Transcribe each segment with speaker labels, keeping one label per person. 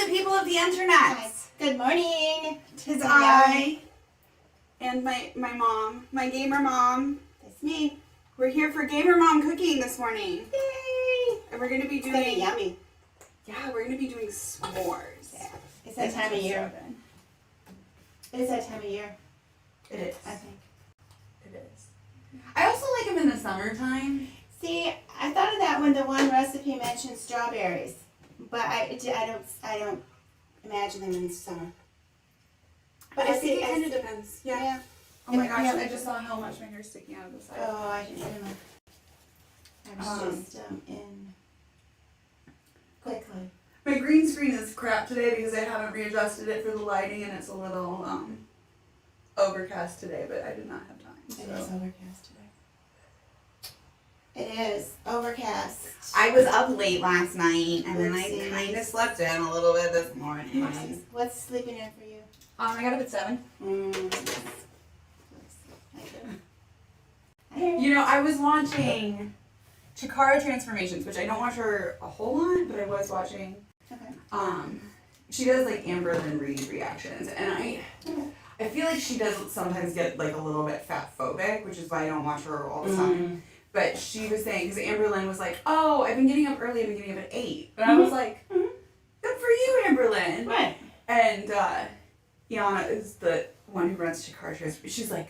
Speaker 1: lovely people of the internet.
Speaker 2: Good morning.
Speaker 1: 'Tis I and my mom, my gamer mom.
Speaker 2: That's me.
Speaker 1: We're here for Gamer Mom cooking this morning.
Speaker 2: Yay!
Speaker 1: And we're going to be
Speaker 2: It's gonna
Speaker 1: doing...
Speaker 2: be yummy.
Speaker 1: Yeah, we're going to be doing s'mores.
Speaker 2: Yeah. It's that time of year. It's that time of year.
Speaker 1: It is.
Speaker 2: I think.
Speaker 1: It is. I also like them in the summertime.
Speaker 2: See, I thought of that when the one recipe mentioned strawberries, but I don't imagine them in the summer.
Speaker 1: But I think it kind of depends. Yeah. Oh my gosh,
Speaker 2: Yeah.
Speaker 1: I just saw how much my hair's sticking out of the side.
Speaker 2: Oh, I didn't know. I was just in quickly.
Speaker 1: My green screen is crap today because I haven't readjusted it for the lighting and it's a little overcast today, but I did not have time.
Speaker 2: It is overcast today. It is overcast.
Speaker 1: I was up late last night and then I
Speaker 2: Oopsies.
Speaker 1: kind of slept in a little bit this morning.
Speaker 2: What's sleeping in for you?
Speaker 1: I got up at 7.
Speaker 2: I do.
Speaker 1: You know, I was watching Chikara Transformations, which I don't watch her a whole lot, but I was watching.
Speaker 2: Okay.
Speaker 1: She does like Amber Lynn Reed reactions, and I feel like she does sometimes get like a little bit fat phobic, which is why I don't watch her all the time. But she was saying, because Amber Lynn was like, "Oh, I've been getting up early. I've been getting up at 8," and I was like, "Good for you, Amber Lynn."
Speaker 2: Right.
Speaker 1: And Iana is the one who runs Chikara Transformations. She's like,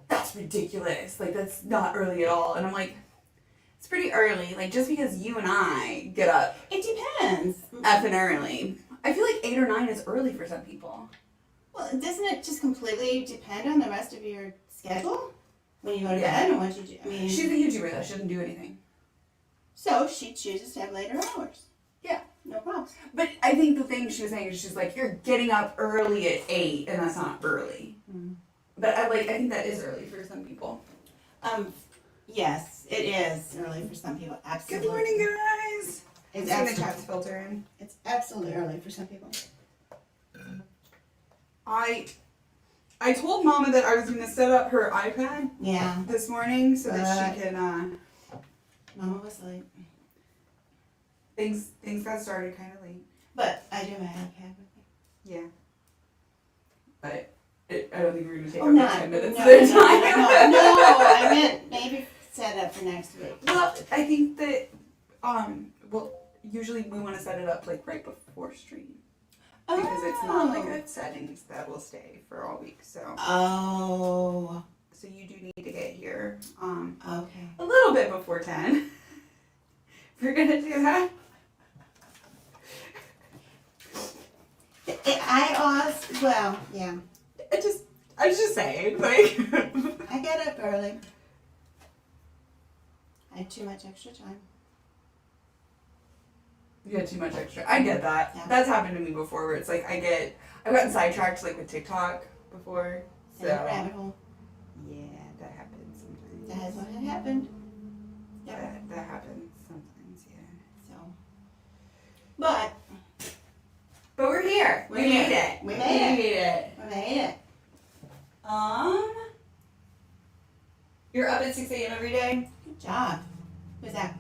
Speaker 1: "That's ridiculous. Like that's not early at all." And I'm like, it's pretty early. Like, just because you and I get up
Speaker 2: It depends.
Speaker 1: effing early. I feel like 8 or 9 is early for some people.
Speaker 2: Well, doesn't it just completely depend on the rest of your schedule? When you go to
Speaker 1: Yeah.
Speaker 2: bed and what you do? I mean,
Speaker 1: She's a YouTuber, though. She doesn't do anything.
Speaker 2: so she chooses to have later hours.
Speaker 1: Yeah.
Speaker 2: No problem.
Speaker 1: But I think the thing she was saying is she's like, you're getting up early at 8, and that's not early. But I think that is early for some people.
Speaker 2: Yes, it is early for some people. Absolutely.
Speaker 1: Good morning, guys.
Speaker 2: It's
Speaker 1: Turn the
Speaker 2: absolutely,
Speaker 1: chat's filter in.
Speaker 2: it's absolutely early for some people.
Speaker 1: I told Mama that I was going to set up her iPad
Speaker 2: Yeah.
Speaker 1: this morning so that she can,
Speaker 2: Mama was late.
Speaker 1: things got started kind of late.
Speaker 2: But I do have my iPad with me.
Speaker 1: Yeah. But I don't think we're going to take
Speaker 2: Oh,
Speaker 1: up
Speaker 2: not.
Speaker 1: 10 minutes
Speaker 2: No,
Speaker 1: of their
Speaker 2: no,
Speaker 1: time.
Speaker 2: no, I meant maybe set up for next week.
Speaker 1: Well, I think that, usually we want to set it up like right before stream. Because it's not like a settings that will stay for all week, so.
Speaker 2: Oh.
Speaker 1: So you do need to get here,
Speaker 2: Okay.
Speaker 1: a little bit before 10. If you're gonna do that.
Speaker 2: Yeah.
Speaker 1: I was just saying, like.
Speaker 2: I got up early. I had too much extra time.
Speaker 1: You had too much extra. I get that.
Speaker 2: Yeah.
Speaker 1: That's happened to me before where it's like I've gotten sidetracked like with TikTok before. So.
Speaker 2: In a rabbit hole.
Speaker 1: Yeah, that happens sometimes.
Speaker 2: That is what had happened. Yep.
Speaker 1: That happens sometimes, yeah.
Speaker 2: So. But
Speaker 1: But we're here. We made it.
Speaker 2: We made it.
Speaker 1: We made it.
Speaker 2: we made it.
Speaker 1: You're up at 6 a.m. every day?
Speaker 2: Good job. Who's that?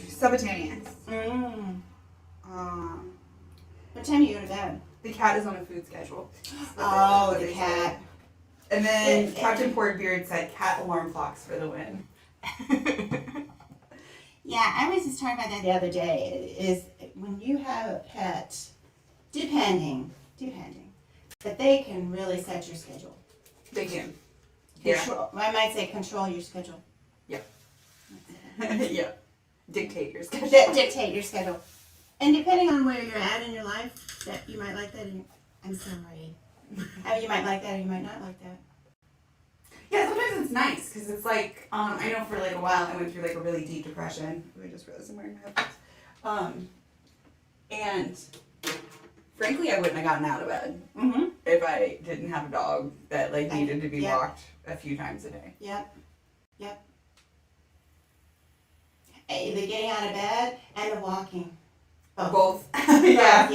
Speaker 1: Subterraneous.
Speaker 2: What time do you go to bed?
Speaker 1: The cat is on a food schedule.
Speaker 2: Oh, the cat.
Speaker 1: And then Captain Portbeard said cat alarm clocks for the win.
Speaker 2: Yeah, I was just talking about that the other day. Is when you have a pet, depending, but they can really set your schedule.
Speaker 1: They can.
Speaker 2: Control, I might say control your schedule.
Speaker 1: Yeah. Yeah. Dictate your schedule.
Speaker 2: Dictate your schedule. And depending on where you're at in your life, that you might like that. I'm sorry. I mean, you might like that or you might not like that.
Speaker 1: Yeah, sometimes it's nice because it's like, I know for like a while I went through like a really deep depression. I just realized I'm wearing headphones. And frankly, I wouldn't have gotten out of bed if I didn't have a dog that like needed to be walked a few times a day.
Speaker 2: Yep. The getting out of bed and the walking.
Speaker 1: Both.
Speaker 2: Yeah.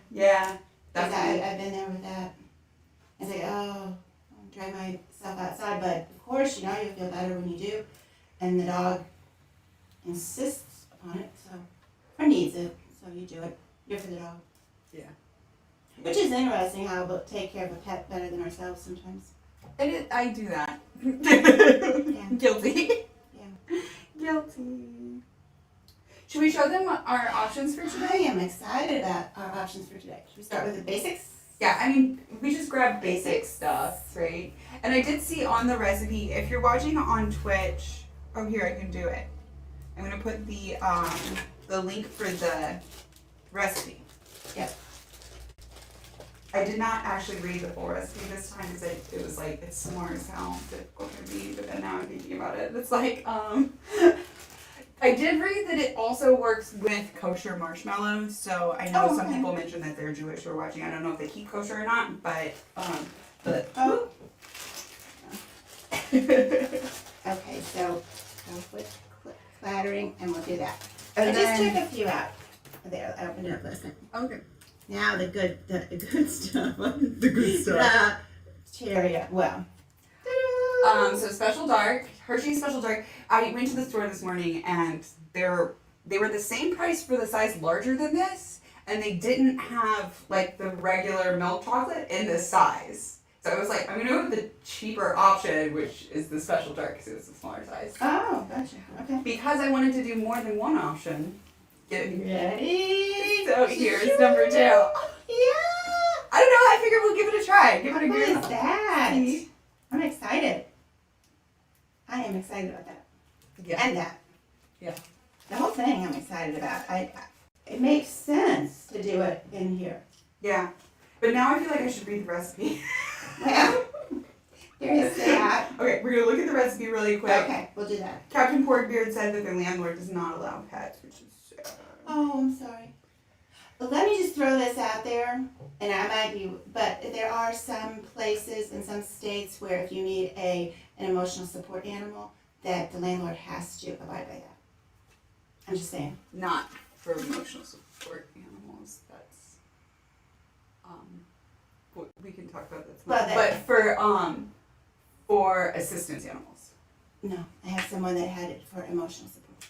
Speaker 1: Yeah.
Speaker 2: I've been there with that. It's like, oh, I'm drag myself outside, but of course, you feel better when you do. And the dog insists upon it, or needs it, so you do it. You're for the dog.
Speaker 1: Yeah.
Speaker 2: Which is interesting how we'll take care of a pet better than ourselves sometimes.
Speaker 1: I do that.
Speaker 2: Yeah.
Speaker 1: Guilty.
Speaker 2: Yeah.
Speaker 1: Guilty. Should we show them our options for
Speaker 2: I
Speaker 1: today?
Speaker 2: am excited about our options for today. Should we start with the basics?
Speaker 1: Yeah, I mean, we just grab basic stuff, right? And I did see on the recipe, if you're watching on Twitch, oh here, I can do it. I'm gonna put the link for the recipe.
Speaker 2: Yep.
Speaker 1: I did not actually read the full recipe this time because it was like, it's s'mores, how difficult it can be, but then now I'm thinking about it. It's like, I did read that it also works with kosher marshmallows, so I know some people mentioned that they're Jewish who are watching. I don't know if they keep kosher or not, but
Speaker 2: Oh. Okay, so go with clattering, and we'll do that.
Speaker 1: And
Speaker 2: I just
Speaker 1: then-
Speaker 2: took a few out. There, I opened it up last night.
Speaker 1: Okay.
Speaker 2: Now the good stuff.
Speaker 1: The good
Speaker 2: The cherry, well.
Speaker 1: So Special Dark, Hershey's Special Dark. I went to the store this morning and they were the same price for the size larger than this, and they didn't have like the regular milk chocolate in this size. So I was like, I'm gonna go with the cheaper option, which is the Special Dark because it's a smaller size.
Speaker 2: Oh, gotcha. Okay.
Speaker 1: Because I wanted to do more than one option.
Speaker 2: Ready?
Speaker 1: So here's number 2.
Speaker 2: Yeah.
Speaker 1: I don't know. I figured we'll give it a try. Give it a
Speaker 2: What
Speaker 1: go.
Speaker 2: is that?
Speaker 1: See?
Speaker 2: I'm excited. I am excited about that.
Speaker 1: Yeah.
Speaker 2: And that.
Speaker 1: Yeah.
Speaker 2: The whole thing I'm excited about. It makes sense to do it in here.
Speaker 1: Yeah. But now I feel like I should read the recipe.
Speaker 2: Well, there is that.
Speaker 1: Okay, we're gonna look at the recipe really quick.
Speaker 2: Okay, we'll do that.
Speaker 1: Captain Porkbeard said that their landlord does not allow pets, which is sad.
Speaker 2: Oh, I'm sorry. But let me just throw this out there, and I might be, but there are some places in some states where if you need an emotional support animal, that the landlord has to abide by that. I'm just saying.
Speaker 1: Not for emotional support animals. That's we can talk about that.
Speaker 2: Well,
Speaker 1: But for assistance animals.
Speaker 2: No, I have someone that had it for emotional support.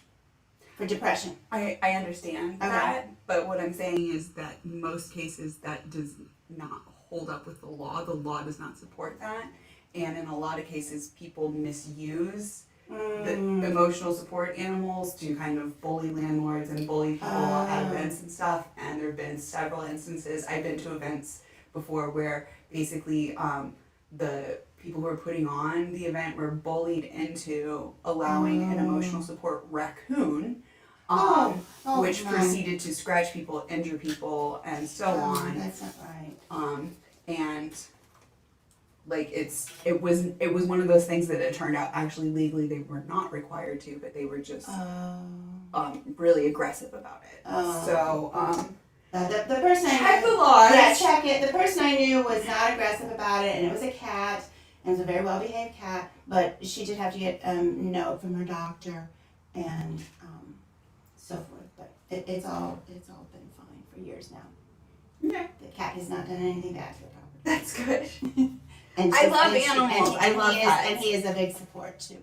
Speaker 2: For depression.
Speaker 1: I understand that, but what I'm saying is that in most cases that does not hold up with the law. The law does not support that. And in a lot of cases, people misuse the emotional support animals to kind of bully landlords and bully people at events and stuff. And there have been several instances. I've been to events before where basically the people who were putting on the event were bullied into allowing an emotional support raccoon, which proceeded to scratch people, injure people, and so on.
Speaker 2: That's not right.
Speaker 1: And like it was one of those things that it turned out actually legally they were not required to, but they were just really aggressive about it. So
Speaker 2: the person
Speaker 1: check the laws.
Speaker 2: Yeah, check it. The person I knew was not aggressive about it, and it was a cat, and it was a very well behaved cat. But she did have to get a note from her doctor, and so forth. But it's all been fine for years now.
Speaker 1: Okay.
Speaker 2: The cat has not done anything bad to the property.
Speaker 1: That's good.
Speaker 2: And
Speaker 1: I love animals. I love pets.
Speaker 2: And he is a big support too.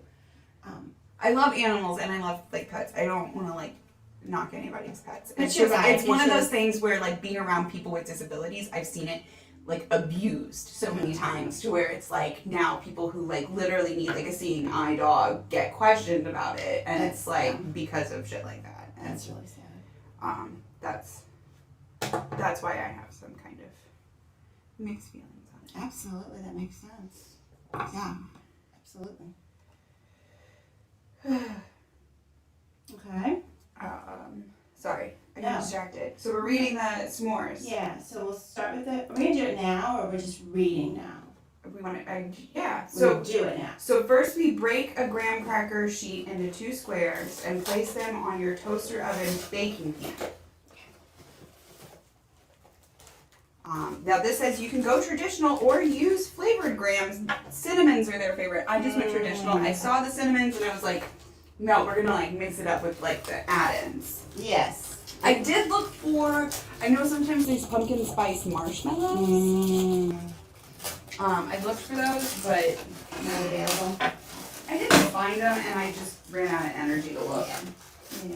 Speaker 1: I love animals and I love like pets. I don't want to like knock anybody's pets.
Speaker 2: But
Speaker 1: It's
Speaker 2: you're
Speaker 1: just
Speaker 2: right.
Speaker 1: it's one of
Speaker 2: You
Speaker 1: those
Speaker 2: should.
Speaker 1: things where like being around people with disabilities, I've seen it like abused so many times to where it's like now people who like literally need like a seeing eye dog get questioned about it, and it's like because of shit like that. And
Speaker 2: That's really sad.
Speaker 1: that's why I have some kind of mixed feelings on it.
Speaker 2: Absolutely, that makes sense. Yeah, absolutely. Okay.
Speaker 1: Sorry, I
Speaker 2: No.
Speaker 1: got distracted. So we're reading the s'mores.
Speaker 2: Yeah, so we'll start with the. We're gonna do it now, or we're just reading now.
Speaker 1: We want to, yeah.
Speaker 2: So do it now.
Speaker 1: So first we break a graham cracker sheet into 2 squares and place them on your toaster oven baking pan. Now this says you can go traditional or use flavored grahams. Cinnamons are their favorite. I just went traditional. I saw the cinnamons and I was like, no, we're gonna like mix it up with like the add-ins.
Speaker 2: Yes.
Speaker 1: I did look for, I know sometimes there's pumpkin spice marshmallows. I looked for those, but
Speaker 2: Not available.
Speaker 1: I didn't find them and I just ran out of energy to look.
Speaker 2: Yeah.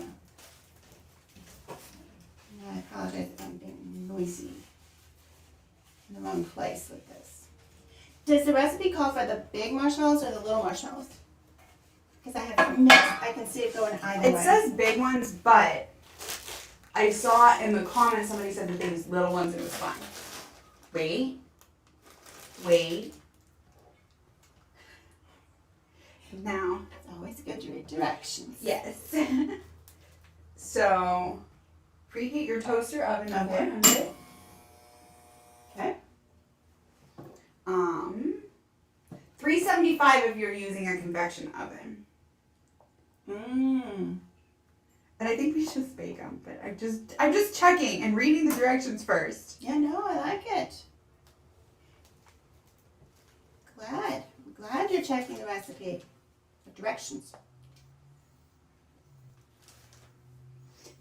Speaker 2: Not apologize if I'm being noisy. In the wrong place with this. Does the recipe call for the big marshmallows or the little marshmallows? Because I have mixed, I can see it going either way.
Speaker 1: It says big ones, but I saw in the comments somebody said that they used little ones and it was fine. Wait. Now.
Speaker 2: It's always good to read directions.
Speaker 1: Yes. So, preheat your toaster oven to 400.
Speaker 2: Okay.
Speaker 1: 375 if you're using a convection oven.
Speaker 2: Mmm.
Speaker 1: And I think we should just bake them, but I'm just checking and reading the directions first.
Speaker 2: Yeah, no, I like it. I'm glad you're checking the recipe. The directions.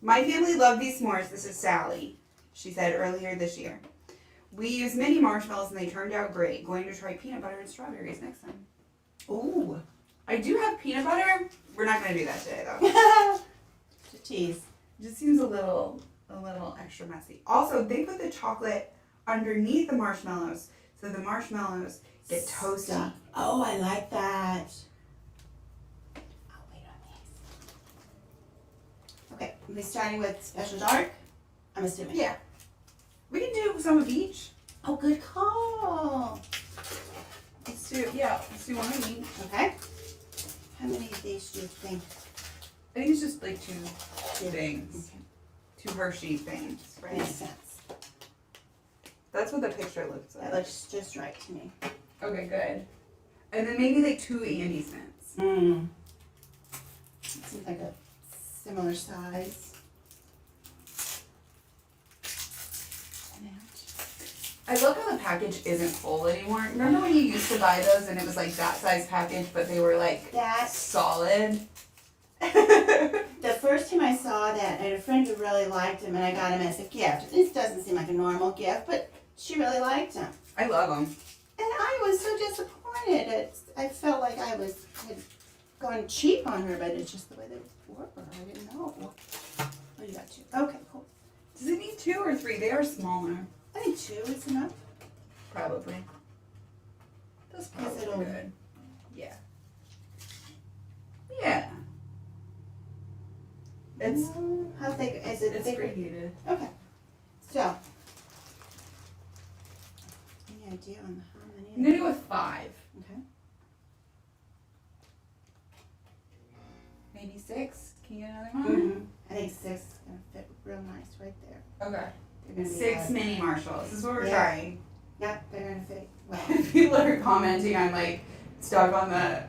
Speaker 1: My family loved these s'mores. This is Sally. She said earlier this year. We used mini marshmallows and they turned out great. Going to try peanut butter and strawberries next time.
Speaker 2: Ooh.
Speaker 1: I do have peanut butter. We're not going to do that today though.
Speaker 2: To tease.
Speaker 1: It just seems a little extra messy. Also, they put the chocolate underneath the marshmallows so the marshmallows get toasty.
Speaker 2: Stop. Oh, I like that. I'll wait on these. Okay, we're starting with special dark, I'm assuming.
Speaker 1: Yeah. We can do some of each.
Speaker 2: Oh, good call.
Speaker 1: Let's do one of each.
Speaker 2: Okay. How many of these do you think?
Speaker 1: I think it's just like two things.
Speaker 2: Okay.
Speaker 1: Two Hershey things, right?
Speaker 2: Makes sense.
Speaker 1: That's what the picture looks like.
Speaker 2: That looks just right to me.
Speaker 1: Okay, good. And then maybe like two Andy Smiths.
Speaker 2: Mmm. Seems like a similar size.
Speaker 1: I love how the package isn't full anymore. Remember when you used to buy those and it was like that size package, but they were like
Speaker 2: That
Speaker 1: solid?
Speaker 2: the first time I saw that, I had a friend who really liked him, and I got him as a gift. This doesn't seem like a normal gift, but she really liked him.
Speaker 1: I love them.
Speaker 2: And I was so disappointed. I felt like I had gone cheap on her, but it's just the way they were. I didn't know. Oh, you got two. Okay, cool.
Speaker 1: Does it need 2 or 3? They are smaller.
Speaker 2: I think 2 is enough.
Speaker 1: Probably. That's probably
Speaker 2: it'll-
Speaker 1: good. Yeah. Yeah. It's
Speaker 2: How thick is it?
Speaker 1: it's
Speaker 2: Thicker?
Speaker 1: preheated.
Speaker 2: Okay. So, any idea on how many?
Speaker 1: I'm gonna go with 5.
Speaker 2: Okay.
Speaker 1: Maybe 6. Can you get another one?
Speaker 2: Mm-hmm. I think 6 is gonna fit real nice right there.
Speaker 1: Okay.
Speaker 2: They're gonna be
Speaker 1: 6
Speaker 2: good.
Speaker 1: mini Marshalls. This is what we're
Speaker 2: Yeah.
Speaker 1: trying.
Speaker 2: Yep, they're gonna fit well.
Speaker 1: People are commenting I'm like stuck on the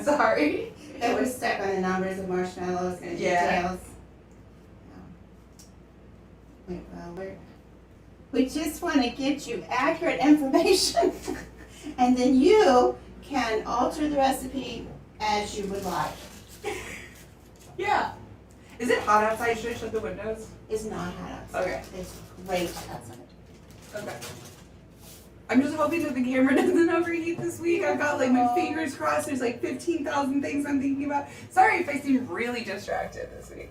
Speaker 1: sorry.
Speaker 2: They were stuck on the numbers of marshmallows and
Speaker 1: Yeah.
Speaker 2: details. Wait, well, we just want to get you accurate information, and then you can alter the recipe as you would like.
Speaker 1: Yeah. Is it hot outside? Should I shut the windows?
Speaker 2: It's not hot outside.
Speaker 1: Okay.
Speaker 2: It's great outside.
Speaker 1: Okay. I'm just hoping that the camera doesn't overheat this week. I've got like my fingers crossed. There's like 15,000 things I'm thinking about. Sorry if I seem really distracted this week.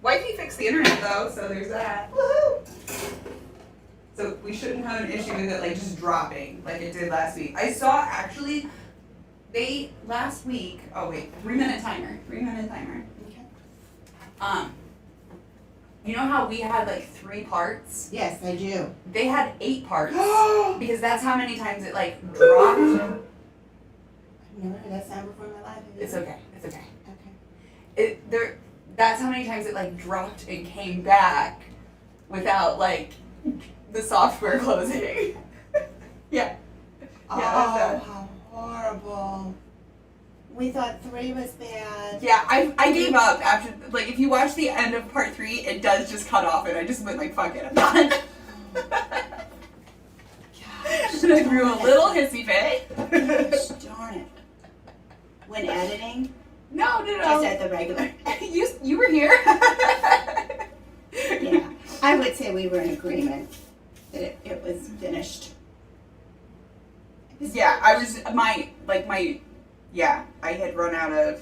Speaker 1: Wifey fixed the internet though, so there's that.
Speaker 2: Woohoo!
Speaker 1: So we shouldn't have an issue with it like just dropping like it did last week. I saw actually last week, 3-minute timer.
Speaker 2: Okay.
Speaker 1: You know how we had like 3 parts?
Speaker 2: Yes, I do.
Speaker 1: They had 8 parts because that's how many times it like dropped.
Speaker 2: I've never heard that sound before in my life. Have you?
Speaker 1: It's okay.
Speaker 2: Okay.
Speaker 1: That's how many times it like dropped and came back without like the software closing. Yeah.
Speaker 2: Oh,
Speaker 1: that's
Speaker 2: how horrible. We thought 3 was bad.
Speaker 1: Yeah, I gave up after, like, if you watch the end of part 3, it does just cut off, and I just went like, fuck it, I'm done.
Speaker 2: Gosh,
Speaker 1: And I threw a little hissy fit.
Speaker 2: gosh, darn it. When editing,
Speaker 1: No.
Speaker 2: just at the regular.
Speaker 1: You were here.
Speaker 2: Yeah, I would say we were in agreement that it was finished. It was
Speaker 1: Yeah, I was, I had run out of,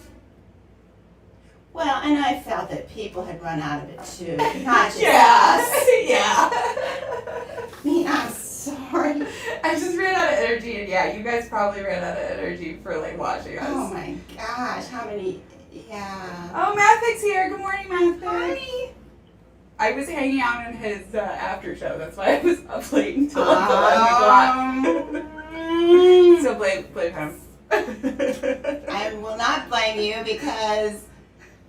Speaker 2: Well, and I felt that people had run out of it too, not just
Speaker 1: Yeah.
Speaker 2: us.
Speaker 1: Yeah.
Speaker 2: I mean, I'm sorry.
Speaker 1: I just ran out of energy, and yeah, you guys probably ran out of energy for like watching us.
Speaker 2: Oh my gosh, how many? Yeah.
Speaker 1: Oh, Mathic's here. Good morning, Mathic. Hi. I was hanging out in his after show. That's why I was up late until like 11 o'clock. So blame him.
Speaker 2: I will not blame you because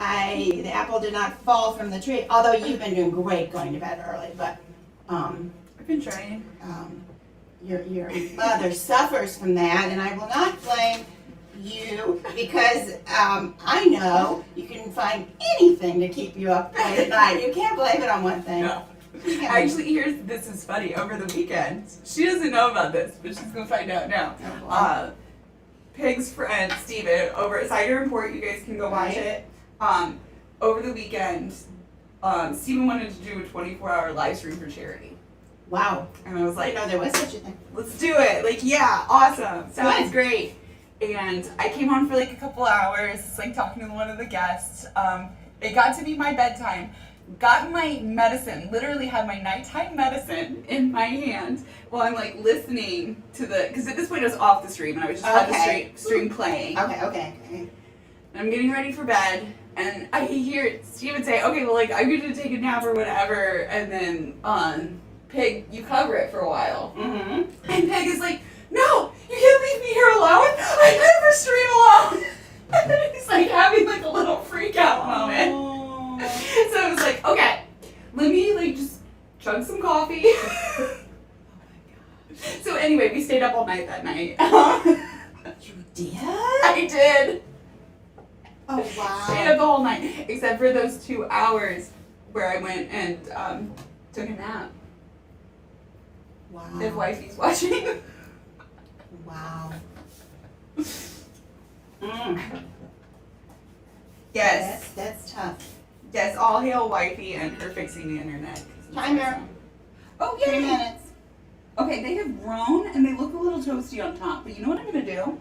Speaker 2: the apple did not fall from the tree. Although you've been doing great going to bed early, but
Speaker 1: I've been trying.
Speaker 2: Your mother suffers from that, and I will not blame you because I know you can find anything to keep you up late at night. You can't blame it on one thing.
Speaker 1: No. Actually, this is funny. Over the weekend, she doesn't know about this, but she's gonna find out now. Pig's friend Steven over at Cider and Port, you guys can go watch it. Over the weekend, Steven wanted to do a 24-hour live stream for charity.
Speaker 2: Wow.
Speaker 1: And I was
Speaker 2: I
Speaker 1: like,
Speaker 2: didn't know there was such a thing.
Speaker 1: let's do it. Like, yeah, awesome. Sounds great. And I came on for like a couple hours, like talking to one of the guests. It got to be my bedtime. Got my medicine, literally had my nighttime medicine in my hand while I'm like listening to because at this point I was off the stream and I was just had the stream playing.
Speaker 2: Okay.
Speaker 1: And I'm getting ready for bed and I hear Steven say, okay, well, like, I'm going to take a nap or whatever, and then Pig, you cover it for a while.
Speaker 2: Mm-hmm.
Speaker 1: And Peg is like, no, you can't leave me here alone. I never stream alone. And he's like having like a little freak out moment.
Speaker 2: Oh.
Speaker 1: So I was like, okay, let me like just chug some coffee. So anyway, we stayed up all night that night.
Speaker 2: You did?
Speaker 1: I did.
Speaker 2: Oh, wow.
Speaker 1: Stayed up the whole night, except for those 2 hours where I went and took a nap.
Speaker 2: Wow.
Speaker 1: If wifey's watching.
Speaker 2: Wow.
Speaker 1: Yes.
Speaker 2: That's tough.
Speaker 1: Yes, all hail wifey and her fixing the internet.
Speaker 2: Timer.
Speaker 1: Oh,
Speaker 2: 3
Speaker 1: yay!
Speaker 2: minutes.
Speaker 1: Okay, they have grown and they look a little toasty on top, but you know what I'm gonna do?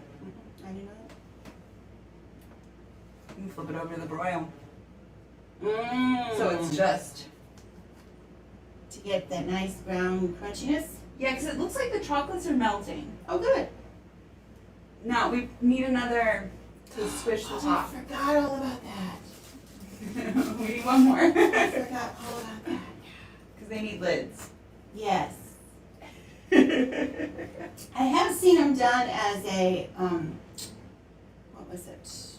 Speaker 2: I do not.
Speaker 1: I'm gonna flip it over to the broil.
Speaker 2: Mm.
Speaker 1: So it's just.
Speaker 2: To get that nice brown crunchiness.
Speaker 1: Yeah, because it looks like the chocolates are melting.
Speaker 2: Oh, good.
Speaker 1: Now, we need another to squish the
Speaker 2: I
Speaker 1: top.
Speaker 2: forgot all about that.
Speaker 1: We need one more.
Speaker 2: I forgot all about that.
Speaker 1: Because they need lids.
Speaker 2: Yes. I have seen them done as a, what was it?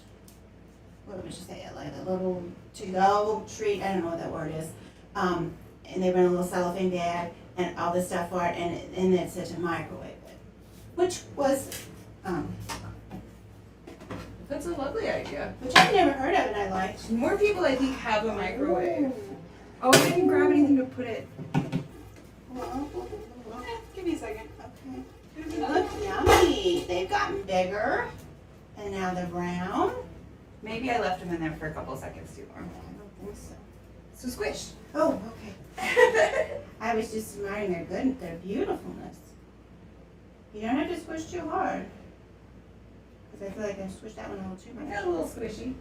Speaker 2: What would you say? Like a little to-go treat. I don't know what that word is. And they were in a little cellophane bag and all this stuff for it, and it said to microwave it, which was,
Speaker 1: That's a lovely idea.
Speaker 2: which I've never heard of and I liked.
Speaker 1: More people, I think, have a microwave. Oh, I didn't grab anything to put it. Give me a second.
Speaker 2: Okay. They look yummy. They've gotten bigger, and now they're brown.
Speaker 1: Maybe I left them in there for a couple seconds too
Speaker 2: I
Speaker 1: long.
Speaker 2: don't think so.
Speaker 1: So squish.
Speaker 2: Oh, okay. I was just admiring their beautifulness. You don't have to squish too hard. Because I feel like I squished that one a little too much.
Speaker 1: They're a little squishy.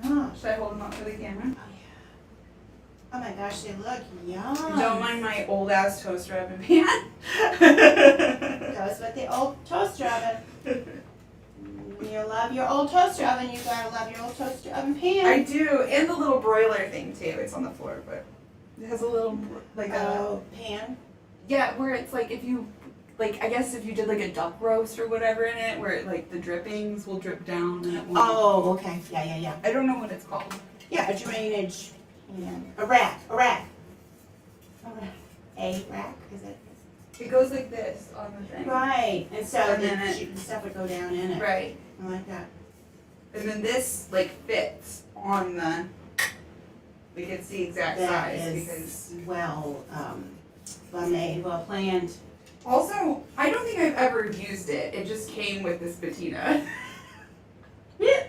Speaker 2: Yeah.
Speaker 1: Should I hold them up for the camera?
Speaker 2: Oh, yeah. Oh my gosh, they look yum.
Speaker 1: Don't mind my old ass toaster oven pan.
Speaker 2: Goes with the old toaster oven. When you love your old toaster oven, you gotta love your old toaster oven pan.
Speaker 1: I do, and the little broiler thing too. It's on the floor, but it has a little like
Speaker 2: pan.
Speaker 1: yeah, where it's like if you like, I guess if you did like a duck roast or whatever in it, where like the drippings will drip down and it won't.
Speaker 2: Oh, okay. Yeah.
Speaker 1: I don't know what it's called.
Speaker 2: Yeah, a drainage pan. A rack. A rack, is it?
Speaker 1: It goes like this on the thing.
Speaker 2: Right. And so
Speaker 1: And
Speaker 2: then
Speaker 1: then
Speaker 2: the stuff would go down in it.
Speaker 1: Right.
Speaker 2: I like that.
Speaker 1: And then this like fits on the. Like it's the exact
Speaker 2: That
Speaker 1: size
Speaker 2: is
Speaker 1: because.
Speaker 2: well made, well planned.
Speaker 1: Also, I don't think I've ever used it. It just came with this patina.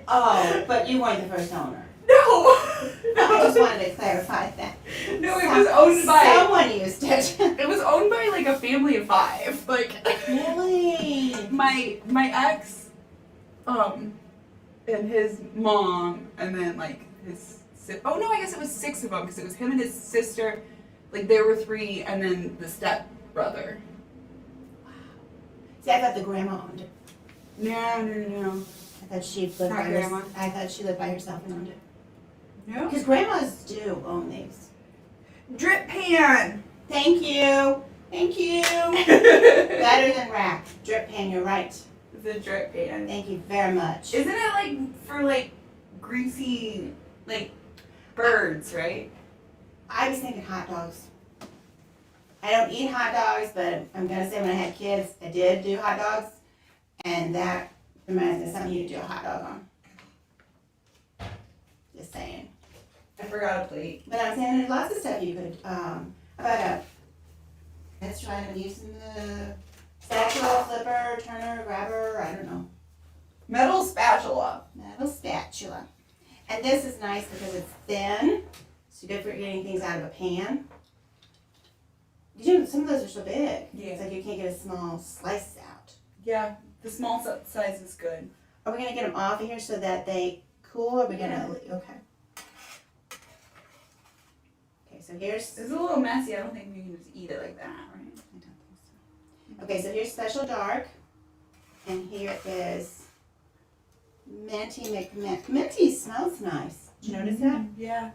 Speaker 2: Oh, but you weren't the first owner.
Speaker 1: No!
Speaker 2: I just wanted to clarify that.
Speaker 1: No, it was owned by.
Speaker 2: Someone used it.
Speaker 1: It was owned by like a family of 5. Like.
Speaker 2: Really?
Speaker 1: My ex, and his mom, and then like oh no, I guess it was 6 of them because it was him and his sister. Like there were 3, and then the step brother.
Speaker 2: See, I thought the grandma owned it.
Speaker 1: No.
Speaker 2: I thought she lived
Speaker 1: Not grandma.
Speaker 2: I thought she lived by herself and owned it.
Speaker 1: No.
Speaker 2: Because grandmas do own these.
Speaker 1: Drip pan.
Speaker 2: Thank you. Better than rack. Drip pan, you're right.
Speaker 1: The drip pan.
Speaker 2: Thank you very much.
Speaker 1: Isn't it like for like greasy like birds, right?
Speaker 2: I was thinking hot dogs. I don't eat hot dogs, but I'm gonna say when I had kids, I did do hot dogs, and that reminds me of something you do a hot dog on. Just saying.
Speaker 1: I forgot a plate.
Speaker 2: But I'm saying there's lots of stuff you could. Let's try it. I'm using the spatula, flipper, turner, grabber. I don't know.
Speaker 1: Metal spatula.
Speaker 2: Metal spatula. And this is nice because it's thin, so good for getting things out of a pan. You know, some of those are so big.
Speaker 1: Yeah.
Speaker 2: It's like you can't get a small slice out.
Speaker 1: Yeah, the small size is good.
Speaker 2: Are we gonna get them off of here so that they cool? Or are we gonna? Okay. Okay, so here's.
Speaker 1: It's a little messy. I don't think we can just eat it like that, right?
Speaker 2: I don't think so. Okay, so here's Special Dark, and here is Minty McMint. Minty smells nice. Did you notice that?
Speaker 1: Yeah.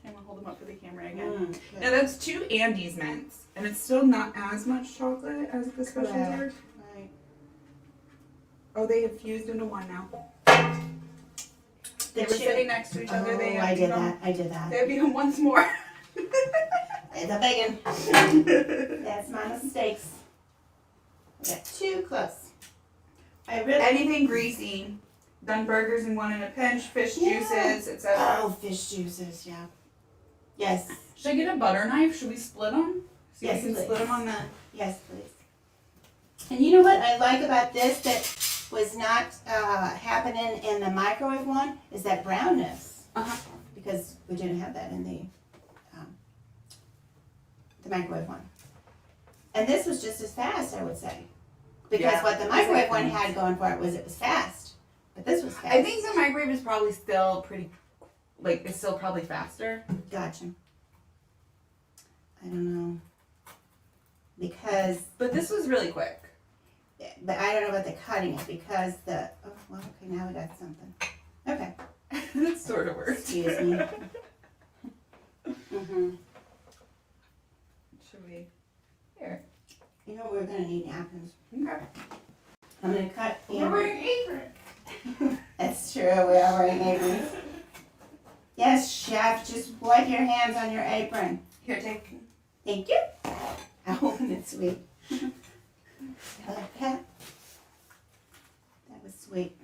Speaker 1: I'm gonna hold them up for the camera again.
Speaker 2: Good.
Speaker 1: Now that's 2 Andes mints, and it's still not as much chocolate as the Special
Speaker 2: Correct.
Speaker 1: Dark.
Speaker 2: Right.
Speaker 1: Oh, they have fused into one now. They were
Speaker 2: Did you-
Speaker 1: sitting next to each other. They
Speaker 2: I
Speaker 1: have
Speaker 2: did
Speaker 1: become,
Speaker 2: that. I did that.
Speaker 1: They have become once more.
Speaker 2: It's a big one. That's my mistakes. I got too close. I really.
Speaker 1: Anything greasy. Done burgers in one in a pinch, fish juices, etc.
Speaker 2: Oh, fish juices, yeah. Yes.
Speaker 1: Should I get a butter knife? Should we split them? See if
Speaker 2: Yes,
Speaker 1: we can
Speaker 2: please.
Speaker 1: split them on that.
Speaker 2: Yes, please. And you know what I like about this that was not happening in the microwave one is that brownness. Because we didn't have that in the microwave one. And this was just as fast, I would say. Because
Speaker 1: Yeah,
Speaker 2: what the microwave one had going for it was fast. But this was fast.
Speaker 1: I think the microwave is probably still pretty, like, it's still probably faster.
Speaker 2: Gotcha. I don't know. Because,
Speaker 1: But this was really quick.
Speaker 2: but I don't know about the cutting it because oh, well, okay, now we got something. Okay.
Speaker 1: That sort of works.
Speaker 2: Excuse me.
Speaker 1: Should we? Here.
Speaker 2: You know, we're going to need napkins.
Speaker 1: Okay.
Speaker 2: I'm going to cut
Speaker 1: We're wearing apron.
Speaker 2: That's true, we are wearing aprons. Yes, chef, just wipe your hands on your apron.
Speaker 1: Here, take.
Speaker 2: Thank you. Oh, that's sweet. I like that. That was sweet.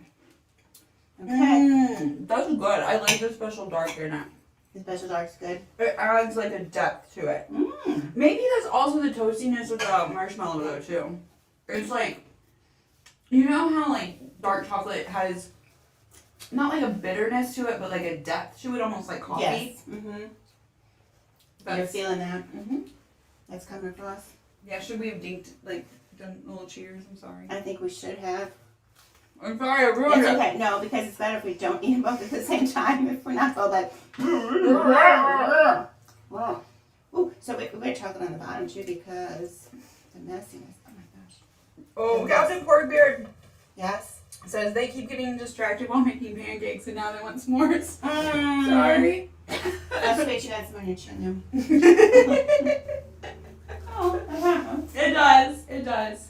Speaker 2: Okay.
Speaker 1: That's good. I like the Special Dark in it.
Speaker 2: The Special Dark's good.
Speaker 1: It adds like a depth to it. Maybe that's also the toastiness of the marshmallow though too. It's like, you know how like dark chocolate has not like a bitterness to it, but like a depth to it, almost like coffee.
Speaker 2: Yes. Mm-hmm. You're
Speaker 1: That's,
Speaker 2: feeling that. Mm-hmm. That's coming across.
Speaker 1: yeah, should we have done a little cheers? I'm sorry.
Speaker 2: I think we should have.
Speaker 1: I'm sorry, I ruined
Speaker 2: It's
Speaker 1: it.
Speaker 2: okay. No, because it's better if we don't eat them both at the same time. If we're not both like. Ooh, so we're chocolate on the bottom too because the messiness. Oh my gosh.
Speaker 1: Oh, Captain Porkbeard
Speaker 2: Yes.
Speaker 1: says they keep getting distracted while making pancakes and now they want s'mores. Sorry.
Speaker 2: That's sweet. You got some on your chin
Speaker 1: Oh, it does. It does.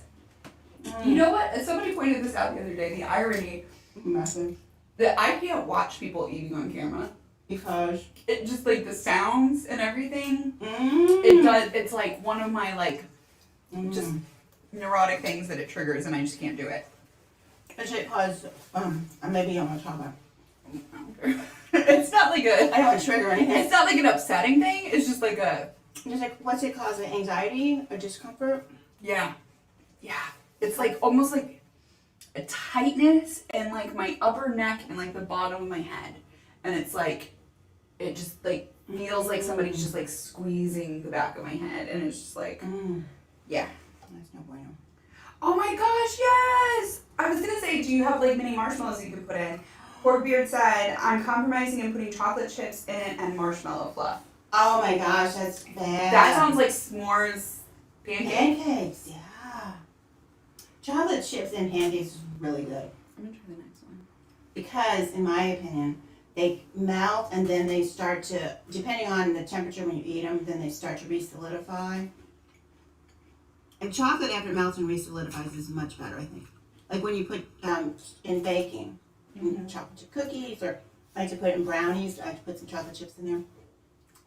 Speaker 1: You know what? Somebody pointed this out the other day. The irony
Speaker 2: Massive.
Speaker 1: that I can't watch people eating on camera.
Speaker 2: Because.
Speaker 1: It just like the sounds and everything. It does. It's like one of my like just neurotic things that it triggers, and I just can't do it.
Speaker 2: Is it because maybe you don't want to talk about it.
Speaker 1: It's not like a.
Speaker 2: I don't want to trigger anything.
Speaker 1: It's not like an upsetting thing. It's just like a.
Speaker 2: Just like, what's it cause? Anxiety or discomfort?
Speaker 1: Yeah. It's like almost like a tightness in like my upper neck and like the bottom of my head, and it's like it just like feels like somebody's just like squeezing the back of my head, and it's just like yeah.
Speaker 2: That's no bueno.
Speaker 1: Oh my gosh, yes! I was gonna say, do you have like mini marshmallows you could put in? Porkbeard said, I'm compromising and putting chocolate chips in it and marshmallow fluff.
Speaker 2: Oh my gosh, that's bad.
Speaker 1: That sounds like s'mores pancakes.
Speaker 2: Pancakes, yeah. Chocolate chips and pancakes is really good.
Speaker 1: I'm gonna try the next one.
Speaker 2: Because, in my opinion, they melt and then they start to, depending on the temperature when you eat them, then they start to re-solidify. And chocolate after it melts and re-solidifies is much better, I think. Like when you put in baking, chocolate chip cookies, or I like to put in brownies, I like to put some chocolate chips in there.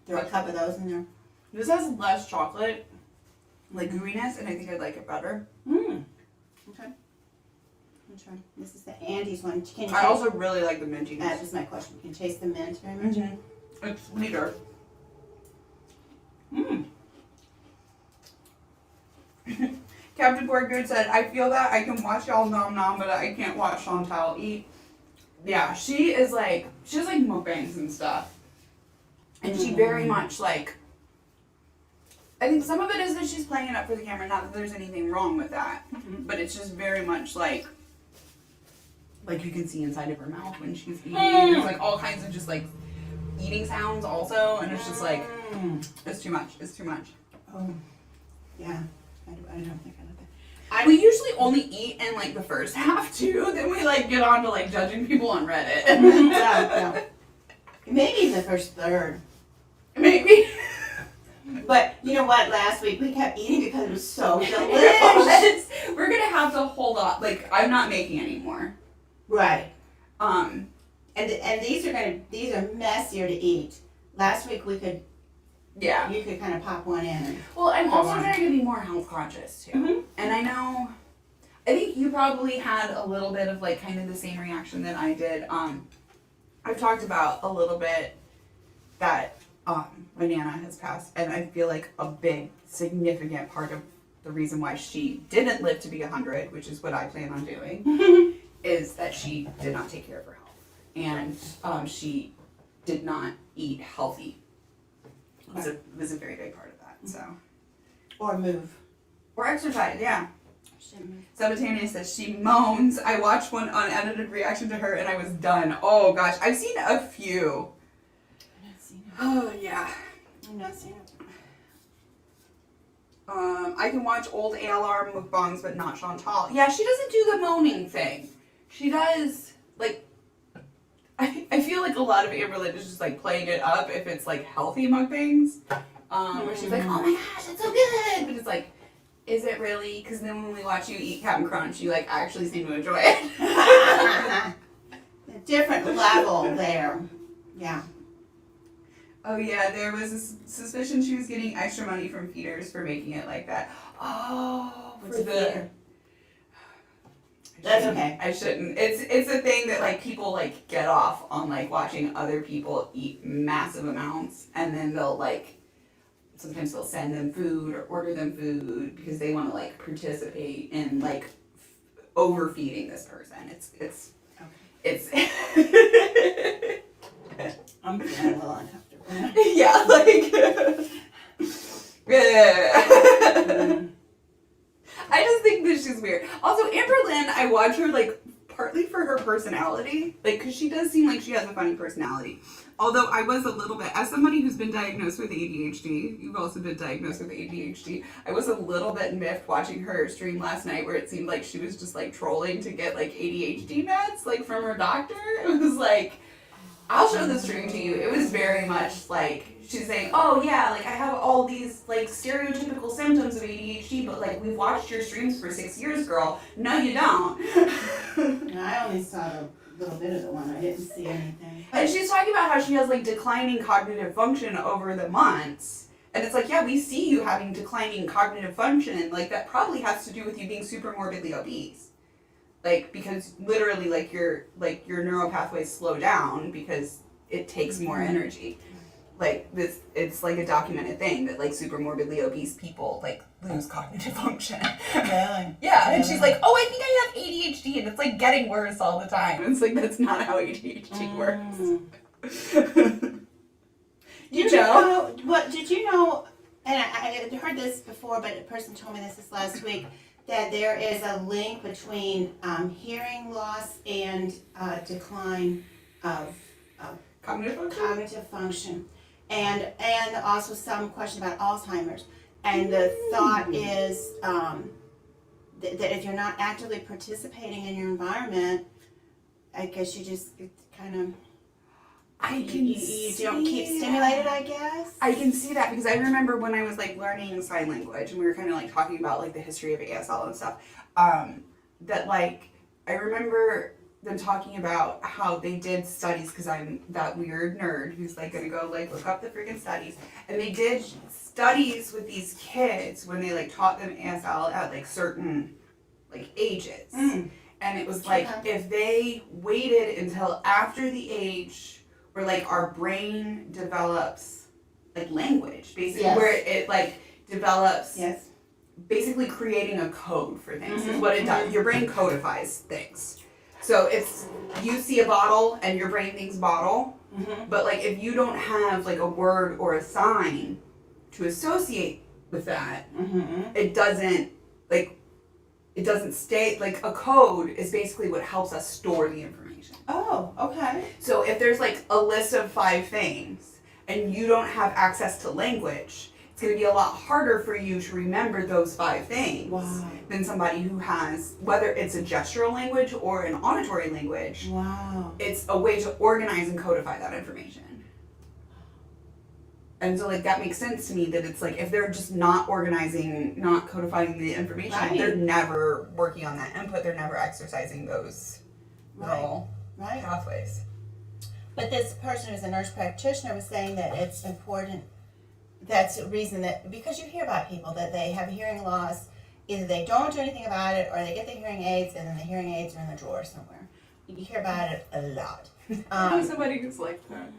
Speaker 2: Throw a cup of those in there.
Speaker 1: This has less chocolate, like gooiness, and I think I'd like it better.
Speaker 2: Okay. I'll try. This is the Andes one. Can you
Speaker 1: I also really like the mintiness.
Speaker 2: That was my question. Can you taste the mint very much?
Speaker 1: It's sweeter. Captain Porkbeard said, I feel that I can watch y'all nom nom, but I can't watch Chantal eat. Yeah, she has like mukbangs and stuff. And she very much like, I think some of it is that she's playing it up for the camera, not that there's anything wrong with that. But it's just very much like you can see inside of her mouth when she's eating. There's like all kinds of just like eating sounds also, and it's just like, it's too much, it's too much.
Speaker 2: Oh, yeah. I don't think I like that.
Speaker 1: We usually only eat in like the first half too, then we like get on to like judging people on Reddit.
Speaker 2: Yeah. Maybe the first third.
Speaker 1: Maybe.
Speaker 2: But you know what? Last week we kept eating because it was so delicious.
Speaker 1: We're gonna have to hold on. Like, I'm not making any more.
Speaker 2: Right. And these are messier to eat. Last week you could kind of pop one in.
Speaker 1: Well, I'm also trying to be more health conscious too. And I think you probably had a little bit of like kind of the same reaction that I did. I've talked about a little bit that my Nana has passed, and I feel like a big significant part of the reason why she didn't live to be 100, which is what I plan on doing, is that she did not take care of her health, and she did not eat healthy. It was a very big part of that. So,
Speaker 2: or move,
Speaker 1: or exercise. Yeah. Sabatania says she moans. I watched one unedited reaction to her and I was done. Oh gosh, I've seen a few.
Speaker 2: I've not seen it.
Speaker 1: Oh yeah.
Speaker 2: I've not seen it.
Speaker 1: I can watch old ALR mukbangs, but not Chantal. Yeah, she doesn't do the moaning thing. She does like. I feel like a lot of Amberlynn is just like playing it up if it's like healthy mukbangs, where she's like, oh my gosh, it's so good, but it's like, is it really? Because then when we watch you eat Cap'n Crunch, you like actually seem to enjoy it.
Speaker 2: A different level there. Yeah.
Speaker 1: Oh yeah, there was a suspicion she was getting extra money from feeders for making it like that. Oh,
Speaker 2: what's a feeder?
Speaker 1: That's okay. I shouldn't. It's a thing that like people like get off on like watching other people eat massive amounts, and then they'll like sometimes they'll send them food or order them food because they want to like participate in like overfeeding this person. It's
Speaker 2: I'm feeling a little uncomfortable.
Speaker 1: Yeah, like I just think that she's weird. Also, Amberlynn, I watch her like partly for her personality, like because she does seem like she has a funny personality. Although I was a little bit, as somebody who's been diagnosed with ADHD, you've also been diagnosed with ADHD, I was a little bit miffed watching her stream last night where it seemed like she was just like trolling to get like ADHD meds like from her doctor. It was like, I'll show the stream to you. It was very much like, she's saying, oh yeah, like I have all these like stereotypical symptoms of ADHD, but like we've watched your streams for 6 years, girl. No, you don't.
Speaker 2: I only saw a little bit of the one. I didn't see anything.
Speaker 1: And she's talking about how she has like declining cognitive function over the months. And it's like, yeah, we see you having declining cognitive function. Like that probably has to do with you being super morbidly obese. Like, because literally like your neural pathways slow down because it takes more energy. Like this, it's like a documented thing that like super morbidly obese people like lose cognitive function.
Speaker 2: Really?
Speaker 1: Yeah, and she's like, oh, I think I have ADHD, and it's like getting worse all the time. And it's like, that's not how ADHD works.
Speaker 2: Did you know, and I had heard this before, but a person told me this last week, that there is a link between hearing loss and decline of cognitive function, and also some question about Alzheimer's. And the thought is that if you're not actively participating in your environment, I guess you just kind of you don't keep stimulated, I guess.
Speaker 1: I can see that because I remember when I was like learning sign language and we were kind of like talking about like the history of ASL and stuff, that like I remember them talking about how they did studies, because I'm that weird nerd who's like gonna go like look up the freaking studies, and they did studies with these kids when they like taught them ASL at like certain like ages. And it was like if they waited until after the age where like our brain develops like language, basically, where it like develops, basically creating a code for things is what it does. Your brain codifies things. So it's, you see a bottle and your brain thinks bottle, but like if you don't have like a word or a sign to associate with that, it doesn't stay, like a code is basically what helps us store the information.
Speaker 2: Oh, okay.
Speaker 1: So if there's like a list of 5 things and you don't have access to language, it's going to be a lot harder for you to remember those 5 things than somebody who has, whether it's a gestural language or an auditory language. It's a way to organize and codify that information. And so like that makes sense to me, that it's like if they're just not organizing, not codifying the information, they're never working on that input, they're never exercising those little pathways.
Speaker 2: But this person who's a nurse practitioner was saying that it's important, that's a reason that, because you hear about people that they have hearing loss, either they don't do anything about it or they get the hearing aids and then the hearing aids are in the drawer somewhere. You hear about it a lot.
Speaker 1: Somebody who's like that.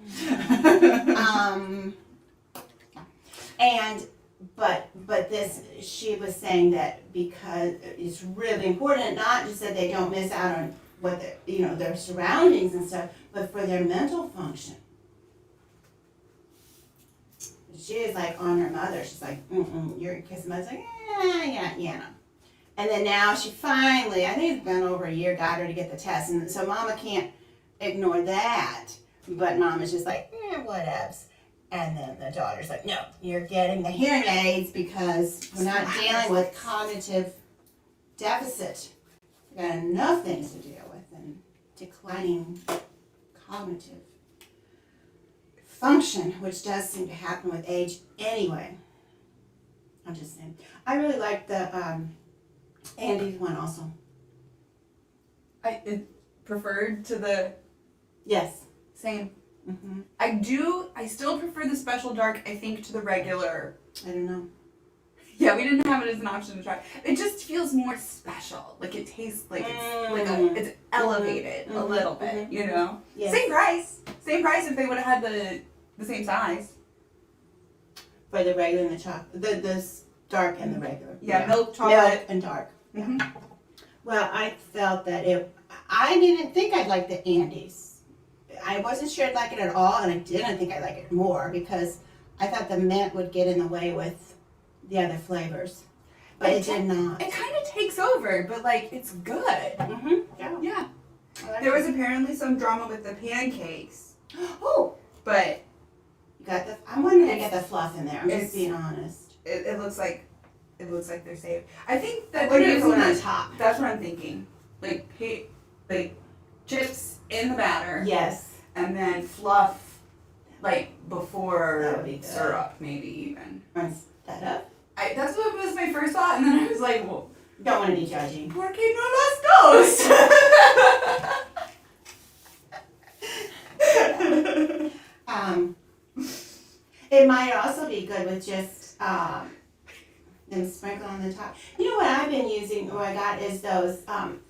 Speaker 2: But this, she was saying that because it's really important, not just that they don't miss out on what their surroundings and stuff, but for their mental function. She is like on her mother. She's like, you're kissing mother's like, yeah. And then now she finally, I think it's been over a year, got her to get the test. And so mama can't ignore that. But mama's just like, whatevs. And then the daughter's like, no, you're getting the hearing aids because we're not dealing with cognitive deficit. We've got enough things to deal with and declining cognitive function, which does seem to happen with age anyway. I'm just saying. I really like the Andy's one also.
Speaker 1: I preferred to the...
Speaker 2: Yes.
Speaker 1: Same. I still prefer the special dark, I think, to the regular.
Speaker 2: I don't know.
Speaker 1: Yeah, we didn't have it as an option to try. It just feels more special. Like it tastes like it's elevated a little bit, you know? Yes. Same price if they would have had the same size.
Speaker 2: For the regular and the chocolate. The dark and the regular.
Speaker 1: Yeah, milk, chocolate.
Speaker 2: Milk and dark. Well, I felt that I didn't think I'd like the Andes. I wasn't sure I'd like it at all, and I didn't think I'd like it more because I thought the mint would get in the way with the other flavors. But it did not.
Speaker 1: It kind of takes over, but like it's good. Yeah. There was apparently some drama with the pancakes.
Speaker 2: Oh,
Speaker 1: but
Speaker 2: you got the. I'm wondering if I get the fluff in there. I'm just being honest.
Speaker 1: It looks like they're safe. I think that
Speaker 2: what are you putting on top?
Speaker 1: That's what I'm thinking. Like chips in the batter.
Speaker 2: Yes.
Speaker 1: And then fluff, like before syrup, maybe even.
Speaker 2: That up?
Speaker 1: That's what was my first thought, and then I was like, well,
Speaker 2: don't want to be judgy.
Speaker 1: ¿Por qué no las dos?
Speaker 2: It might also be good with just them sprinkled on the top. You know what I've been using, or I got, is those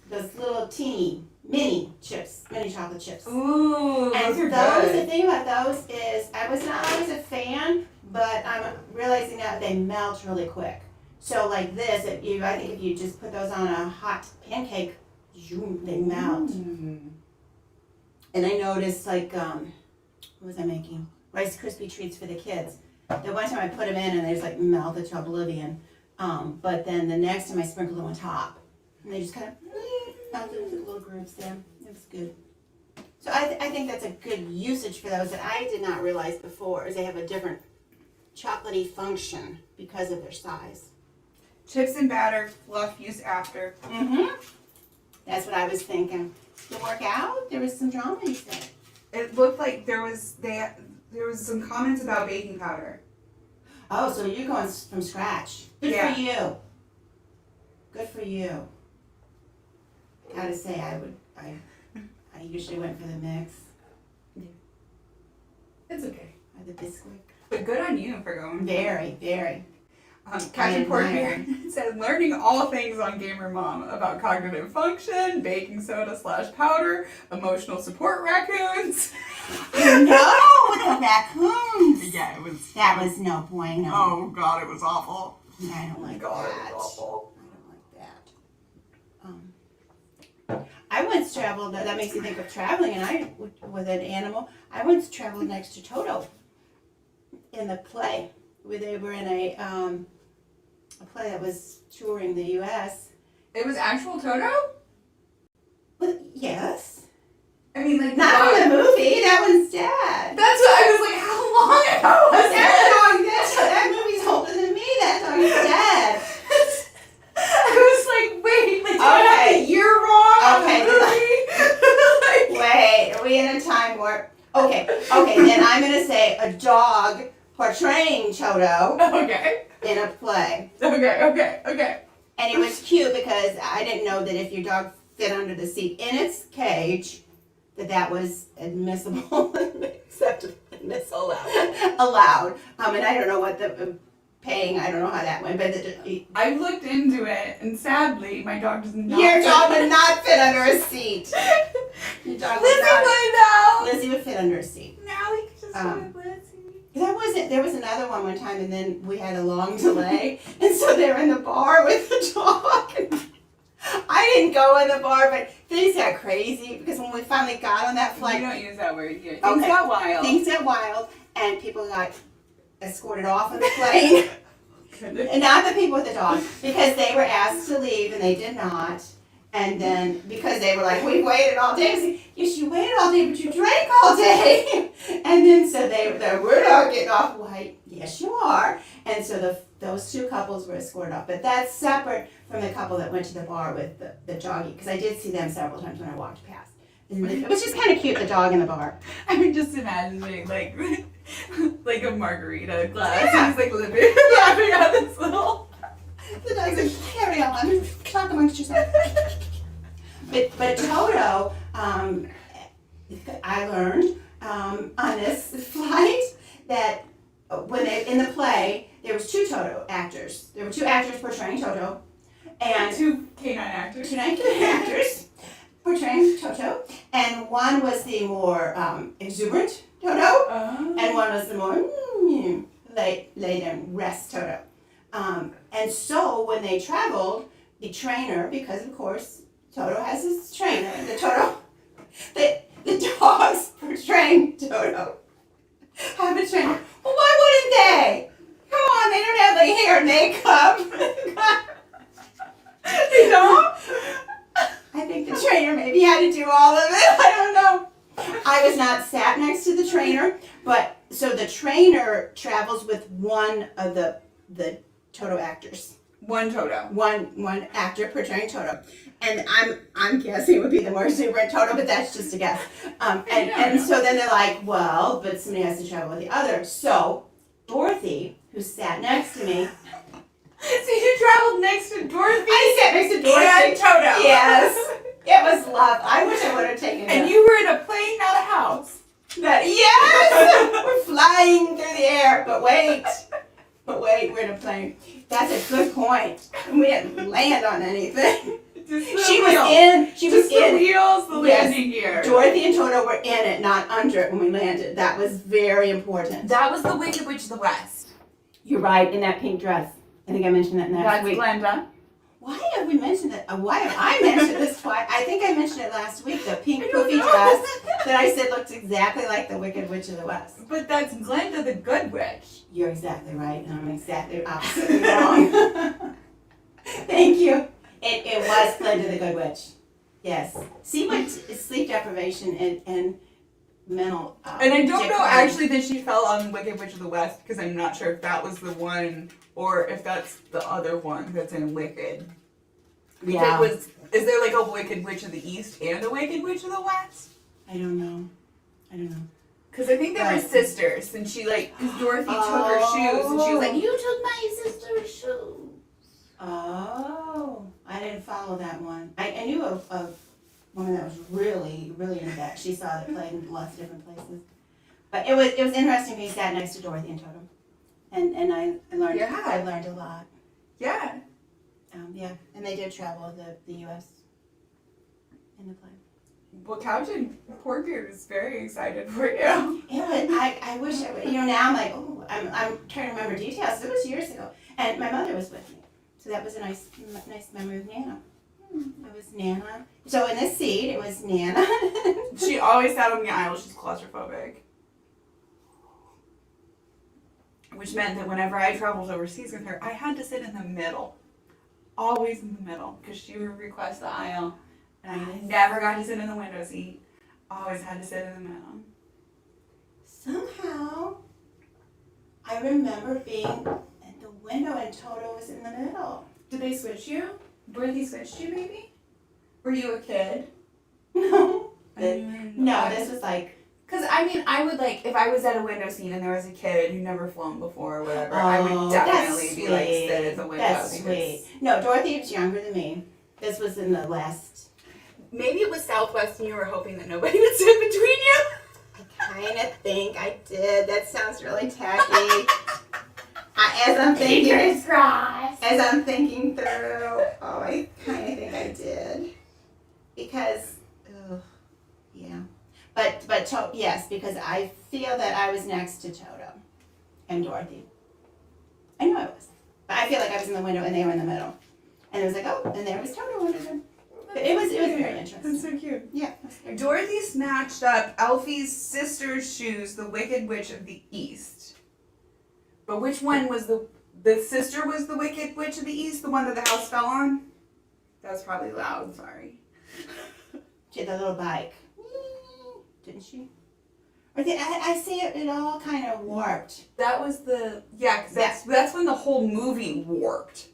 Speaker 2: little teeny mini chips, mini chocolate chips.
Speaker 1: Ooh,
Speaker 2: and
Speaker 1: those are good.
Speaker 2: The thing about those is I was not always a fan, but I'm realizing now they melt really quick. So like this, I think if you just put those on a hot pancake, they melt. And I noticed like, what was I making? Rice Krispie treats for the kids. The one time I put them in and they just like melted to oblivion. But then the next time I sprinkled them on top. And they just kind of melted into the little grooves there. It was good. So I think that's a good usage for those that I did not realize before, is they have a different chocolatey function because of their size.
Speaker 1: Chips and batter, fluff use after.
Speaker 2: Mm-hmm. That's what I was thinking. To work out, there was some drama, you said.
Speaker 1: It looked like there was some comments about baking powder.
Speaker 2: Oh, so you're going from scratch. Good
Speaker 1: Yeah.
Speaker 2: for you. Good for you. Gotta say, I usually went for the mix.
Speaker 1: It's okay.
Speaker 2: Or the biscuit.
Speaker 1: But good on you for going.
Speaker 2: Very, very.
Speaker 1: Captain
Speaker 2: admire.
Speaker 1: Portman said, learning all things on Gamer Mom about cognitive function, baking soda / powder, emotional support raccoons.
Speaker 2: No, the raccoons.
Speaker 1: Yeah, it was.
Speaker 2: That was no bueno.
Speaker 1: Oh God, it was awful.
Speaker 2: I don't like
Speaker 1: God,
Speaker 2: that.
Speaker 1: it was awful.
Speaker 2: I don't like that. I once traveled. That makes me think of traveling, and with an animal. I once traveled next to Toto in the play where they were in a play that was touring the U.S.
Speaker 1: It was actual Toto?
Speaker 2: But yes,
Speaker 1: I mean, like
Speaker 2: not from the movie. That one's dead.
Speaker 1: That's what I was like. How long ago was
Speaker 2: That movie's older than me. That dog is dead.
Speaker 1: I was like, wait, like, do I
Speaker 2: Okay.
Speaker 1: have the year wrong?
Speaker 2: Okay.
Speaker 1: Like,
Speaker 2: Wait, are we in a time warp? Okay, then I'm gonna say a dog portraying Toto
Speaker 1: okay.
Speaker 2: in a play.
Speaker 1: Okay.
Speaker 2: And it was cute because I didn't know that if your dog fit under the seat in its cage, that was admissible, acceptable, allowed. And I don't know what the paying, I don't know how that went, but
Speaker 1: I looked into it, and sadly, my dog does not.
Speaker 2: your dog would not fit under a seat. Your dog would
Speaker 1: Lizzie
Speaker 2: not.
Speaker 1: would though.
Speaker 2: Lizzie would fit under a seat.
Speaker 1: Now we can just go with Lizzie.
Speaker 2: There was another one time, and then we had a long delay, and so they're in the bar with the dog. And I didn't go in the bar, but things got crazy because when we finally got on that
Speaker 1: We
Speaker 2: flight,
Speaker 1: don't use that word here. Things
Speaker 2: Okay.
Speaker 1: got wild.
Speaker 2: things got wild, and people got escorted off of the plane. And not the people with the dog, because they were asked to leave and they did not. And then because they were like, we waited all day. I said, yes, you waited all day, but you drank all day. And then so we're not getting off. Why? Yes, you are. And so those two couples were escorted off. But that's separate from the couple that went to the bar with the doggy, because I did see them several times when I walked past. And it was just kind of cute, the dog in the bar.
Speaker 1: I'm just imagining like a margarita glass.
Speaker 2: Yeah.
Speaker 1: He's like living, laughing at this little.
Speaker 2: The dog's like, carry on, talk amongst yourself. But Toto, I learned on this flight that when they in the play, there was two Toto actors. There were two actors portraying Toto, and
Speaker 1: Two canine actors.
Speaker 2: two actors portraying Toto, and one was the more exuberant Toto, and one was the more lay down rest Toto. And so when they traveled, the trainer, because of course Toto has his trainer, the dogs portraying Toto have a trainer. Well, why wouldn't they? Come on, they don't have like hair and makeup.
Speaker 1: They don't?
Speaker 2: I think the trainer maybe had to do all of it. I don't know. I was not sat next to the trainer, but so the trainer travels with one of the Toto actors.
Speaker 1: One Toto.
Speaker 2: One actor portraying Toto, and I'm guessing it would be the more exuberant Toto, but that's just a guess. And so then they're like, well, but somebody has to travel with the other. So Dorothy, who sat next to me,
Speaker 1: So you traveled next to Dorothy?
Speaker 2: I sat next to Dorothy.
Speaker 1: And Toto.
Speaker 2: Yes, it was love. I wish I would have taken it.
Speaker 1: And you were in a plane, not a house.
Speaker 2: Yes, we're flying through the air. But wait, we're in a plane. That's a good point. We didn't land on anything. She was in.
Speaker 1: The wheels, the
Speaker 2: Yes.
Speaker 1: landing gear.
Speaker 2: Dorothy and Toto were in it, not under it when we landed. That was very important.
Speaker 1: That was the Wicked Witch of the West.
Speaker 2: You're right, in that pink dress. I think I mentioned that last
Speaker 1: That's
Speaker 2: week.
Speaker 1: Glenda.
Speaker 2: Why have we mentioned it? Why have I mentioned this twice? I think I mentioned it last week, the pink
Speaker 1: I don't
Speaker 2: poofy
Speaker 1: know.
Speaker 2: dress that I said looked exactly like the Wicked Witch of the West.
Speaker 1: But that's Glenda the Good Witch.
Speaker 2: You're exactly right, and I'm exactly oppositely wrong. Thank you. It was Glinda the Good Witch. Yes. See what sleep deprivation and mental.
Speaker 1: And I don't know
Speaker 2: decline.
Speaker 1: actually that she fell on Wicked Witch of the West because I'm not sure if that was the one or if that's the other one that's in Wicked.
Speaker 2: Yeah.
Speaker 1: Is there like a Wicked Witch of the East and a Wicked Witch of the West?
Speaker 2: I don't know.
Speaker 1: Because I think they were sisters, and she because Dorothy took her shoes, and she was like, "You took my sister's shoes."
Speaker 2: Oh, I didn't follow that one. I knew of one that was really, really into that. She saw it played in lots of different places. But it was interesting because he sat next to Dorothy and Toto, and I learned I learned a lot.
Speaker 1: Yeah.
Speaker 2: Yeah, and they did travel the U.S. in the play.
Speaker 1: Well, Captain Porker is very excited for you.
Speaker 2: It was, I wish now I'm like, oh, I'm trying to remember details. It was years ago, and my mother was with me, so that was a nice memory of Nana. It was Nana. So in this seat, it was Nana.
Speaker 1: She always sat on the aisle. She's claustrophobic, which meant that whenever I traveled overseas with her, I had to sit in the middle, always in the middle, because she would request the aisle. And I never got to sit in the window seat. Always had to sit in the middle.
Speaker 2: Somehow, I remember being at the window and Toto was in the middle.
Speaker 1: Did they switch you? Dorothy switched you, maybe? Were you a kid?
Speaker 2: No. No, this was like...
Speaker 1: Because, I would, if I was at a window seat and there was a kid who'd never flown before or whatever, I would definitely be, sit at the window.
Speaker 2: That's sweet. No, Dorothy was younger than me. This was in the last...
Speaker 1: Maybe it was Southwest and you were hoping that nobody would sit between you.
Speaker 2: I kind of think I did. That sounds really tacky. As I'm thinking through, I kind of think I did. Because, yeah. But yes, because I feel that I was next to Toto and Dorothy. I know I was. But I feel like I was in the window and they were in the middle. And it was like, oh, and there was Toto under them. It was very interesting.
Speaker 1: That's so cute.
Speaker 2: Yeah.
Speaker 1: Dorothy snatched up Elfie's sister's shoes, the Wicked Witch of the East. But which one was the sister was the Wicked Witch of the East, the one that the house fell on? That was probably loud, sorry.
Speaker 2: She had the little bike. Didn't she? Or I see it all kind of warped.
Speaker 1: That was because that's when the whole movie warped.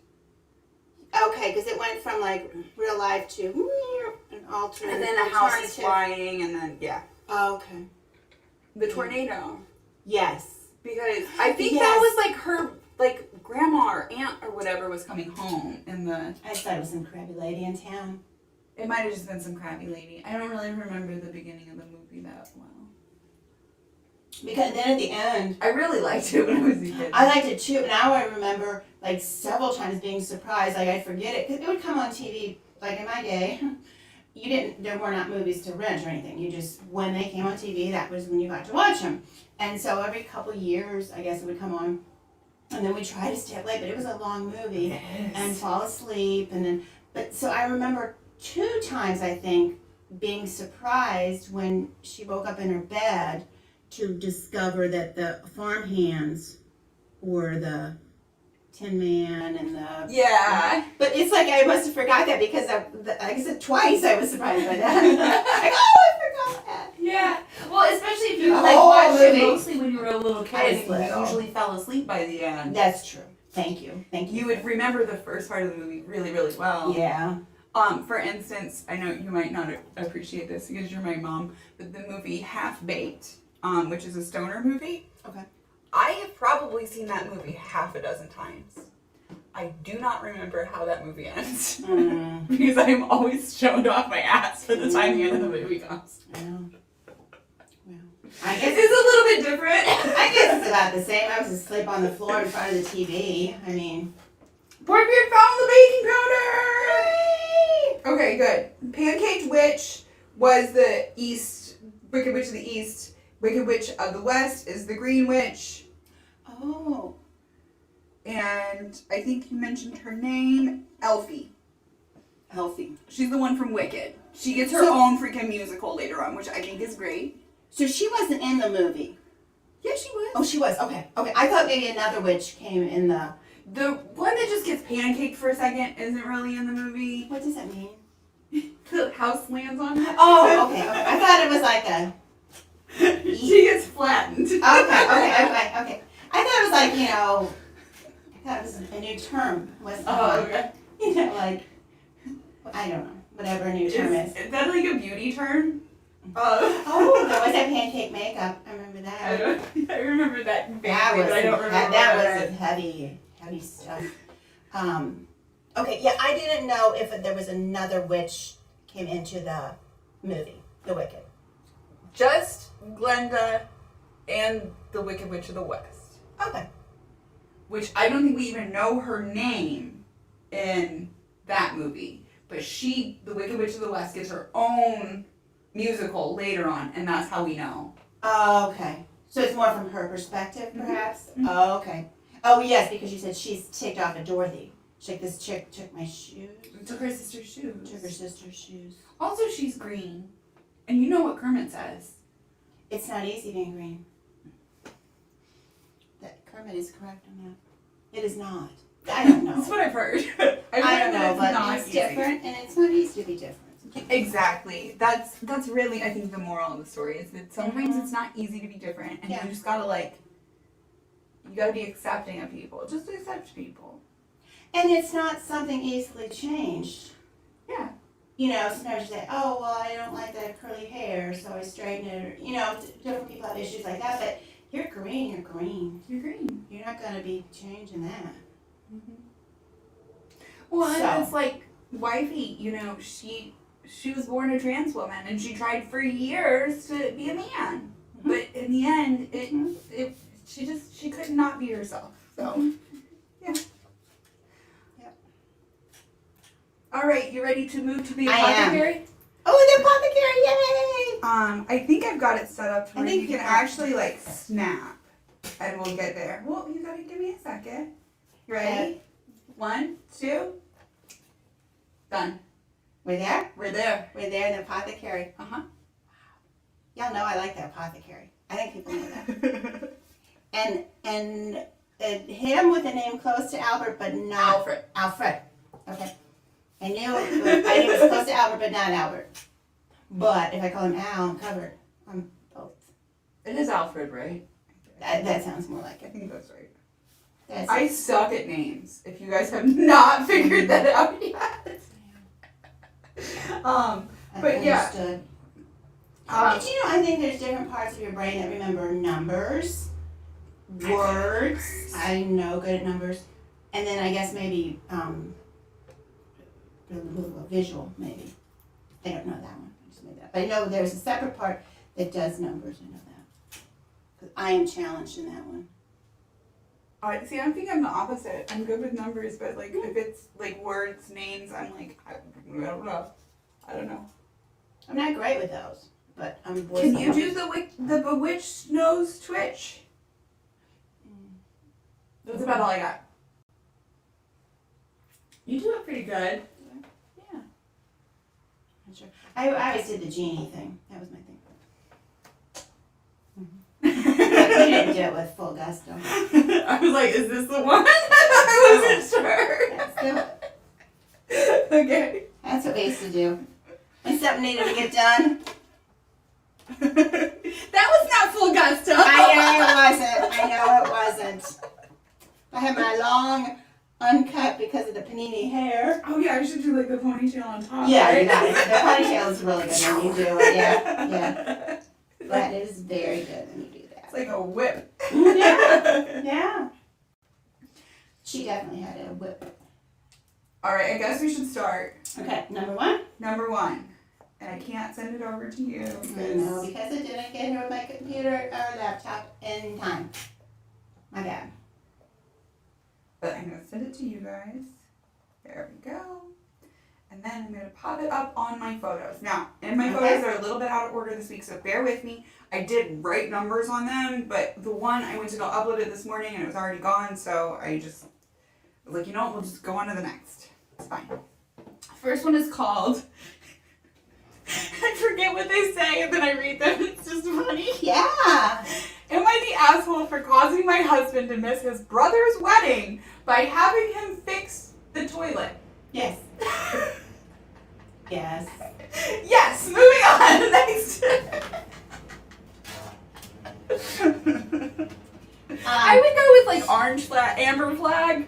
Speaker 2: Okay, because it went from real life to an alternate.
Speaker 1: And then the house is flying, and then
Speaker 2: Okay.
Speaker 1: The tornado.
Speaker 2: Yes.
Speaker 1: Because I think that was her grandma or aunt or whatever was coming home in the.
Speaker 2: I thought it was some crabby lady in town.
Speaker 1: It might have just been some crabby lady. I don't really remember the beginning of the movie that well.
Speaker 2: Because then at the end,
Speaker 1: I really liked it when I was a kid.
Speaker 2: I liked it too. Now I remember several times being surprised. I'd forget it because it would come on TV. In my day, there were not movies to rent or anything. You just when they came on TV, that was when you got to watch them. And so every couple years, I guess it would come on, and then we try to stay up late. But it was a long movie and fall asleep. But so I remember 2 times I think being surprised when she woke up in her bed to discover that the farm hands were the Tin Man and the...
Speaker 1: Yeah.
Speaker 2: But it's I must have forgot that because I said twice I was surprised by that. I forgot that.
Speaker 1: Yeah. Well, especially if you
Speaker 2: watched
Speaker 1: it mostly when you were a little kid and you
Speaker 2: little.
Speaker 1: usually fell asleep by the end.
Speaker 2: That's true. Thank you.
Speaker 1: You would remember the first part of the movie really, really well.
Speaker 2: Yeah.
Speaker 1: For instance, I know you might not appreciate this because you're my mom, but the movie Half-Baked, which is a stoner movie.
Speaker 2: Okay.
Speaker 1: I have probably seen that movie half a dozen times. I do not remember how that movie ends. Because I am always stoned off my ass by the time the end of the movie comes.
Speaker 2: I guess
Speaker 1: it's a little bit different.
Speaker 2: I guess it's about the same. I was asleep on the floor in front of the TV. I mean...
Speaker 1: Porkbeard found the baking powder! Okay, good. Pancaked Witch was the East, Wicked Witch of the East. Wicked Witch of the West is the Green Witch.
Speaker 2: Oh.
Speaker 1: And I think you mentioned her name, Elfie. She's the one from Wicked. She gets her own freaking musical later on, which I think is great.
Speaker 2: So she wasn't in the movie?
Speaker 1: Yeah, she was.
Speaker 2: Oh, she was. Okay. I thought maybe another witch came in the...
Speaker 1: The one that just gets pancaked for a second, isn't really in the movie.
Speaker 2: What does that mean?
Speaker 1: The house lands on her.
Speaker 2: Oh, okay. I thought it was like a.
Speaker 1: She gets flattened.
Speaker 2: Okay. I thought it was like, I thought it was a new term. Was
Speaker 1: Okay.
Speaker 2: like, I don't know, whatever a new term is.
Speaker 1: Is that like a beauty term?
Speaker 2: Oh, there was that pancake makeup. I remember that.
Speaker 1: I remember that vaguely,
Speaker 2: That was
Speaker 1: but I don't remember
Speaker 2: that was heavy stuff. Okay, yeah, I didn't know if there was another witch came into the movie, The Wicked.
Speaker 1: Just Glenda and the Wicked Witch of the West.
Speaker 2: Okay.
Speaker 1: Which I don't think we even know her name in that movie. But the Wicked Witch of the West, gets her own musical later on, and that's how we know.
Speaker 2: Oh, okay. So it's more from her perspective, perhaps?
Speaker 1: Mm-hmm.
Speaker 2: Oh, okay. Oh, yes, because you said she's ticked off at Dorothy. She's like, this chick took my shoes.
Speaker 1: Took her sister's shoes.
Speaker 2: Took her sister's shoes.
Speaker 1: Also, she's green. And you know what Kermit says.
Speaker 2: It's not easy being green. That Kermit is correct on that. It is not. I don't know.
Speaker 1: That's what I've heard.
Speaker 2: I don't know, but it's
Speaker 1: easy.
Speaker 2: different, and it's not easy to be different.
Speaker 1: Exactly. That's really, I think, the moral of the story is that sometimes it's not easy to be different, and you just gotta you gotta be accepting of people. Just accept people.
Speaker 2: And it's not something easily changed.
Speaker 1: Yeah.
Speaker 2: Sometimes you say, oh, well, I don't like that curly hair, so I straighten it. Different people have issues like that, but you're green, you're green.
Speaker 1: You're green.
Speaker 2: You're not going to be changing that.
Speaker 1: Mm-hmm. Well, and it's like wifey, she was born a trans woman, and she tried for years to be a man. Mm-hmm. But in the end, she could not be herself. So, yeah. All right, you ready to move to the apothecary?
Speaker 2: Oh, the apothecary! Yay!
Speaker 1: I think I've got it set up to where you can actually snap, and we'll get there. Well, you gotta give me a second. You ready? 1, 2. Done.
Speaker 2: We're there?
Speaker 1: We're there.
Speaker 2: We're there in the apothecary.
Speaker 1: Uh-huh.
Speaker 2: Y'all know I like the apothecary. I think people know that. and him with a name close to Albert, but not
Speaker 1: Alfred.
Speaker 2: Alfred. Okay. I knew it was close to Albert, but not Albert. But if I call him Al, I'm covered. I'm both.
Speaker 1: It is Alfred, right?
Speaker 2: That sounds more like
Speaker 1: I
Speaker 2: it.
Speaker 1: think that's right.
Speaker 2: I
Speaker 1: suck at names, if you guys have not figured that out yet. But yeah.
Speaker 2: Understood. But I think there's different parts of your brain that remember numbers, words. I'm no good at numbers. And then I guess maybe visual, maybe. I don't know that one. I just made that up. But I know there's a separate part that does numbers. I know that. Because I am challenged in that one.
Speaker 1: See, I think I'm the opposite. I'm good with numbers, but if it's words, names, I'm I don't know. I don't know.
Speaker 2: I'm not great with those, but I'm.
Speaker 1: Can you do the bewitched nose twitch? That's about all I got. You do it pretty good. Yeah.
Speaker 2: Not sure. I always did the genie thing. That was my thing. You didn't do it with full gusto.
Speaker 1: I was like, is this the one? I wasn't sure.
Speaker 2: Let's do it.
Speaker 1: Okay.
Speaker 2: That's what we used to do. When something needed to get done.
Speaker 1: That was not full gusto.
Speaker 2: I know it wasn't. I had my long, uncut because of the panini hair.
Speaker 1: Oh yeah, I should do the ponytail on top.
Speaker 2: Yeah,
Speaker 1: right?
Speaker 2: you got it. The ponytail is really good when you do it. Yeah. That is very good when you do that.
Speaker 1: It's like a whip.
Speaker 2: Yeah. She definitely had a whip.
Speaker 1: All right, I guess we should start.
Speaker 2: Okay, number one.
Speaker 1: Number 1. And I can't send it over to you.
Speaker 2: No, because I didn't get here with my computer or laptop in time. My bad.
Speaker 1: But I'm going to send it to you guys. There we go. And then I'm going to pop it up on my photos. Now, my photos are a little bit out of order this week, so bear with me. I did write numbers on them, but the one I went to go upload it this morning and it was already gone, so I just was like, we'll just go on to the next. It's fine. First one is called... I forget what they say and then I read them. It's just funny.
Speaker 2: Yeah.
Speaker 1: Am I the asshole for causing my husband to miss his brother's wedding by having him fix the toilet.
Speaker 2: Yes. Yes.
Speaker 1: Yes, moving on. Next. I would go with like orange flag, amber flag.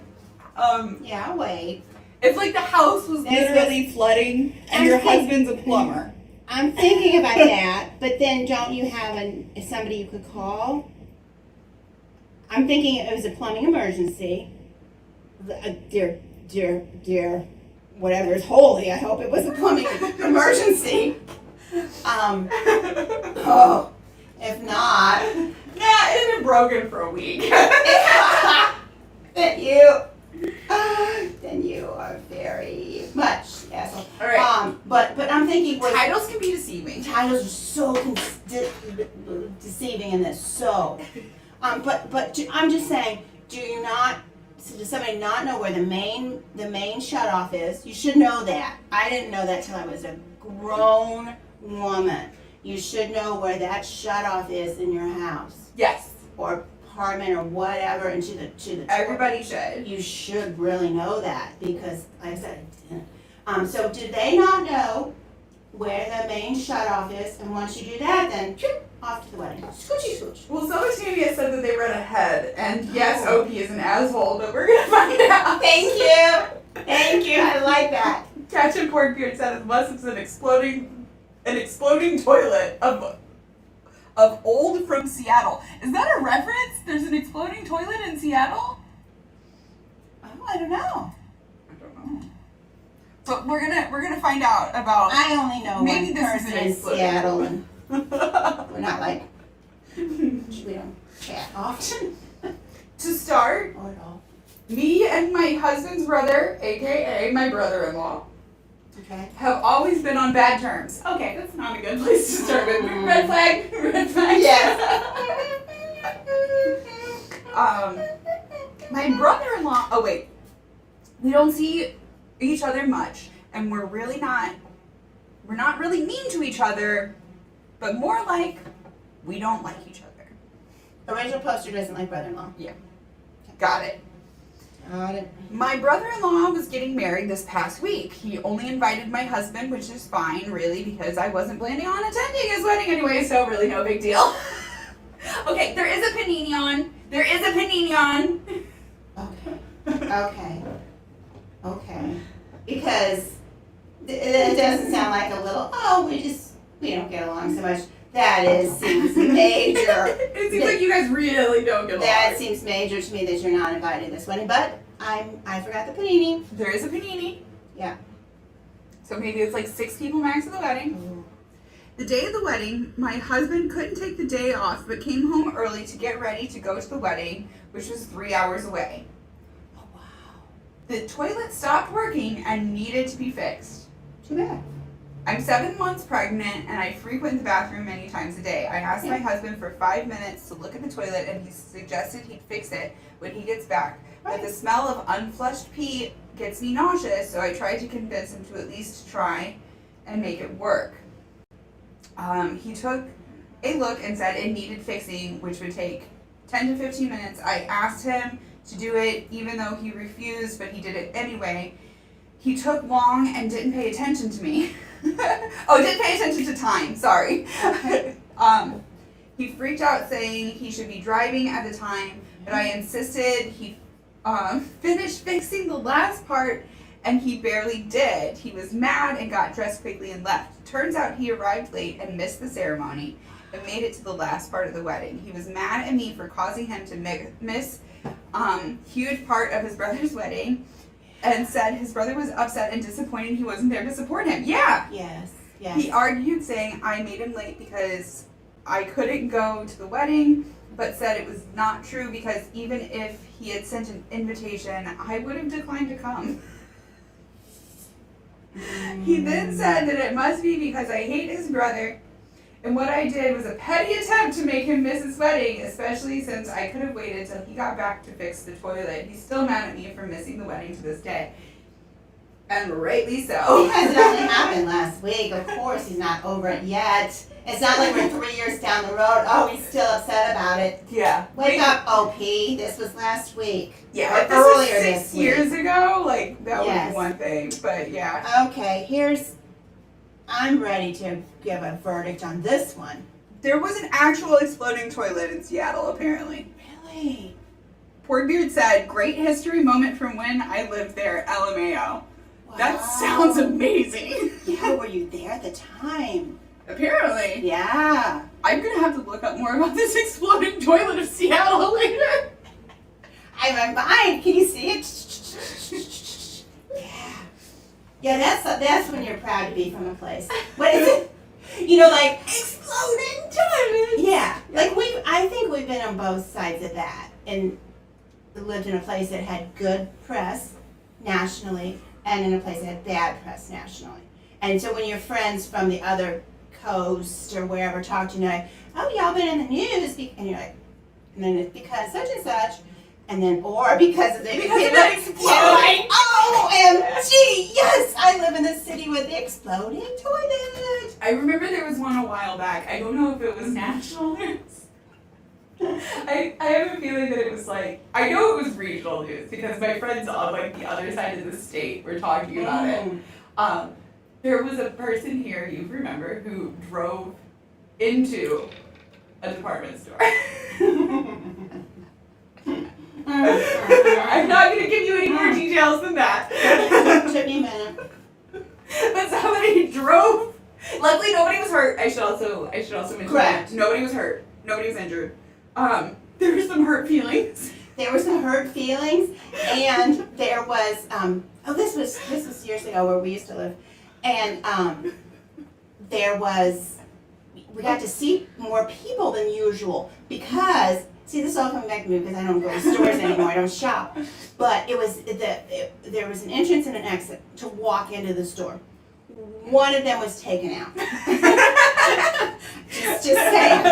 Speaker 2: Yeah, I'll wait.
Speaker 1: If like the house was literally flooding and your husband's a plumber.
Speaker 2: I'm thinking about that, but then don't you have somebody you could call? I'm thinking it was a plumbing emergency. Dear, whatever is holy. I hope it was a plumbing emergency. Oh, if not,
Speaker 1: Nah, it had been broken for a week.
Speaker 2: then you are very much asshole.
Speaker 1: All right.
Speaker 2: But I'm thinking
Speaker 1: Titles can be deceiving.
Speaker 2: titles are so deceiving in this. So, I'm just saying, does somebody not know where the main shutoff is? You should know that. I didn't know that till I was a grown woman. You should know where that shutoff is in your house
Speaker 1: Yes.
Speaker 2: or apartment or whatever, and to the
Speaker 1: Everybody should.
Speaker 2: You should really know that because, like I said, I didn't. So did they not know where the main shutoff is? And once you do that, then off to the wedding. Scoochy scooch.
Speaker 1: Well, Sobatavia said that they read ahead, and yes, Opie is an asshole, but we're gonna find out.
Speaker 2: Thank you. Thank you. I like that.
Speaker 1: Catch and Porkbeard said unless it's an exploding toilet of old from Seattle. Is that a reference? There's an exploding toilet in Seattle? Oh, I don't know. But we're gonna find out about.
Speaker 2: I only know
Speaker 1: Maybe
Speaker 2: one
Speaker 1: this is
Speaker 2: person
Speaker 1: an
Speaker 2: in
Speaker 1: exploding
Speaker 2: Seattle, and we're not like we don't chat often
Speaker 1: To start,
Speaker 2: or at all.
Speaker 1: me and my husband's brother, aka my brother-in-law,
Speaker 2: Okay.
Speaker 1: have always been on bad terms. Okay, that's not a good place to start with. Red flag, red flag.
Speaker 2: Yes.
Speaker 1: My brother-in-law. Oh wait, we don't see each other much, and we're not really mean to each other, but more like we don't like each other.
Speaker 2: Original poster doesn't like brother-in-law.
Speaker 1: Got it.
Speaker 2: Got it.
Speaker 1: My brother-in-law was getting married this past week. He only invited my husband, which is fine, really, because I wasn't planning on attending his wedding anyway, so really no big deal. Okay, there is a panini on. There is a panini on.
Speaker 2: Okay. Because it doesn't sound like a little, we don't get along so much. Seems major.
Speaker 1: It seems like you guys really don't get along.
Speaker 2: That seems major to me that you're not invited to this wedding, but I forgot the panini.
Speaker 1: There is a panini.
Speaker 2: Yeah.
Speaker 1: So maybe it's like 6 people max at the wedding.
Speaker 2: Mm-hmm.
Speaker 1: The day of the wedding, my husband couldn't take the day off, but came home early to get ready to go to the wedding, which was 3 hours away.
Speaker 2: Oh, wow.
Speaker 1: The toilet stopped working and needed to be fixed.
Speaker 2: Too bad.
Speaker 1: I'm 7 months pregnant and I frequent the bathroom many times a day. I asked my husband for 5 minutes to look at the toilet and he suggested he'd fix it when he gets back. But the smell of unflushed pee gets me nauseous, so I tried to convince him to at least try and make it work. He took a look and said it needed fixing, which would take 10 to 15 minutes. I asked him to do it even though he refused, but he did it anyway. He took long and didn't pay attention to me. Didn't pay attention to time, sorry. He freaked out saying he should be driving at the time, but I insisted he finished fixing the last part, and he barely did. He was mad and got dressed quickly and left. Turns out he arrived late and missed the ceremony and made it to the last part of the wedding. He was mad at me for causing him to miss huge part of his brother's wedding, and said his brother was upset and disappointed he wasn't there to support him. Yeah.
Speaker 2: Yes.
Speaker 1: He argued, saying I made him late because I couldn't go to the wedding, but said it was not true because even if he had sent an invitation, I would have declined to come. He then said that it must be because I hate his brother, and what I did was a petty attempt to make him miss his wedding, especially since I could have waited till he got back to fix the toilet. He's still mad at me for missing the wedding to this day. And rightly so.
Speaker 2: Because it only happened last week. Of course he's not over it yet. It's not like we're 3 years down the road. Oh, he's still upset about it.
Speaker 1: Yeah.
Speaker 2: Wake up, OP. This was last week.
Speaker 1: Yeah,
Speaker 2: Or
Speaker 1: if this was
Speaker 2: earlier
Speaker 1: 6
Speaker 2: this week.
Speaker 1: years ago, like, that would
Speaker 2: Yes.
Speaker 1: be one thing. But yeah.
Speaker 2: Okay, I'm ready to give a verdict on this one.
Speaker 1: There was an actual exploding toilet in Seattle, apparently.
Speaker 2: Really?
Speaker 1: Portbeard said, great history moment from when I lived there, LMAO. That
Speaker 2: Wow.
Speaker 1: sounds amazing.
Speaker 2: Yeah, were you there at the time?
Speaker 1: Apparently.
Speaker 2: Yeah.
Speaker 1: I'm gonna have to look up more about this exploding toilet of Seattle later.
Speaker 2: I'm fine. Can you see it? Yeah. Yeah, that's when you're proud to be from a place. What is it? You know, like
Speaker 1: Exploding toilet.
Speaker 2: yeah, like I think we've been on both sides of that, and lived in a place that had good press nationally, and in a place that had bad press nationally. And so when your friends from the other coast or wherever talk to you, like, oh, y'all been in the news, and you're like, and then it's because such and such, and then or because of the
Speaker 1: Because of that exploding.
Speaker 2: like, OMG, yes, I live in the city with the exploding toilet.
Speaker 1: I remember there was one a while back. I don't know if it was national news. I have a feeling that it was like, I know it was regional news because my friends on like the other side of the state were talking about it. There was a person here, you remember, who drove into a department store. I'm not going to give you any more details than that.
Speaker 2: Took me a minute.
Speaker 1: But somebody drove. Luckily, nobody was hurt. I should also mention
Speaker 2: Correct.
Speaker 1: that nobody was hurt. Nobody was injured. There were some hurt feelings.
Speaker 2: There were some hurt feelings, and there was this was years ago where we used to live, and we got to see more people than usual because see, this is all coming back to me because I don't go to stores anymore. I don't shop, but there was an entrance and an exit to walk into the store. One of them was taken out. just saying.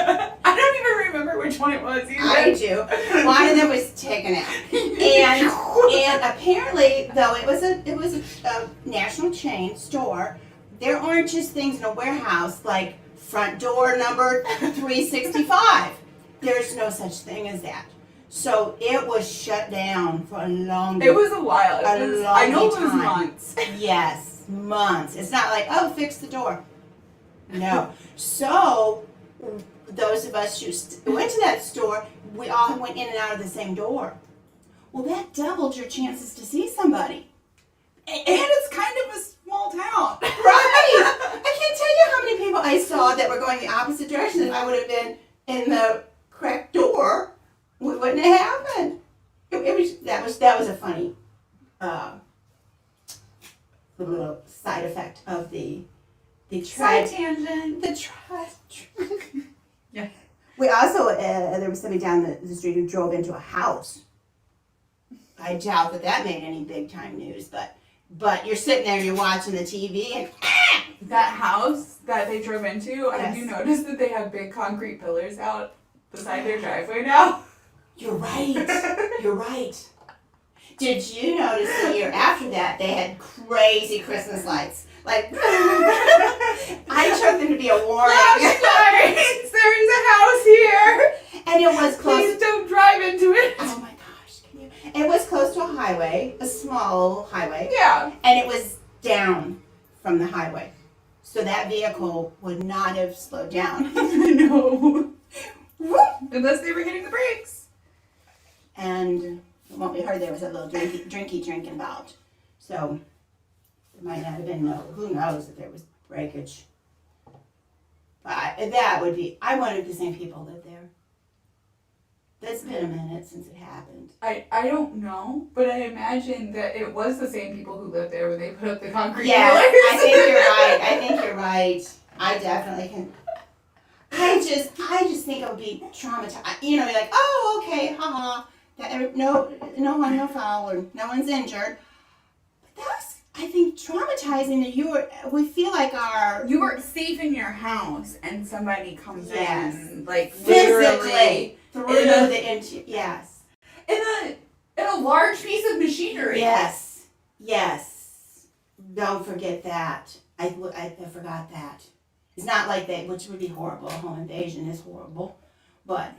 Speaker 1: I don't even remember which one it was either.
Speaker 2: I do. One of them was taken out, and apparently, though it was a national chain store, there aren't just things in a warehouse like front door number 365. There's no such thing as that. So it was shut down for a long.
Speaker 1: It was a while. I know it was
Speaker 2: time.
Speaker 1: months.
Speaker 2: Yes, months. It's not like, oh, fix the door. No. So those of us who went to that store, we all went in and out of the same door. Well, that doubled your chances to see somebody.
Speaker 1: And it's kind of a small town.
Speaker 2: Right. I can't tell you how many people I saw that were going the opposite direction. If I would have been in the correct door, it wouldn't have happened. That was a funny little side effect of the
Speaker 1: Side tangent. Yeah.
Speaker 2: We also there was somebody down the street who drove into a house. I doubt that made any big time news, but you're sitting there and you're watching the TV and
Speaker 1: That house that they drove into,
Speaker 2: Yes.
Speaker 1: I do notice that they have big concrete pillars out beside their driveway now.
Speaker 2: You're right. You're right. Did you notice the year after that they had crazy Christmas lights? Like I took them to be a warning.
Speaker 1: Flashlights! There's a house here!
Speaker 2: And it was close.
Speaker 1: Please don't drive into it.
Speaker 2: Oh my gosh, can you? It was close to a highway, a small highway,
Speaker 1: Yeah.
Speaker 2: and it was down from the highway. So that vehicle would not have slowed down.
Speaker 1: No. Unless they were hitting the brakes.
Speaker 2: And from what we heard, there was a little drinky drink involved. So there might not have been who knows if there was breakage. But that would be, I wonder if the same people live there. It's been a minute since it happened.
Speaker 1: I don't know, but I imagine that it was the same people who lived there when they put up the concrete
Speaker 2: Yeah,
Speaker 1: pillars.
Speaker 2: I think you're right. I definitely can. I just think it would be traumatized. You know, you're like, oh, okay, haha. No foul, or no one's injured. But that's, I think, traumatizing that we feel like
Speaker 1: You were safe in your house and somebody comes
Speaker 2: Yes.
Speaker 1: in, like
Speaker 2: physically
Speaker 1: literally
Speaker 2: through the interior. Yes.
Speaker 1: in a large piece of machinery.
Speaker 2: Yes. Don't forget that. I forgot that. It's not like they, which would be horrible. A home invasion is horrible, but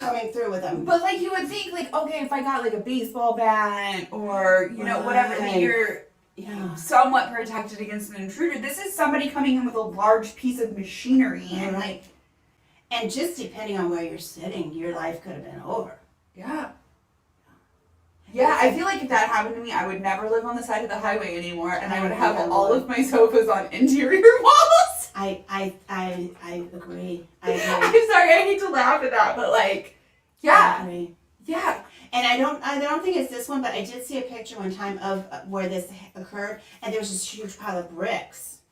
Speaker 2: coming through with them.
Speaker 1: But like you would think, like, okay, if I got like a baseball bat or you know whatever, that you're somewhat protected against an intruder. This is somebody coming in with a large piece of machinery and like,
Speaker 2: and just depending on where you're sitting, your life could have been over.
Speaker 1: Yeah. Yeah, I feel like if that happened to me, I would never live on the side of the highway anymore, and I would have all of my sofas on interior walls.
Speaker 2: I agree.
Speaker 1: I'm sorry, I hate to laugh at that, but like, yeah,
Speaker 2: I agree.
Speaker 1: Yeah.
Speaker 2: And I don't think it's this one, but I did see a picture one time of where this occurred, and there was this huge pile of bricks.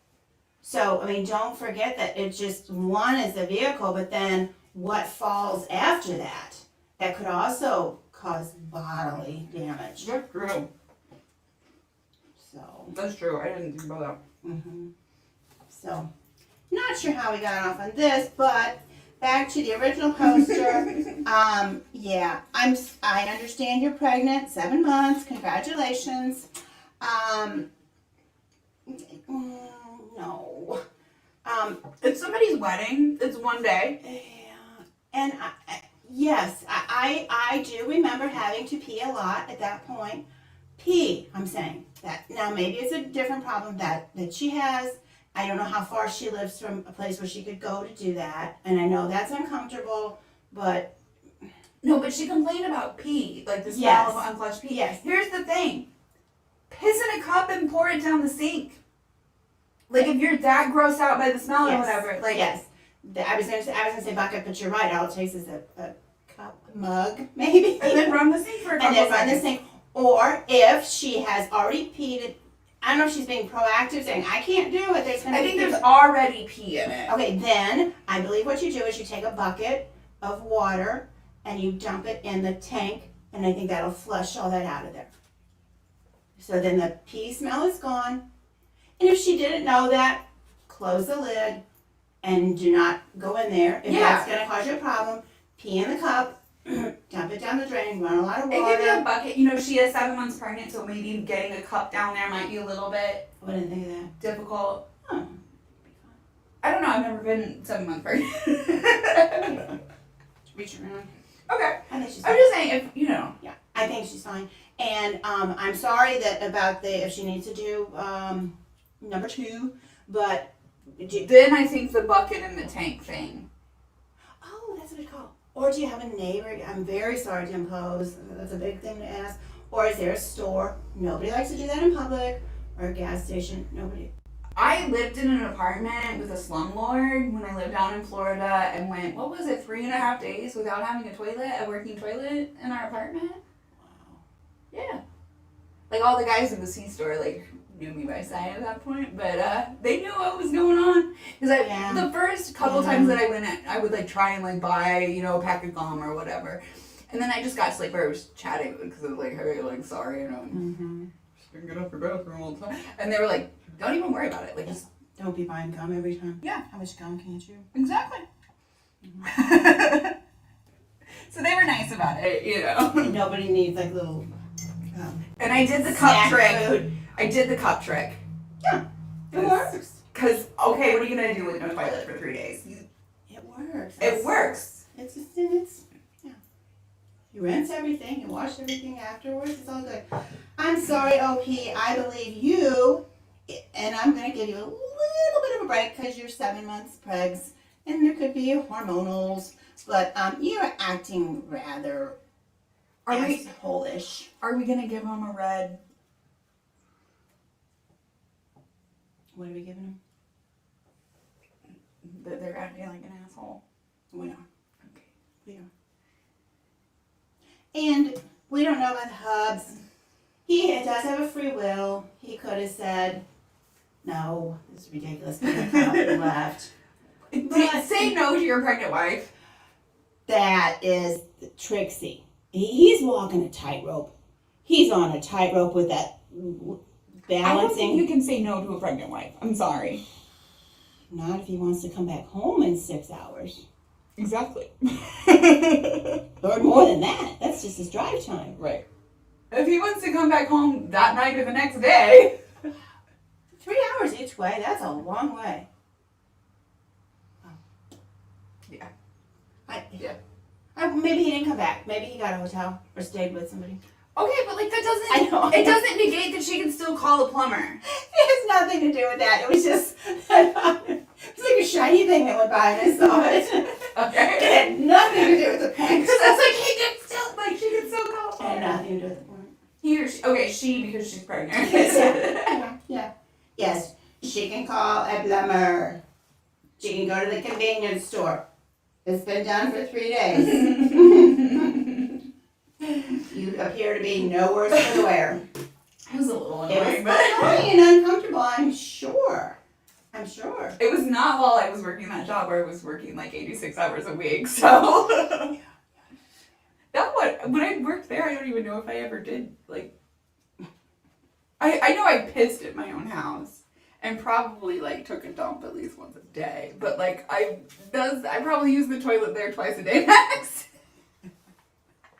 Speaker 2: So I mean, don't forget that it's just one is the vehicle, but then what falls after that could also cause bodily damage.
Speaker 1: That's true.
Speaker 2: So.
Speaker 1: That's true. I didn't think about that.
Speaker 2: Mm-hmm. So, not sure how we got off on this, but back to the original poster. Yeah, I understand you're pregnant, 7 months. Congratulations. No.
Speaker 1: It's somebody's wedding. It's one day.
Speaker 2: Yeah, and yes, I do remember having to pee a lot at that point. I'm saying that. Now, maybe it's a different problem that she has. I don't know how far she lives from a place where she could go to do that. And I know that's uncomfortable, but...
Speaker 1: No, but she complained about pee, like the smell of unflushed pee.
Speaker 2: Yes.
Speaker 1: Here's the thing. Piss in a cup and pour it down the sink. Like, if you're that grossed out by the smell or whatever. Like,
Speaker 2: yes. I was gonna say bucket, but you're right. All it takes is a cup, mug, maybe.
Speaker 1: And then run the sink for a couple seconds.
Speaker 2: And then run the sink. Or if she has already peed, I don't know if she's being proactive, saying, I can't do it.
Speaker 1: I think there's already pee in it.
Speaker 2: Okay, then I believe what you do is you take a bucket of water and you dump it in the tank, and I think that'll flush all that out of there. So then the pee smell is gone. And if she didn't know that, close the lid and do not go in there. If that's going to cause you a problem, pee in the cup, dump it down the drain, run a lot of water.
Speaker 1: It could be a bucket. You know, she is 7 months pregnant, so maybe getting a cup down there might be a little bit
Speaker 2: I didn't think of that.
Speaker 1: difficult.
Speaker 2: Oh.
Speaker 1: I don't know. I've never been 7 months pregnant.
Speaker 2: Reach around.
Speaker 1: Okay.
Speaker 2: I think she's
Speaker 1: I'm just saying, if you know.
Speaker 2: Yeah, I think she's fine. And I'm sorry that about if she needs to do number 2, but
Speaker 1: Then I think the bucket and the tank thing.
Speaker 2: Oh, that's what it's called. Or do you have a neighbor? I'm very sorry to impose. That's a big thing to ask. Or is there a store? Nobody likes to do that in public. Or a gas station. Nobody.
Speaker 1: I lived in an apartment with a slumlord when I lived down in Florida and went, 3.5 days without having a working toilet in our apartment?
Speaker 2: Wow.
Speaker 1: Yeah. Like all the guys in the C-store, like, knew me by sight at that point, but they knew what was going on. Because the first couple times that I went, I would like try and like buy, a pack of gum or whatever. And then I just got to like where I was chatting because I was like, hey, like, sorry, just didn't get up for bathroom all the time. And they were like, don't even worry about it. Like, just
Speaker 2: don't be buying gum every time.
Speaker 1: Yeah.
Speaker 2: How much gum can you chew?
Speaker 1: Exactly. So they were nice about it,
Speaker 2: Nobody needs like little.
Speaker 1: And I did the cup trick.
Speaker 2: Food.
Speaker 1: I did the cup trick.
Speaker 2: Yeah. It works.
Speaker 1: Because, okay, what are you going to do with no toilet for 3 days?
Speaker 2: It works.
Speaker 1: It works.
Speaker 2: It's yeah. You rinse everything, you wash everything afterwards, it's all good. I'm sorry, OP, I believe you, and I'm going to give you a little bit of a break because you're 7 months pregs, and there could be hormonals, but you're acting rather asshole-ish.
Speaker 1: Are we going to give them a red?
Speaker 2: What are we giving them?
Speaker 1: That they're acting like an asshole.
Speaker 2: We are.
Speaker 1: Okay.
Speaker 2: We are. And we don't know about the hubs. He does have a free will. He could have said, no, this is ridiculous, and left.
Speaker 1: Say no to your pregnant wife.
Speaker 2: That is Trixie. He's walking a tightrope. He's on a tightrope with that balancing.
Speaker 1: I don't think you can say no to a pregnant wife. I'm sorry.
Speaker 2: Not if he wants to come back home in 6 hours.
Speaker 1: Exactly.
Speaker 2: Or more than that. That's just his drive time.
Speaker 1: Right. If he wants to come back home that night or the next day.
Speaker 2: 3 hours each way, that's a long way. Maybe he didn't come back. Maybe he got a hotel or stayed with somebody.
Speaker 1: Okay, but like that doesn't.
Speaker 2: I know.
Speaker 1: It doesn't negate that she can still call a plumber.
Speaker 2: It has nothing to do with that. It was just, it's like a shiny thing that went by and I saw it.
Speaker 1: Okay.
Speaker 2: It had nothing to do with the point.
Speaker 1: Because that's like he can still she can still call a
Speaker 2: It
Speaker 1: plumber.
Speaker 2: had nothing to do with the point.
Speaker 1: He or she. Okay, she because she's pregnant.
Speaker 2: Yeah. Yes, she can call a plumber. She can go to the convenience store. It's been done for 3 days. You appear to be no worse for the wear.
Speaker 1: It was a little
Speaker 2: It was
Speaker 1: annoying, but
Speaker 2: annoying and uncomfortable, I'm sure.
Speaker 1: it was not while I was working that job where I was working like 86 hours a week. So when I worked there, I don't even know if I ever did like. I know I pissed at my own house and probably like took a dump at least once a day, but like I probably use the toilet there twice a day max.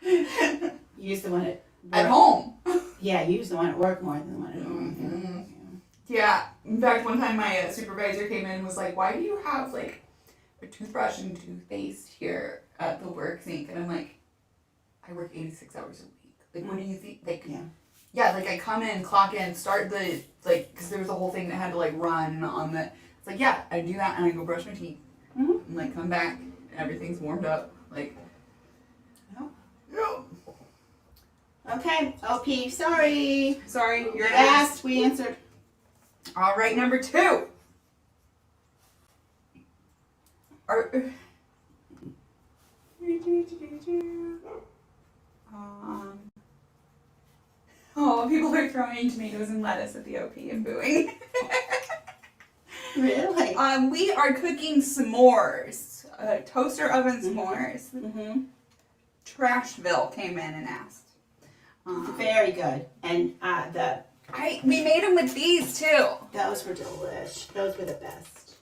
Speaker 2: You used the one at
Speaker 1: At home.
Speaker 2: Yeah, you use the one at work more than the one at home.
Speaker 1: Mm-hmm. Yeah. In fact, one time my supervisor came in and was like, "Why do you have like a toothbrush and toothpaste here at the work sink?" And I'm like, "I work 86 hours a week. Like, what do you think?" Like, yeah, like I come in, clock in, start the because there was a whole thing that had to like run on the. It's like, yeah, I do that and I go brush my teeth and like come back and everything's warmed up. Like, no.
Speaker 2: Okay, OP, sorry.
Speaker 1: Sorry,
Speaker 2: You asked, we answered.
Speaker 1: All right, number 2. People are throwing tomatoes and lettuce at the OP and booing.
Speaker 2: Really?
Speaker 1: We are cooking s'mores, toaster oven s'mores.
Speaker 2: Mm-hmm.
Speaker 1: Trashville came in and asked.
Speaker 2: Very good. And
Speaker 1: we made them with these too.
Speaker 2: those were delish. Those were the best.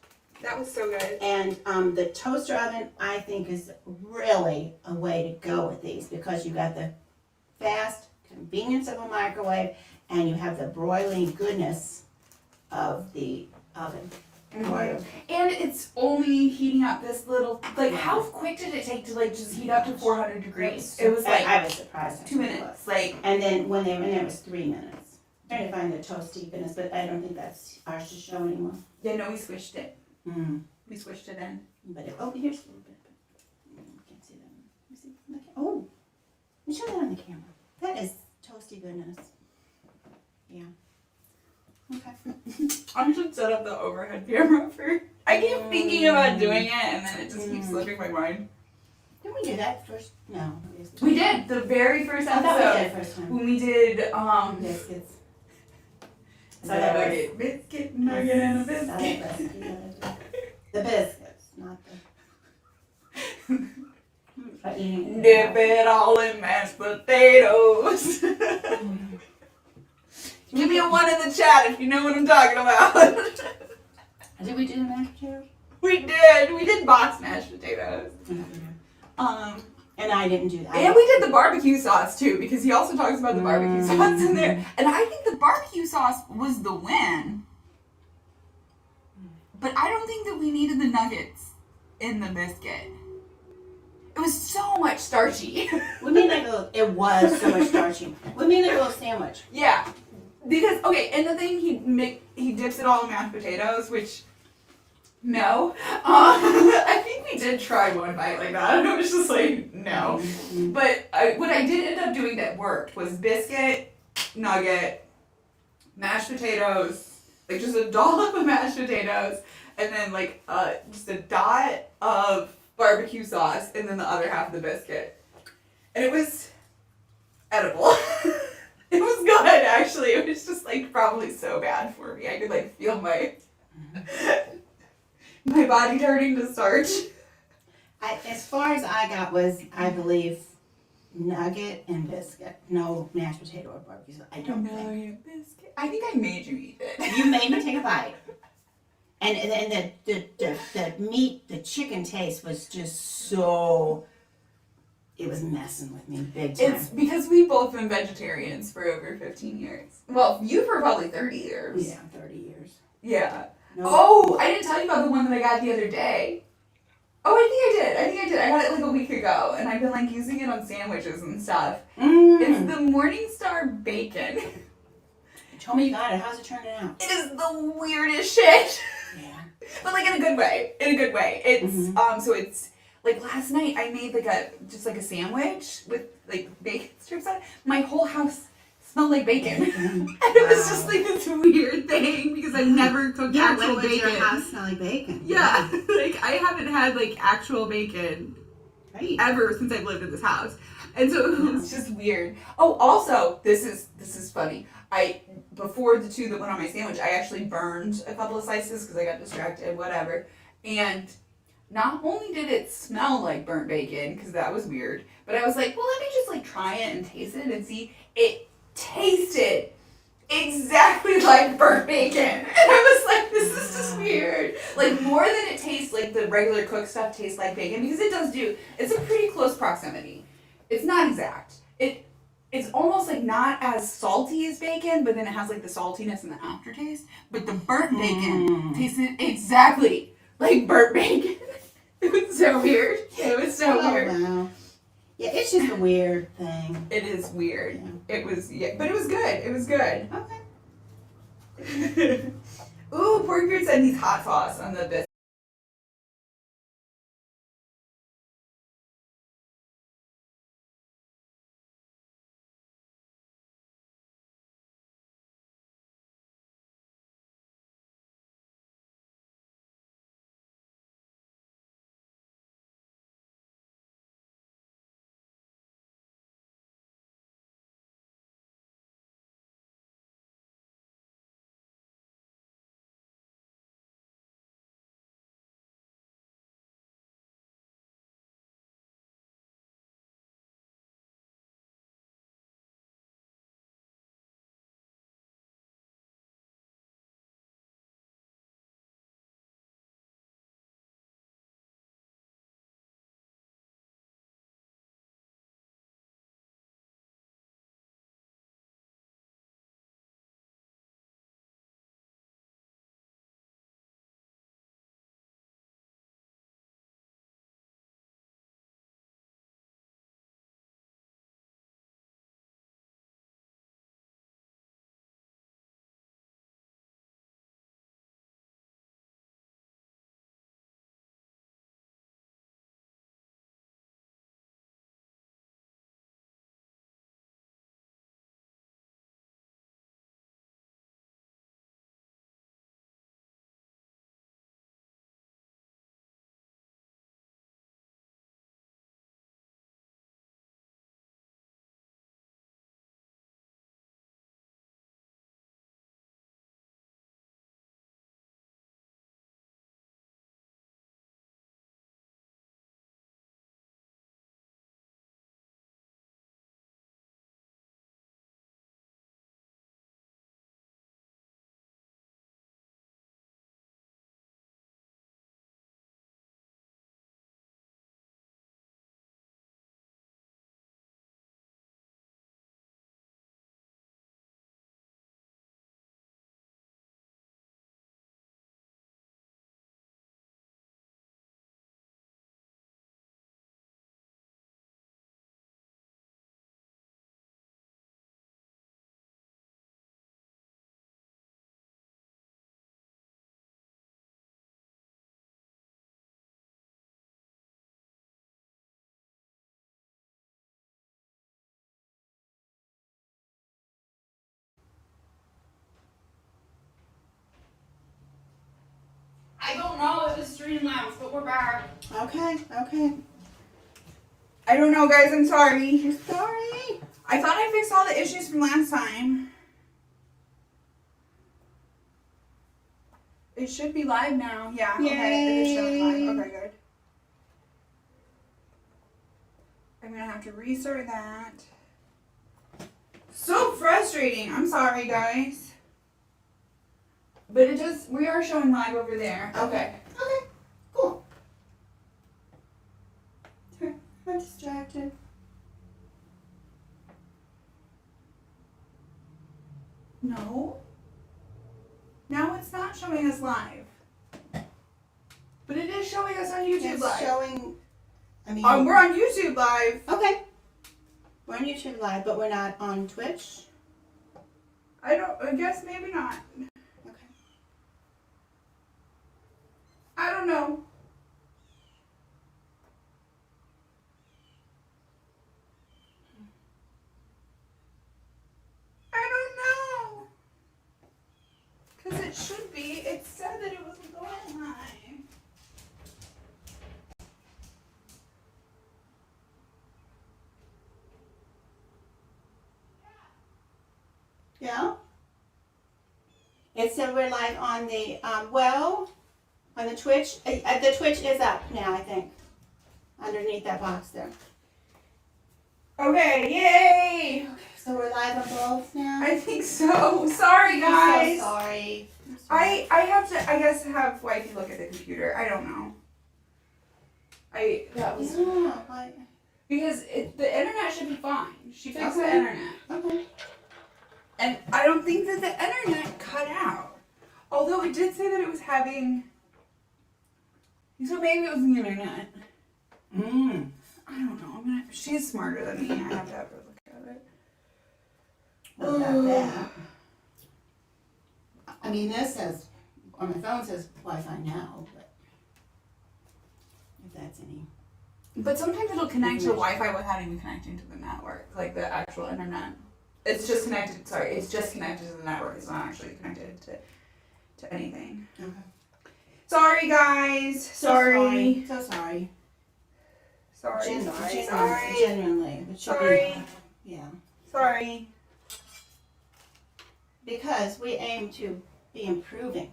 Speaker 1: That was so good.
Speaker 2: And the toaster oven, I think, is really a way to go with these because you got the fast convenience of a microwave and you have the broiling goodness of the oven.
Speaker 1: Mm-hmm. And it's only heating up this little, like, how quick did it take to, like, just heat up to 400 degrees? It was, like,
Speaker 2: I was surprised.
Speaker 1: 2 minutes, like.
Speaker 2: And then when they went in, it was 3 minutes. I'm trying to find the toasty goodness, but I don't think that's ours to show anymore.
Speaker 1: Yeah, no, we switched it.
Speaker 2: Mm.
Speaker 1: We switched it in.
Speaker 2: But here's a little bit. I can't see that. Let me see. Oh, let me show that on the camera. That is toasty goodness. Yeah. Okay.
Speaker 1: I should set up the overhead camera for. I keep thinking about doing it, and then it just keeps slipping my mind.
Speaker 2: Didn't we do that first? No.
Speaker 1: We did the very first
Speaker 2: I thought we
Speaker 1: episode
Speaker 2: did first time.
Speaker 1: when we did
Speaker 2: Biscuits.
Speaker 1: nugget, biscuit, nugget, and a biscuit.
Speaker 2: The biscuits, not the.
Speaker 1: Dip it all in mashed potatoes. Give me a 1 in the chat if you know what I'm talking about.
Speaker 2: Did we do the mashed potatoes?
Speaker 1: We did. We did box mashed potatoes.
Speaker 2: And I didn't do that.
Speaker 1: And we did the barbecue sauce too, because he also talks about the barbecue sauce in there. And I think the barbecue sauce was the win. But I don't think that we needed the nuggets in the biscuit. It was so much starchy.
Speaker 2: We made like it was so much starchy. We made like a little sandwich.
Speaker 1: Yeah. Because, okay, and the thing, he dips it all in mashed potatoes, which, no. I think we did try one bite like that, and it was just like, no.
Speaker 2: Mm-hmm.
Speaker 1: But what I did end up doing that worked was biscuit, nugget, mashed potatoes, like just a dollop of mashed potatoes, and then like just a dot of barbecue sauce, and then the other half of the biscuit. And it was edible. It was good, actually. It was just, like, probably so bad for me. I could, like, feel my body turning to starch.
Speaker 2: As far as I got was, I believe, nugget and biscuit. No mashed potato or barbecue sauce. I don't think.
Speaker 1: Biscuit. I think I made you eat it.
Speaker 2: You made me take a bite. And then the meat, the chicken taste was just so... It was messing with me big time.
Speaker 1: It's because we've both been vegetarians for over 15 years. Well, you for probably 30 years.
Speaker 2: Yeah, 30 years.
Speaker 1: Yeah.
Speaker 2: No.
Speaker 1: Oh, I didn't tell you about the one that I got the other day. Oh, I think I did. I got it like a week ago, and I've been like using it on sandwiches and stuff.
Speaker 2: Mm.
Speaker 1: It's the Morningstar bacon.
Speaker 2: Tell me you got it. How's it turning out?
Speaker 1: It is the weirdest shit.
Speaker 2: Yeah.
Speaker 1: But like in a good way. In a good way. It's
Speaker 2: Mhm.
Speaker 1: so it's like last night I made like a sandwich with like bacon strips on it. My whole house smelled like bacon. And it was just like this weird thing because I've never cooked actual
Speaker 2: when
Speaker 1: bacon.
Speaker 2: your house smell like bacon?
Speaker 1: Yeah. Like I haven't had like actual bacon
Speaker 2: Right.
Speaker 1: ever since I've lived in this house. And so it was just weird. Oh, also, this is funny. Before the two that went on my sandwich, I actually burned a couple of slices because I got distracted, whatever. And not only did it smell like burnt bacon, because that was weird, but I was like, well, let me just like try it and taste it and see. It tasted exactly like burnt bacon. And I was like, this is just weird. Like more than it tastes like the regular cooked stuff tastes like bacon, because it does do, it's a pretty close proximity. It's not exact. It's almost like not as salty as bacon, but then it has like the saltiness and the aftertaste. But the burnt bacon tasted exactly like burnt bacon. It was so weird. It was so weird.
Speaker 2: Wow. Yeah, it's just a weird thing.
Speaker 1: It is weird.
Speaker 2: Yeah.
Speaker 1: It was, yeah, but it was good. It was good.
Speaker 2: Okay.
Speaker 1: Ooh, pork grits and these hot sauce on the biscuit. I don't know if it's Streamlabs, but we're back.
Speaker 2: Okay.
Speaker 1: I don't know, guys. I'm sorry.
Speaker 2: You're sorry.
Speaker 1: I thought I fixed all the issues from last time. It should be live now. Yeah. Okay. It is showing live. Okay, good. I'm gonna have to restart that. So frustrating. I'm sorry, guys. But it does. We are showing live over there. Okay.
Speaker 2: Okay. Cool. Sorry, I'm distracted.
Speaker 1: No. Now it's not showing us live. But it is showing us on YouTube
Speaker 2: It's
Speaker 1: Live.
Speaker 2: showing. I mean.
Speaker 1: We're on YouTube Live.
Speaker 2: Okay. We're on YouTube Live, but we're not on Twitch.
Speaker 1: I guess maybe not.
Speaker 2: Okay.
Speaker 1: I don't know. Because it should be. It said that it was going live.
Speaker 2: Yeah. It said we're live on the on the Twitch. The Twitch is up now, I think. Underneath that box there.
Speaker 1: Okay, yay!
Speaker 2: So we're live on both now.
Speaker 1: I think so. Sorry, guys.
Speaker 2: I'm so sorry.
Speaker 1: I have to, I guess, have wifey look at the computer. I don't know. That was
Speaker 2: Yeah.
Speaker 1: because the internet should be fine. She fixed the
Speaker 2: Okay.
Speaker 1: internet,
Speaker 2: Okay.
Speaker 1: and I don't think that the internet cut out. Although it did say that it was having. So maybe it was the internet. I don't know. She's smarter than me. I have to have her look at it.
Speaker 2: What about that? I mean, this says on my phone says Wi-Fi now, but if that's any.
Speaker 1: But sometimes it'll connect to Wi-Fi without even connecting to the network, like the actual internet. It's just connected. Sorry, it's just connected to the network. It's not actually connected to anything.
Speaker 2: Okay.
Speaker 1: Sorry, guys. Sorry.
Speaker 2: So sorry.
Speaker 1: Sorry.
Speaker 2: Genuinely. It should
Speaker 1: Sorry.
Speaker 2: Be, yeah.
Speaker 1: Sorry.
Speaker 2: Because we aim to be improving.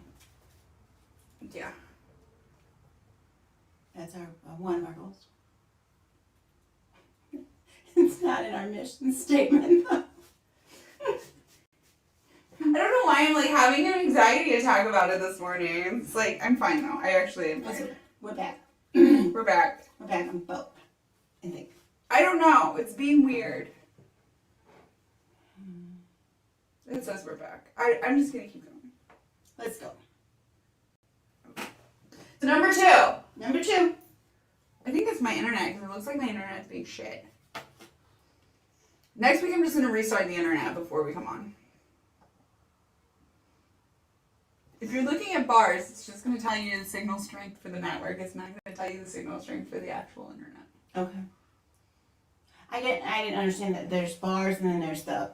Speaker 1: Yeah.
Speaker 2: That's our one of our goals. It's not in our mission statement.
Speaker 1: I don't know why I'm like having an anxiety attack about it this morning. It's like I'm fine though. I actually am fine.
Speaker 2: We're back.
Speaker 1: We're back.
Speaker 2: We're back on both, I think.
Speaker 1: I don't know. It's being weird. It says we're back. I'm just gonna keep going.
Speaker 2: Let's go.
Speaker 1: So number 2.
Speaker 2: Number 2.
Speaker 1: I think it's my internet because it looks like my internet's being shit. Next week I'm just gonna restart the internet before we come on. If you're looking at bars, it's just gonna tell you the signal strength for the network. It's not gonna tell you the signal strength for the actual internet.
Speaker 2: Okay. I didn't understand that there's bars and then there's that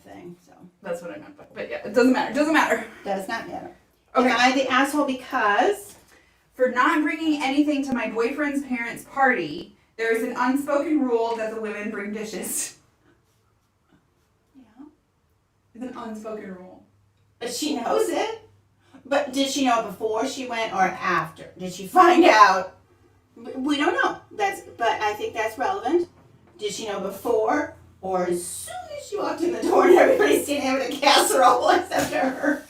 Speaker 2: thing. So
Speaker 1: That's what I meant. But yeah, it doesn't matter. It doesn't matter.
Speaker 2: does not matter.
Speaker 1: Okay.
Speaker 2: Am I the asshole because?
Speaker 1: For not bringing anything to my boyfriend's parents' party, there is an unspoken rule that the women bring dishes.
Speaker 2: Yeah.
Speaker 1: It's an unspoken rule.
Speaker 2: But she knows it. But did she know it before she went or after? Did she find out? We don't know. But I think that's relevant. Did she know before or as soon as she walked in the door and everybody's standing there with a casserole except her?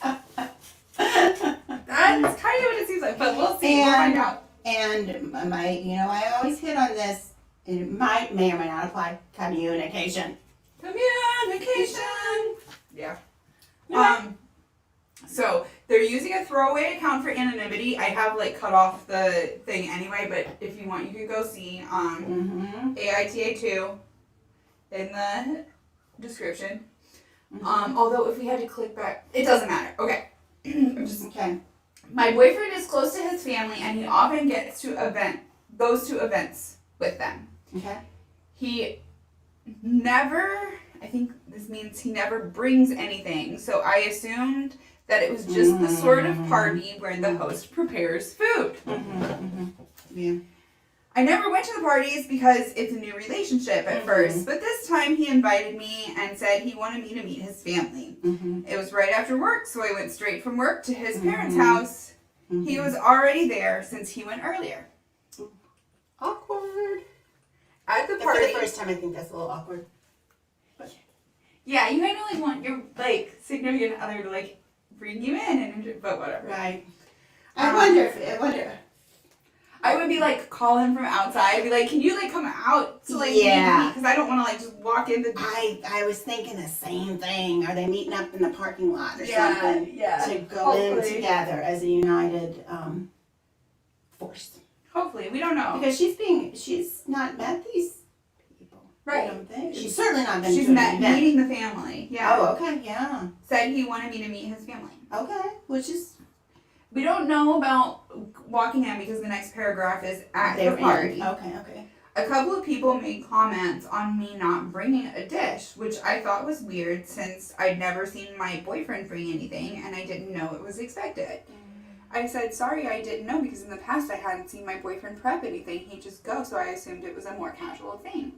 Speaker 1: That's kind of what it seems like, but we'll see. We'll find out.
Speaker 2: And I always hit on this. It may or may not apply. Communication.
Speaker 1: Communication. Yeah.
Speaker 2: Okay.
Speaker 1: So they're using a throwaway account for anonymity. I have cut off the thing anyway, but if you want, you can go see AITA2 in the description. Although if we had to click back, it doesn't matter. Okay.
Speaker 2: Okay.
Speaker 1: My boyfriend is close to his family, and he often goes to events with them.
Speaker 2: Okay.
Speaker 1: He never, I think this means he never brings anything, so I assumed that it was just the sort of party where the host prepares food.
Speaker 2: Yeah.
Speaker 1: I never went to the parties because it's a new relationship at first, but this time he invited me and said he wanted me to meet his family. It was right after work, so I went straight from work to his parents' house. He was already there since he went earlier.
Speaker 2: Awkward.
Speaker 1: At the
Speaker 2: For
Speaker 1: party.
Speaker 2: the first time, I think that's a little awkward. But
Speaker 1: Yeah, you kind of want your significant other to bring you in and but whatever.
Speaker 2: right. I wonder.
Speaker 1: I would be call him from outside. Be like, can you come out to meet me?
Speaker 2: Yeah.
Speaker 1: Because I don't want to just walk in the.
Speaker 2: I was thinking the same thing. Are they meeting up in the parking lot or
Speaker 1: Yeah,
Speaker 2: something?
Speaker 1: yeah.
Speaker 2: To go in
Speaker 1: Hopefully.
Speaker 2: together as a united forced.
Speaker 1: Hopefully, we don't know.
Speaker 2: Because she's not met these people.
Speaker 1: Right.
Speaker 2: I don't think. She's certainly not been
Speaker 1: She's
Speaker 2: to an event.
Speaker 1: meeting the family. Yeah.
Speaker 2: Oh, okay, yeah.
Speaker 1: Said he wanted me to meet his family.
Speaker 2: Okay, which is
Speaker 1: We don't know about walking in because the next paragraph is at
Speaker 2: they
Speaker 1: the
Speaker 2: were
Speaker 1: party.
Speaker 2: in. Okay.
Speaker 1: A couple of people made comments on me not bringing a dish, which I thought was weird since I'd never seen my boyfriend bring anything and I didn't know it was expected. I said, sorry, I didn't know because in the past I hadn't seen my boyfriend prep anything. He'd just go, so I assumed it was a more casual thing.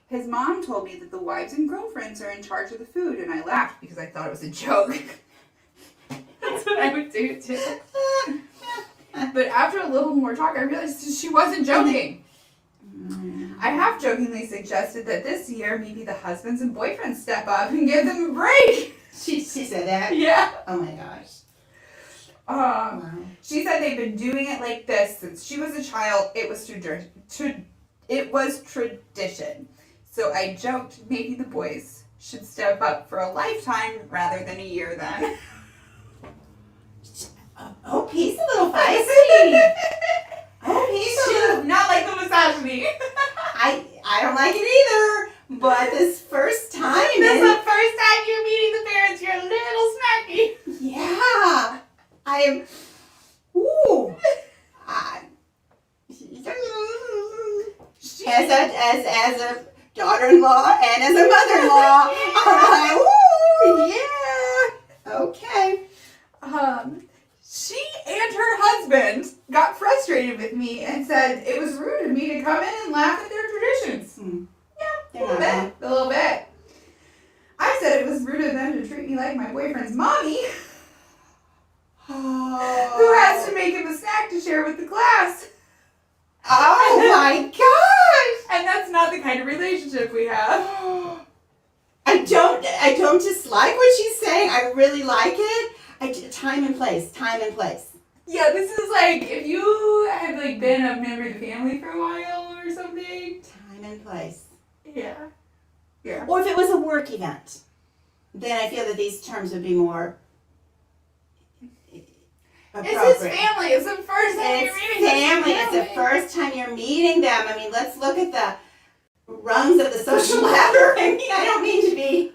Speaker 1: His mom told me that the wives and girlfriends are in charge of the food, and I laughed because I thought it was a joke. That's what I would do too. But after a little more talk, I realized she wasn't joking. I half jokingly suggested that this year maybe the husbands and boyfriends step up and give them a break.
Speaker 2: She said that?
Speaker 1: Yeah.
Speaker 2: Oh my gosh.
Speaker 1: Wow.
Speaker 2: Wow.
Speaker 1: She said they've been doing it like this since she was a child. It was tradition. So I joked maybe the boys should step up for a lifetime rather than a year then.
Speaker 2: Oh, he's a little feisty. Oh, he's a
Speaker 1: She
Speaker 2: little...
Speaker 1: does not like the misogyny.
Speaker 2: I don't like it either. But this first time...
Speaker 1: This is the first time you're meeting the parents. You're a little snarky.
Speaker 2: Yeah. I am... Ooh. As a daughter-in-law and as a mother-in-law, I'm like, ooh, yeah. Okay.
Speaker 1: She and her husband got frustrated with me and said it was rude of me to come in and laugh at their traditions. Yeah, a little bit. I said it was rude of them to treat me like my boyfriend's mommy, who has to make him a snack to share with the class.
Speaker 2: Oh my gosh!
Speaker 1: And that's not the kind of relationship we have.
Speaker 2: I don't dislike what she's saying. I really like it. Time and place.
Speaker 1: Yeah, this is like if you had like been a member of the family for a while or something.
Speaker 2: Time and place.
Speaker 1: Yeah. Yeah.
Speaker 2: Or if it was a work event, then I feel that these terms would be more appropriate.
Speaker 1: It's his family. It's the first time
Speaker 2: It's
Speaker 1: you're meeting
Speaker 2: family.
Speaker 1: his
Speaker 2: It's the first time you're meeting them. I mean, let's look at the rungs of the social ladder. I mean, I don't mean to be.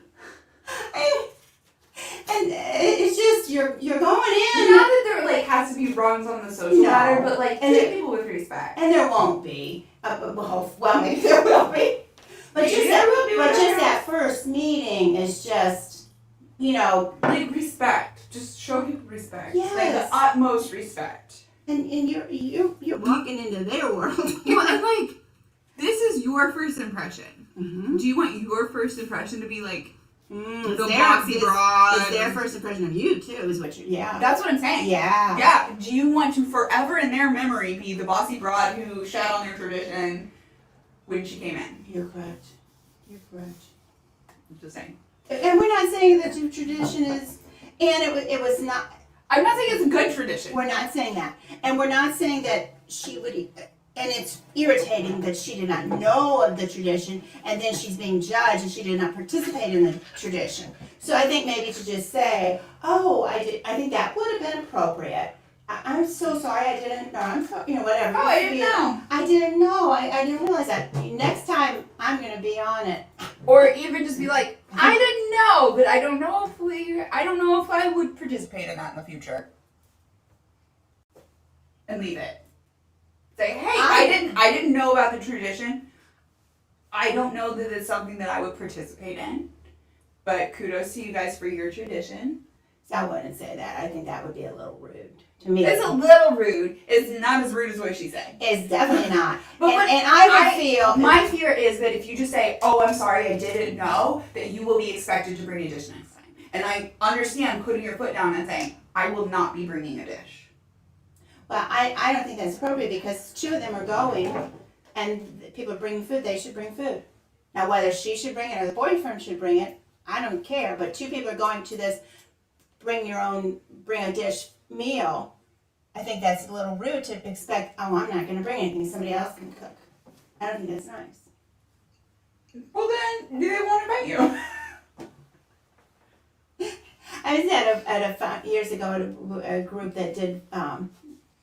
Speaker 2: And it's just you're going in.
Speaker 1: Not that there like has to be rungs on the social
Speaker 2: No.
Speaker 1: ladder, but like
Speaker 2: And
Speaker 1: treat people with respect.
Speaker 2: And there won't be. Well, maybe there will be. But
Speaker 1: Maybe
Speaker 2: just
Speaker 1: there will be, whatever.
Speaker 2: that first meeting is just,
Speaker 1: Like respect. Just show people respect.
Speaker 2: Yes.
Speaker 1: Like the utmost respect.
Speaker 2: and you're walking into their world.
Speaker 1: Well, and like this is your first impression.
Speaker 2: Mm-hmm.
Speaker 1: Do you want your first impression to be like
Speaker 2: It's
Speaker 1: the boxy broad?
Speaker 2: It's their first impression of you too, is what you're. Yeah.
Speaker 1: That's what I'm saying.
Speaker 2: Yeah.
Speaker 1: Yeah. Do you want to forever in their memory be the bossy broad who shat on their tradition when she came in?
Speaker 2: You're correct.
Speaker 1: I'm just saying.
Speaker 2: And we're not saying that your tradition is, and it was not.
Speaker 1: I'm not saying it's a good tradition.
Speaker 2: We're not saying that, and we're not saying that she would. And it's irritating that she did not know of the tradition, and then she's being judged, and she did not participate in the tradition. So I think maybe to just say, "Oh, I think that would have been appropriate. I'm so sorry, I didn't know. I'm so, whatever.
Speaker 1: Oh, I didn't know.
Speaker 2: I didn't know. I didn't realize that. Next time, I'm gonna be on it."
Speaker 1: Or even just be like, I didn't know, but I don't know if I would participate in that in the future. And leave it. Say, hey, I didn't know about the tradition. I don't know that it's something that I would participate in. But kudos to you guys for your tradition.
Speaker 2: So I wouldn't say that. I think that would be a little rude to me.
Speaker 1: It's a little rude. It's not as rude as what she said.
Speaker 2: It's definitely not.
Speaker 1: But
Speaker 2: and I would feel
Speaker 1: my fear is that if you just say, "Oh, I'm sorry, I didn't know," that you will be expected to bring a dish next time. And I understand putting your foot down and saying, "I will not be bringing a dish."
Speaker 2: Well, I don't think that's appropriate because two of them are going, and people are bringing food. They should bring food. Now, whether she should bring it or the boyfriend should bring it, I don't care. But two people are going to this bring a dish meal. I think that's a little rude to expect. Oh, I'm not going to bring anything. Somebody else can cook. I don't think that's nice.
Speaker 1: Well, then they won't invite you.
Speaker 2: I was at a years ago at a group that did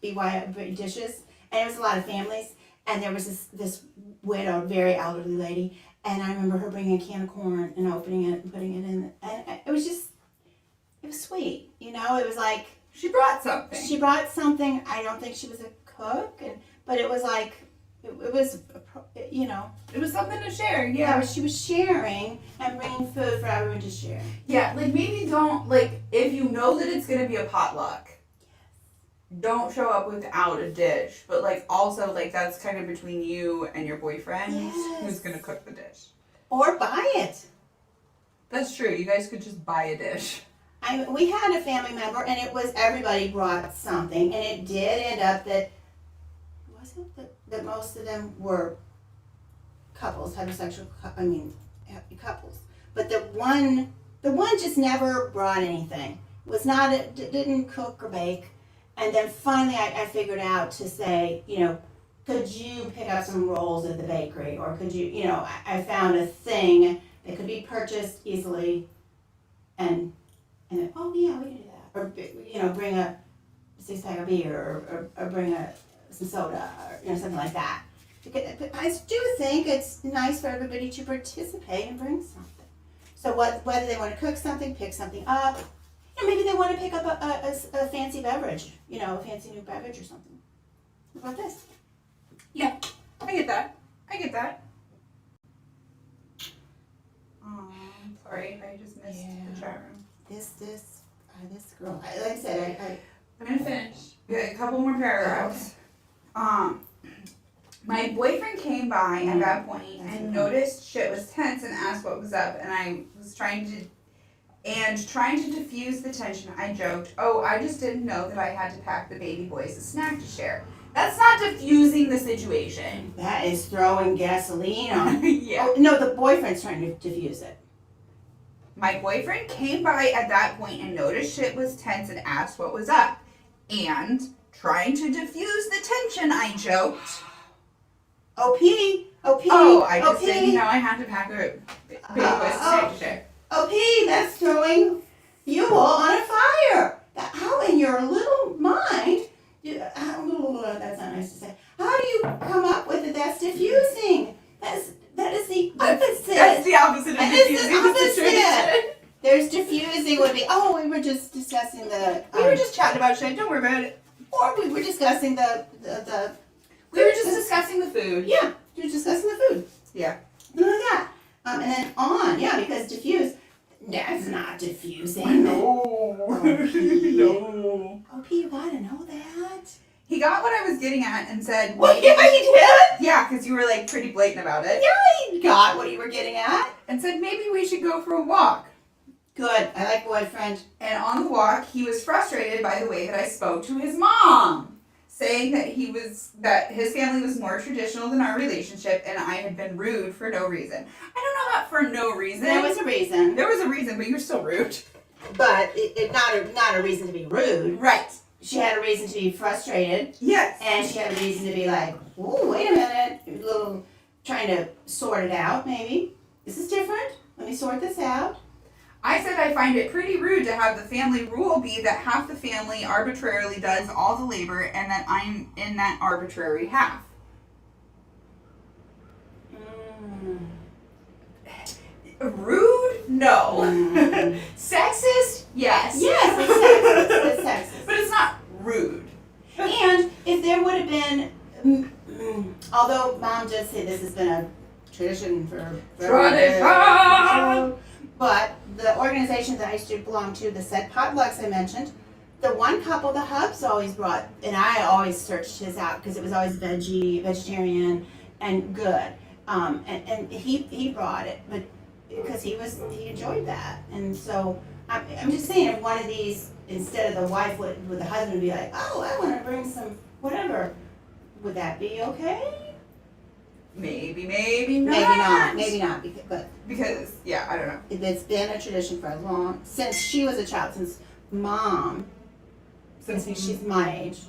Speaker 2: BY dishes, and it was a lot of families. And there was this widow, very elderly lady, and I remember her bringing a can of corn and opening it and putting it in, and it was sweet, you know. It was like
Speaker 1: She brought something.
Speaker 2: she brought something. I don't think she was a cook, but it was like it was, you know.
Speaker 1: It was something to share,
Speaker 2: Yeah,
Speaker 1: yeah.
Speaker 2: she was sharing and bringing food for everyone to share.
Speaker 1: Yeah, like maybe don't, like, if you know that it's gonna be a potluck, don't show up without a dish. But, like, also, like, that's kind of between you and your boyfriend
Speaker 2: Yes.
Speaker 1: who's gonna cook the dish.
Speaker 2: Or buy it.
Speaker 1: That's true. You guys could just buy a dish.
Speaker 2: We had a family member, and it was everybody brought something, and it did end up that most of them were couples, heterosexual. Couples. But the one just never brought anything. Didn't cook or bake, and then finally I figured out to say, you know, could you pick up some rolls at the bakery, or could you, you know, I found a thing that could be purchased easily, and then, oh yeah, we can do that. Or, you know, bring a 6-pack of beer, or bring some soda, or, you know, something like that. But I do think it's nice for everybody to participate and bring something. So whether they want to cook something, pick something up, you know, maybe they want to pick up a fancy beverage, you know, a fancy new beverage or something. What about this?
Speaker 1: Yeah, I get that. Sorry, I just missed the chat room.
Speaker 2: This girl. Like I said,
Speaker 1: I'm gonna finish. We got a couple more paragraphs. My boyfriend came by at that point and noticed shit was tense and asked what was up, and I was trying to diffuse the tension. I joked, "Oh, I just didn't know that I had to pack the baby boys a snack to share." That's not diffusing the situation.
Speaker 2: that is throwing gasoline on.
Speaker 1: Yeah.
Speaker 2: Oh, no, the boyfriend's trying to diffuse it.
Speaker 1: My boyfriend came by at that point and noticed shit was tense and asked what was up. And, trying to diffuse the tension, I joked,
Speaker 2: OP.
Speaker 1: "Oh, I just didn't know I had to pack a baby boys snack to share."
Speaker 2: OP, that's throwing fuel on a fire. How in your little mind, that's not nice to say. How do you come up with it? That's diffusing. That is the opposite.
Speaker 1: That's the opposite of
Speaker 2: That is the
Speaker 1: diffusing the
Speaker 2: opposite.
Speaker 1: situation.
Speaker 2: There's diffusing would be, oh, we were just discussing the.
Speaker 1: We were just chatting about shit, don't worry about it.
Speaker 2: Or we were discussing the.
Speaker 1: We were just discussing the food.
Speaker 2: Yeah, we were discussing the food.
Speaker 1: Yeah.
Speaker 2: Something like that. And then on, yeah, because diffuse. That's not diffusing.
Speaker 1: No. No.
Speaker 2: OP, you gotta know that.
Speaker 1: He got what I was getting at and said,
Speaker 2: Well, yeah, you did.
Speaker 1: yeah, because you were like pretty blatant about it.
Speaker 2: Yeah, you got what you were getting at.
Speaker 1: And said maybe we should go for a walk.
Speaker 2: Good. I like boyfriend.
Speaker 1: And on the walk, he was frustrated by the way that I spoke to his mom, saying that his family was more traditional than our relationship, and I had been rude for no reason. I don't know about for no reason.
Speaker 2: There was a reason.
Speaker 1: There was a reason, but you're still rude.
Speaker 2: But not a reason to be rude.
Speaker 1: Right.
Speaker 2: She had a reason to be frustrated,
Speaker 1: Yes.
Speaker 2: and she had a reason to be like, "Oh, wait a minute," a little trying to sort it out. Maybe this is different. Let me sort this out.
Speaker 1: I said I find it pretty rude to have the family rule be that half the family arbitrarily does all the labor and that I'm in that arbitrary half. Rude? No. Sexist? Yes.
Speaker 2: Yes, it's sexist. It's sexist.
Speaker 1: But it's not rude.
Speaker 2: And if there would have been, although Mom did say this has been a tradition for
Speaker 1: Tradition!
Speaker 2: But the organization that I used to belong to, the said potlucks I mentioned, the one couple, the hubs always brought, and I always searched his out because it was always vegetarian, and good. And he brought it, but because he enjoyed that, and so I'm just saying, if one of these, instead of the wife with the husband would be like, oh, I want to bring some whatever, would that be okay?
Speaker 1: Maybe not.
Speaker 2: Maybe not.
Speaker 1: Because, yeah, I don't know.
Speaker 2: It's been a tradition for since she was a child, since Mom, I think she's my age,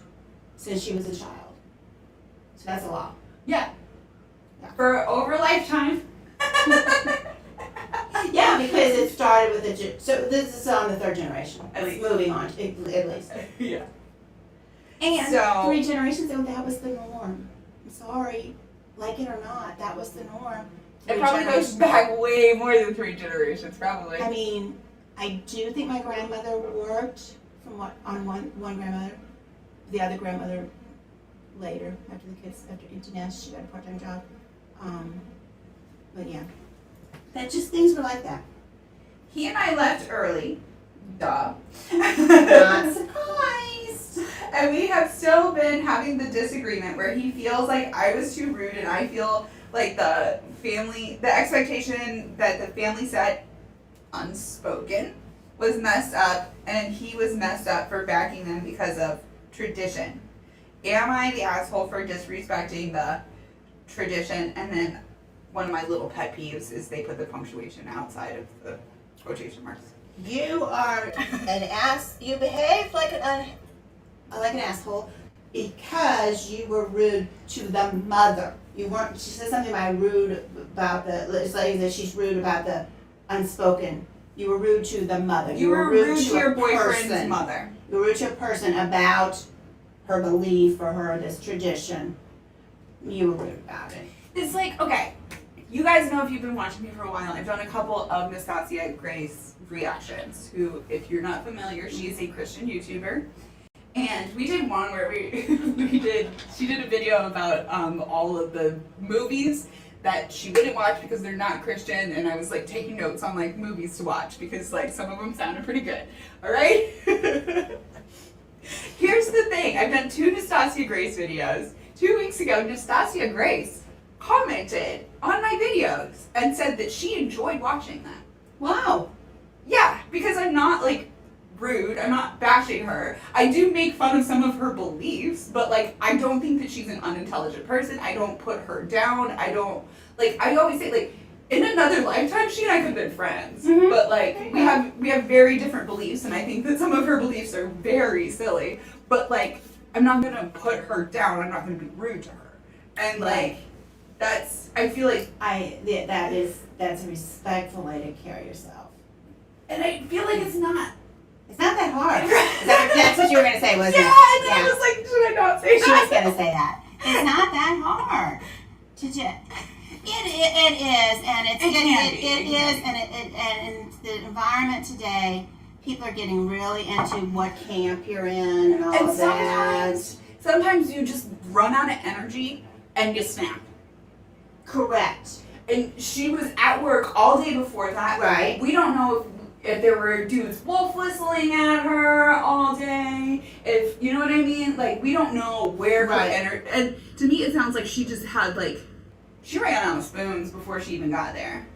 Speaker 2: since she was a child. So that's a lot.
Speaker 1: Yeah. For over a lifetime.
Speaker 2: Yeah, because it started with so this is on the third generation.
Speaker 1: At least.
Speaker 2: Moving on, at least.
Speaker 1: Yeah.
Speaker 2: And
Speaker 1: So-
Speaker 2: 3 generations ago, that was the norm. I'm sorry, like it or not, that was the norm.
Speaker 1: It
Speaker 2: 3
Speaker 1: probably goes
Speaker 2: generations
Speaker 1: back way more than 3 generations, probably.
Speaker 2: I mean, I do think my grandmother worked on one grandmother, the other grandmother later after the kids after empty nest, she got a part-time job. But yeah, that just things were like that.
Speaker 1: He and I left early. Duh.
Speaker 2: Not surprised.
Speaker 1: And we have still been having the disagreement where he feels like I was too rude and I feel like the expectation that the family set unspoken was messed up and he was messed up for backing them because of tradition. Am I the asshole for disrespecting the tradition? And then one of my little pet peeves is they put the punctuation outside of the quotation marks.
Speaker 2: You are an ass. You behaved like an asshole because you were rude to the mother. You weren't. She said something about rude about the. It's like that she's rude about the unspoken. You were rude to the mother.
Speaker 1: You were rude to your
Speaker 2: a
Speaker 1: boyfriend's
Speaker 2: person.
Speaker 1: mother.
Speaker 2: You were rude to a person about her belief or her this tradition. You were rude about it.
Speaker 1: It's like, okay, you guys know if you've been watching me for a while, I've done a couple of Nastasia Grace reactions, who, if you're not familiar, she is a Christian YouTuber. And we did one where she did a video about all of the movies that she wouldn't watch because they're not Christian, and I was like taking notes on like movies to watch because like some of them sounded pretty good. All right? Here's the thing, I've done 2 Nastasia Grace videos. 2 weeks ago, Nastasia Grace commented on my videos and said that she enjoyed watching them.
Speaker 2: Wow.
Speaker 1: Yeah, because I'm not like rude, I'm not bashing her. I do make fun of some of her beliefs, but like I don't think that she's an unintelligent person. I don't put her down. I always say like in another lifetime she and I could have been friends.
Speaker 2: Mhm.
Speaker 1: But like we have very different beliefs, and I think that some of her beliefs are very silly. But like I'm not gonna put her down, I'm not gonna be rude to her. And like I feel like
Speaker 2: that's a respectful way to carry yourself.
Speaker 1: and I feel like it's not.
Speaker 2: It's not that hard. That's what you were gonna say, wasn't
Speaker 1: Yeah,
Speaker 2: it?
Speaker 1: and then I was like, should I not say
Speaker 2: She
Speaker 1: that?
Speaker 2: was gonna say that. It's not that hard to do. It is, and it is, and in the environment today, people are getting really into what camp you're in and all
Speaker 1: And
Speaker 2: of that.
Speaker 1: sometimes you just run out of energy and you snap.
Speaker 2: Correct.
Speaker 1: And she was at work all day before that.
Speaker 2: Right.
Speaker 1: We don't know if there were dudes wolf whistling at her all day. If you know what I mean? Like we don't know where her
Speaker 2: Right.
Speaker 1: energy. And to me, it sounds like she just had like she ran out of spoons before she even got there.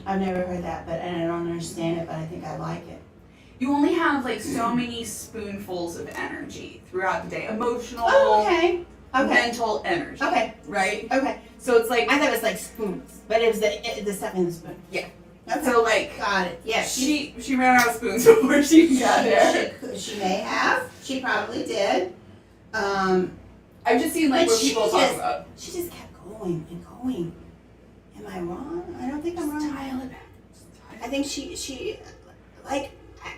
Speaker 2: I've never heard that, and I don't understand it, but I think I like it.
Speaker 1: You only have like so many spoonfuls of energy throughout the day. Emotional,
Speaker 2: Okay.
Speaker 1: mental energy.
Speaker 2: Okay.
Speaker 1: Right?
Speaker 2: Okay.
Speaker 1: So it's like
Speaker 2: I thought it was like spoons, but it was the stuff in the spoon.
Speaker 1: Yeah.
Speaker 2: Okay.
Speaker 1: So like
Speaker 2: Got it. Yeah.
Speaker 1: she ran out of spoons before she got there.
Speaker 2: She may have. She probably did.
Speaker 1: I've just seen like
Speaker 2: But
Speaker 1: what people talk about.
Speaker 2: She just kept going and going. Am I wrong? I don't think I'm wrong.
Speaker 1: Dial it back.
Speaker 2: I think she like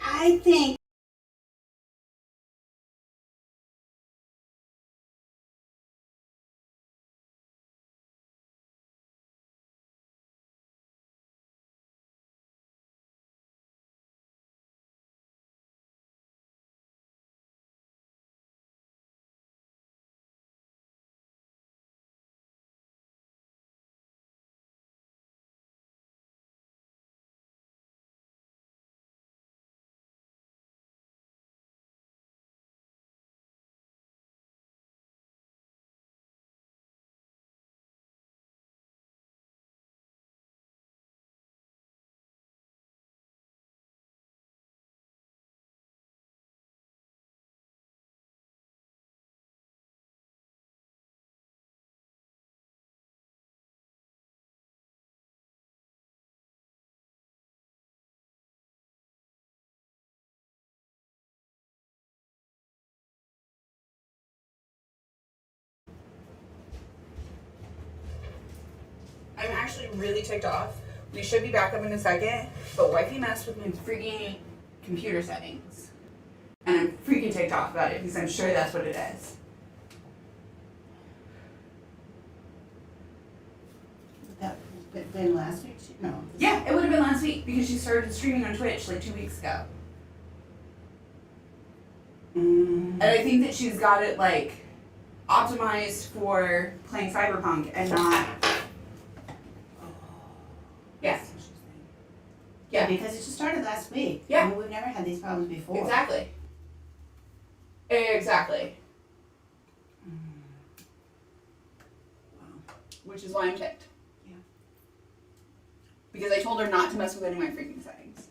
Speaker 2: I think
Speaker 1: I'm actually really ticked off. We should be back up in a second, but wifey messed with my freaking computer settings. And I'm freaking TikTok about it because I'm sure that's what it is.
Speaker 2: That been last week? No.
Speaker 1: Yeah, it would have been last week because she started streaming on Twitch like 2 weeks ago. And I think that she's got it like optimized for playing Cyberpunk and not. Yes.
Speaker 2: Yeah, because it just started last week.
Speaker 1: Yeah.
Speaker 2: I mean, we've never had these problems before.
Speaker 1: Exactly. Exactly.
Speaker 2: Wow.
Speaker 1: Which is why I'm ticked.
Speaker 2: Yeah.
Speaker 1: Because I told her not to mess with any of my freaking settings.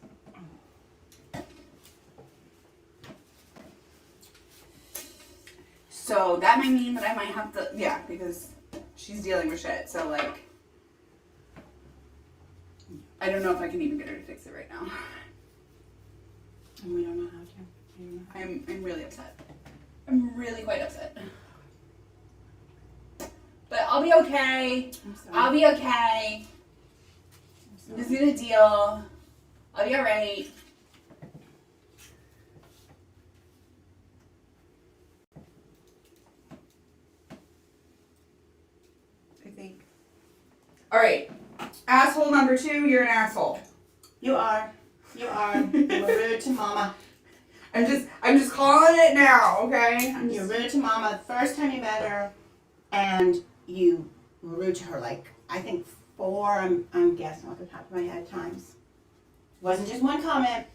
Speaker 1: So that might mean that I might have to, yeah, because she's dealing with shit. So like, I don't know if I can even get her to fix it right now.
Speaker 2: And we don't know how to.
Speaker 1: I'm really upset. I'm really quite upset. But I'll be okay.
Speaker 2: I'm sorry.
Speaker 1: I'll be okay. I'm just gonna deal. I'll be alright. I think. Alright. Asshole number 2, you're an asshole.
Speaker 2: You are. You are. You're rude to mama.
Speaker 1: I'm just calling it now, okay?
Speaker 2: You're rude to mama the first time you met her, and you were rude to her like, I think 4, I'm guessing off the top of my head, times. It wasn't just one comment.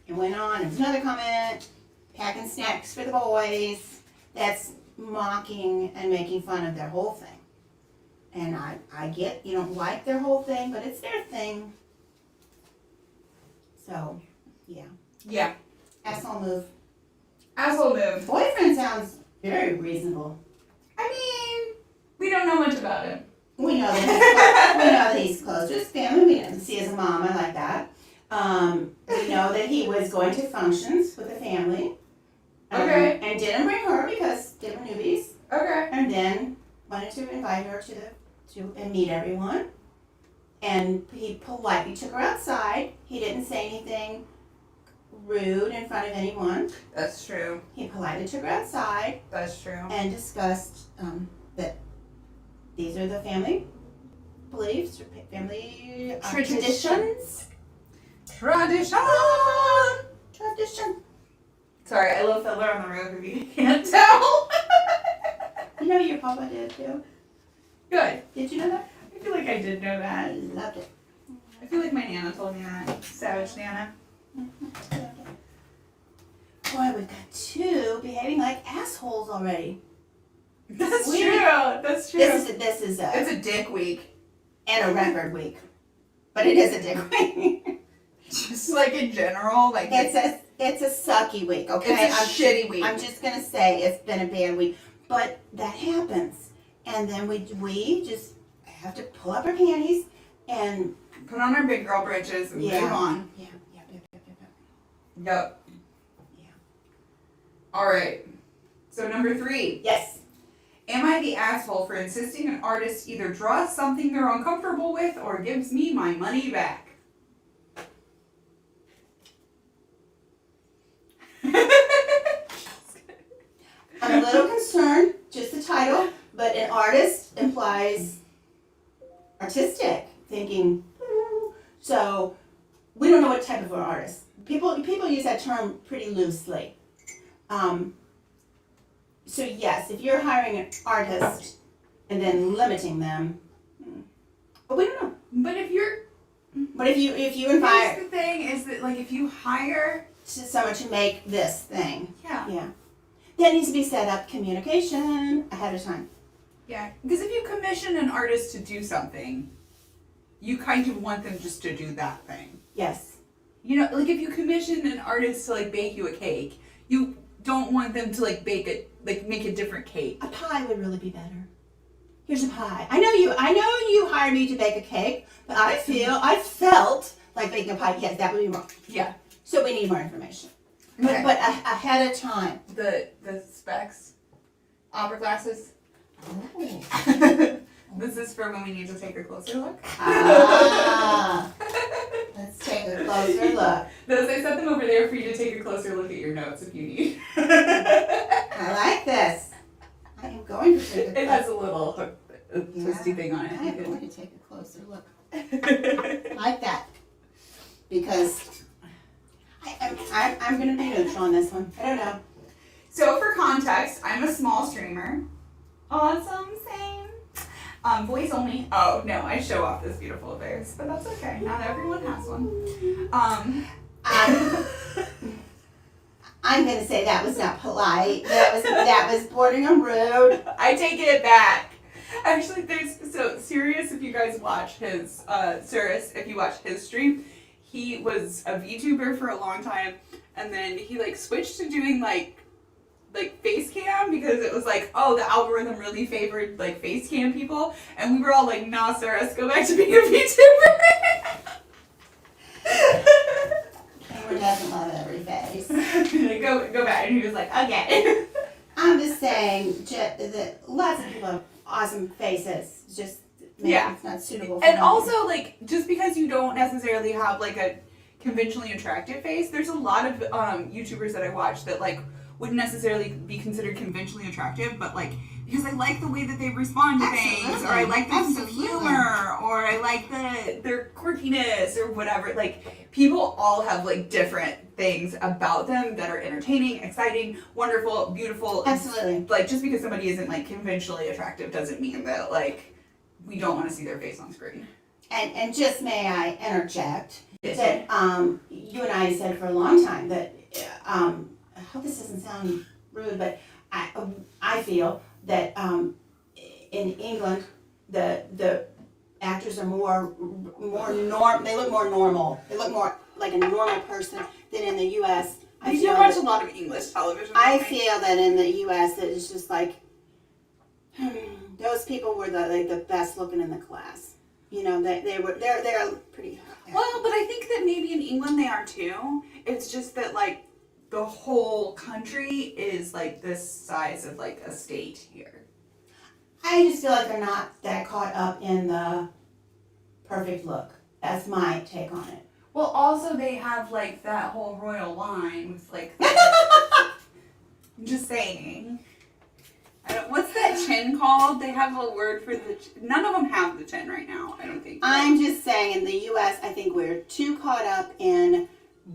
Speaker 2: It went on. It was another comment. Packing snacks for the boys. That's mocking and making fun of their whole thing. And I get you don't like their whole thing, but it's their thing. So, yeah.
Speaker 1: Yeah.
Speaker 2: Asshole move.
Speaker 1: Asshole move.
Speaker 2: Boyfriend sounds very reasonable.
Speaker 1: I mean, we don't know much about him.
Speaker 2: We know that he's close to his family. We didn't see his mama like that. We know that he was going to functions with the family.
Speaker 1: Okay.
Speaker 2: And didn't bring her because they were newbies.
Speaker 1: Okay.
Speaker 2: And then wanted to invite her and meet everyone. And he politely took her outside. He didn't say anything rude in front of anyone.
Speaker 1: That's true.
Speaker 2: He politely took her outside
Speaker 1: That's true.
Speaker 2: and discussed that these are the family beliefs, family traditions.
Speaker 1: Tradition.
Speaker 2: Tradition.
Speaker 1: Sorry, I love Fiddler on the Roof if you can't tell.
Speaker 2: You know your papa did too.
Speaker 1: Good.
Speaker 2: Did you know that?
Speaker 1: I feel like I did know
Speaker 2: I
Speaker 1: that.
Speaker 2: loved it.
Speaker 1: I feel like my Nana told me that. Savage Nana.
Speaker 2: Boy, we've got 2 behaving like assholes already.
Speaker 1: That's
Speaker 2: We-
Speaker 1: true. That's true.
Speaker 2: This is
Speaker 1: It's a dick week.
Speaker 2: and a record week, but it is a dick week.
Speaker 1: Just like in general, like
Speaker 2: It's a sucky week. Okay,
Speaker 1: it's a shitty week.
Speaker 2: I'm just gonna say it's been a bad week, but that happens, and then we just have to pull up our panties and
Speaker 1: Put on our big girl britches and move on.
Speaker 2: Yeah.
Speaker 1: Yep.
Speaker 2: Yeah.
Speaker 1: All right. So number 3.
Speaker 2: Yes.
Speaker 1: Am I the asshole for insisting an artist either draws something they're uncomfortable with or gives me my money back?
Speaker 2: I'm a little concerned, just the title, but an artist implies artistic thinking. So we don't know what type of an artist. People use that term pretty loosely. So yes, if you're hiring an artist and then limiting them, but we don't know.
Speaker 1: But if you're
Speaker 2: But if you
Speaker 1: here's
Speaker 2: invite
Speaker 1: the thing is that like if you hire
Speaker 2: someone to make this thing,
Speaker 1: yeah
Speaker 2: that needs to be set up communication ahead of time.
Speaker 1: because if you commission an artist to do something, you kind of want them just to do that thing.
Speaker 2: Yes.
Speaker 1: You know, like if you commission an artist to like bake you a cake, you don't want them to like make a different cake.
Speaker 2: A pie would really be better. Here's a pie. I know you hired me to bake a cake, but I felt like baking a pie. Yes, that would be wrong.
Speaker 1: Yeah.
Speaker 2: So we need more information.
Speaker 1: Okay.
Speaker 2: But ahead of time.
Speaker 1: The specs, opera glasses.
Speaker 2: Oh.
Speaker 1: This is for when we need to take a closer look.
Speaker 2: Ah. Let's take take a closer look.
Speaker 1: Those, I set them over there for you to take a closer look at your notes if you need.
Speaker 2: I like this. I am going to take
Speaker 1: It has a little twisty thing on it.
Speaker 2: I am going to take a closer look. I like that. Because I'm going to be neutral on this one. I don't know.
Speaker 1: So for context, I'm a small streamer. Awesome, same. Voice only. Oh no, I show off this beautiful face, but that's okay. Not everyone has one.
Speaker 2: I'm gonna say that was not polite. That was bordering on rude.
Speaker 1: I take it back. Actually, so Sirius, if you guys watch his Sirius, if you watch his stream, he was a VTuber for a long time, and then he like switched to doing like face cam because it was like, oh, the algorithm really favored like face cam people, and we were all like, nah, Sirius, go back to being a VTuber.
Speaker 2: Cameron doesn't love every face.
Speaker 1: go back, and he was like, okay.
Speaker 2: I'm just saying that lots of people have awesome faces. Just maybe it's not suitable for
Speaker 1: And
Speaker 2: them.
Speaker 1: also, like, just because you don't necessarily have like a conventionally attractive face, there's a lot of YouTubers that I watch that like wouldn't necessarily be considered conventionally attractive, but like because I like the way that they respond to things, or I like their sense of humor, or I like their quirkiness, or whatever. Like, people all have like different things about them that are entertaining, exciting, wonderful, beautiful.
Speaker 2: Absolutely.
Speaker 1: Like, just because somebody isn't like conventionally attractive doesn't mean that like we don't want to see their face on screen.
Speaker 2: And just may I interject
Speaker 1: Yes.
Speaker 2: that you and I said for a long time that I hope this doesn't sound rude, but I feel that in England the actors are more they look more normal. They look more like a normal person than in the U.S.
Speaker 1: I do watch a lot of English television.
Speaker 2: I feel that in the U.S. that it's just like those people were the best looking in the class. You know, they're pretty.
Speaker 1: Well, but I think that maybe in England they are too. It's just that like the whole country is like this size of like a state here.
Speaker 2: I just feel like they're not that caught up in the perfect look. That's my take on it.
Speaker 1: Well, also they have like that whole royal line with like. I'm just saying. What's that chin called? They have a word for the. None of them have the chin right now. I don't think.
Speaker 2: I'm just saying, in the U.S., I think we're too caught up in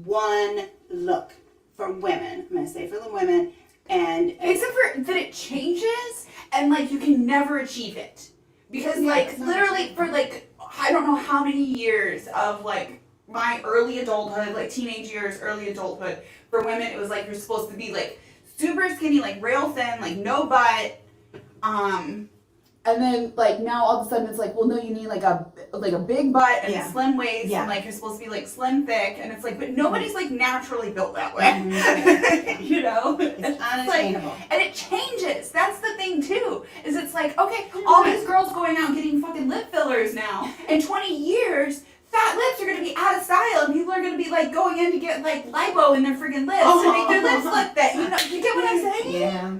Speaker 2: one look for women. I'm gonna say for the women, and
Speaker 1: except for that it changes, and like you can never achieve it because like literally for like I don't know how many years of like my early adulthood, like teenage years, early adulthood for women, it was like you're supposed to be like super skinny, like rail thin, like no butt, and then like now all of a sudden it's like, well, no, you need like a big butt and a slim waist, and like you're supposed to be like slim thick, and it's like, but nobody's like naturally built that way, you know?
Speaker 2: It's unattainable.
Speaker 1: Like, and it changes. That's the thing too. Is it's like, okay, all these girls going out and getting fucking lip fillers now. In 20 years. Fat lips are going to be out of style, and people are going to be like going in to get like lipo in their freaking lips to make their lips look that. You know, you get what I'm saying?
Speaker 2: Yeah,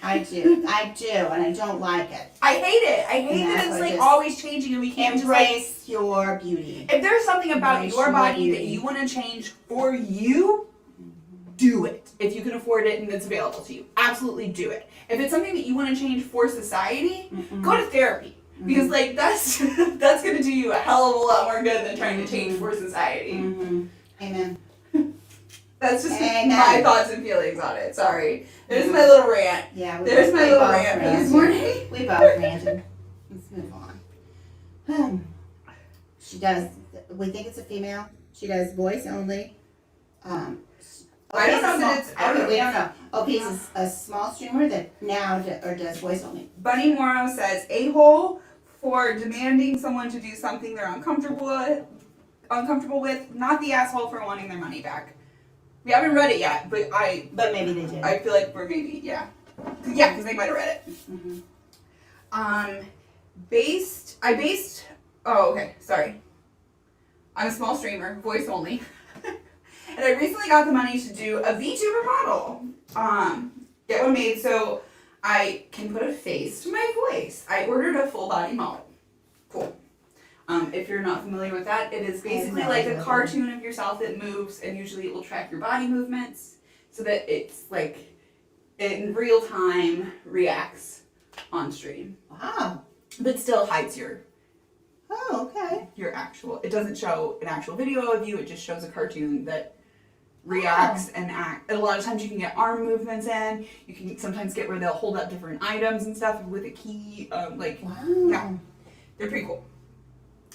Speaker 2: I do, and I don't like it.
Speaker 1: I hate it. I hate that it's like always changing, and we can't
Speaker 2: embrace
Speaker 1: just
Speaker 2: your beauty.
Speaker 1: If there's something about your body that you want to change for you, do it. If you can afford it and it's available to you, absolutely do it. If it's something that you want to change for society, go to therapy. Because like that's gonna do you a hell of a lot more good than trying to change for society.
Speaker 2: Amen.
Speaker 1: That's just my thoughts and feelings on it. Sorry. There's my little rant.
Speaker 2: Yeah,
Speaker 1: there's my little rant for this morning.
Speaker 2: We both ranted. Let's move on. She does. We think it's a female. She does voice only.
Speaker 1: I don't know that it's.
Speaker 2: We don't know. OP's is a small streamer that now does voice only.
Speaker 1: Bunny Morrow says a-hole for demanding someone to do something they're uncomfortable with, not the asshole for wanting their money back. We haven't read it yet, but
Speaker 2: maybe they did.
Speaker 1: I feel like we're maybe because they might have read it. Oh, okay, sorry. I'm a small streamer, voice only. And I recently got the money to do a VTuber model. Get one made so I can put a face to my voice. I ordered a full body model. Cool. If you're not familiar with that, it is basically
Speaker 2: no
Speaker 1: like a
Speaker 2: idea.
Speaker 1: cartoon of yourself that moves, and usually it will track your body movements so that it's like in real time reacts on stream,
Speaker 2: Wow.
Speaker 1: but still hides
Speaker 2: Oh, okay.
Speaker 1: your actual. It doesn't show an actual video of you. It just shows a cartoon that reacts and act. And a lot of times you can get arm movements in. You can sometimes get where they'll hold up different items and stuff with a key. Like
Speaker 2: Wow.
Speaker 1: yeah, they're pretty cool.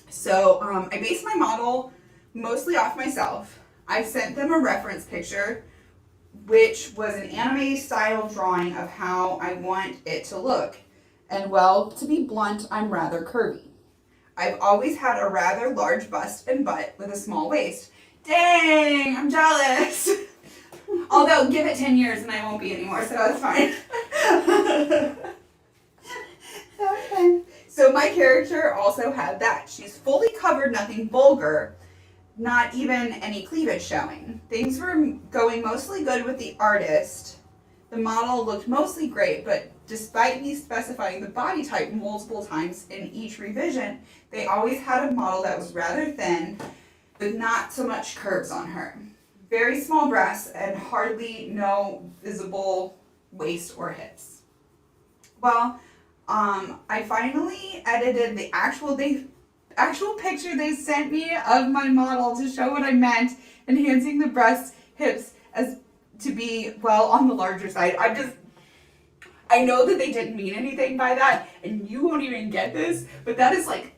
Speaker 1: So I based my model mostly off myself. I sent them a reference picture, which was an anime style drawing of how I want it to look. And well, to be blunt, I'm rather curvy. I've always had a rather large bust and butt with a small waist. Dang, I'm jealous. Although, give it 10 years and I won't be anymore, so that's fine.
Speaker 2: Okay.
Speaker 1: So my character also had that. She's fully covered, nothing vulgar, not even any cleavage showing. Things were going mostly good with the artist. The model looked mostly great, but despite me specifying the body type multiple times in each revision, they always had a model that was rather thin, with not so much curves on her. Very small breasts and hardly no visible waist or hips. Well, I finally edited the actual picture they sent me of my model to show what I meant, enhancing the breasts, hips as to be, well, on the larger side. I know that they didn't mean anything by that, and you won't even get this, but that is like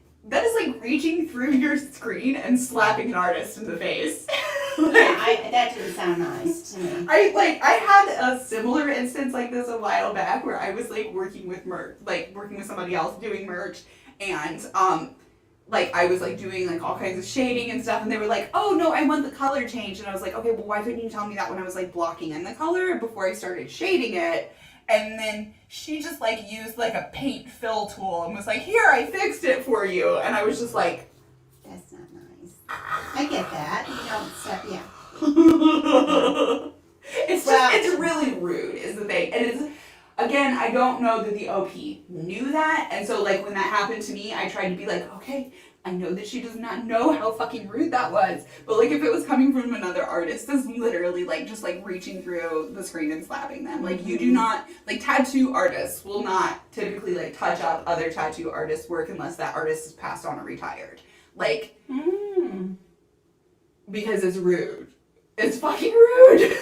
Speaker 1: reaching through your screen and slapping an artist in the face.
Speaker 2: That didn't sound nice to me.
Speaker 1: I had a similar instance like this a while back where I was like working with somebody else doing merch, and I was like doing like all kinds of shading and stuff, and they were like, oh no, I want the color change, and I was like, okay, well why couldn't you tell me that when I was like blocking in the color before I started shading it? And then she just like used like a paint fill tool and was like, here, I fixed it for you, and I was just like,
Speaker 2: That's not nice. I get that. You don't step, yeah.
Speaker 1: it's really rude is the thing. And it's, again, I don't know that the OP knew that, and so like when that happened to me, I tried to be like, okay, I know that she does not know how fucking rude that was, but like if it was coming from another artist, that's literally like just like reaching through the screen and slapping them. Like you do not, like tattoo artists will not typically like touch up other tattoo artists' work unless that artist is passed on or retired. Like, because it's rude. It's fucking rude.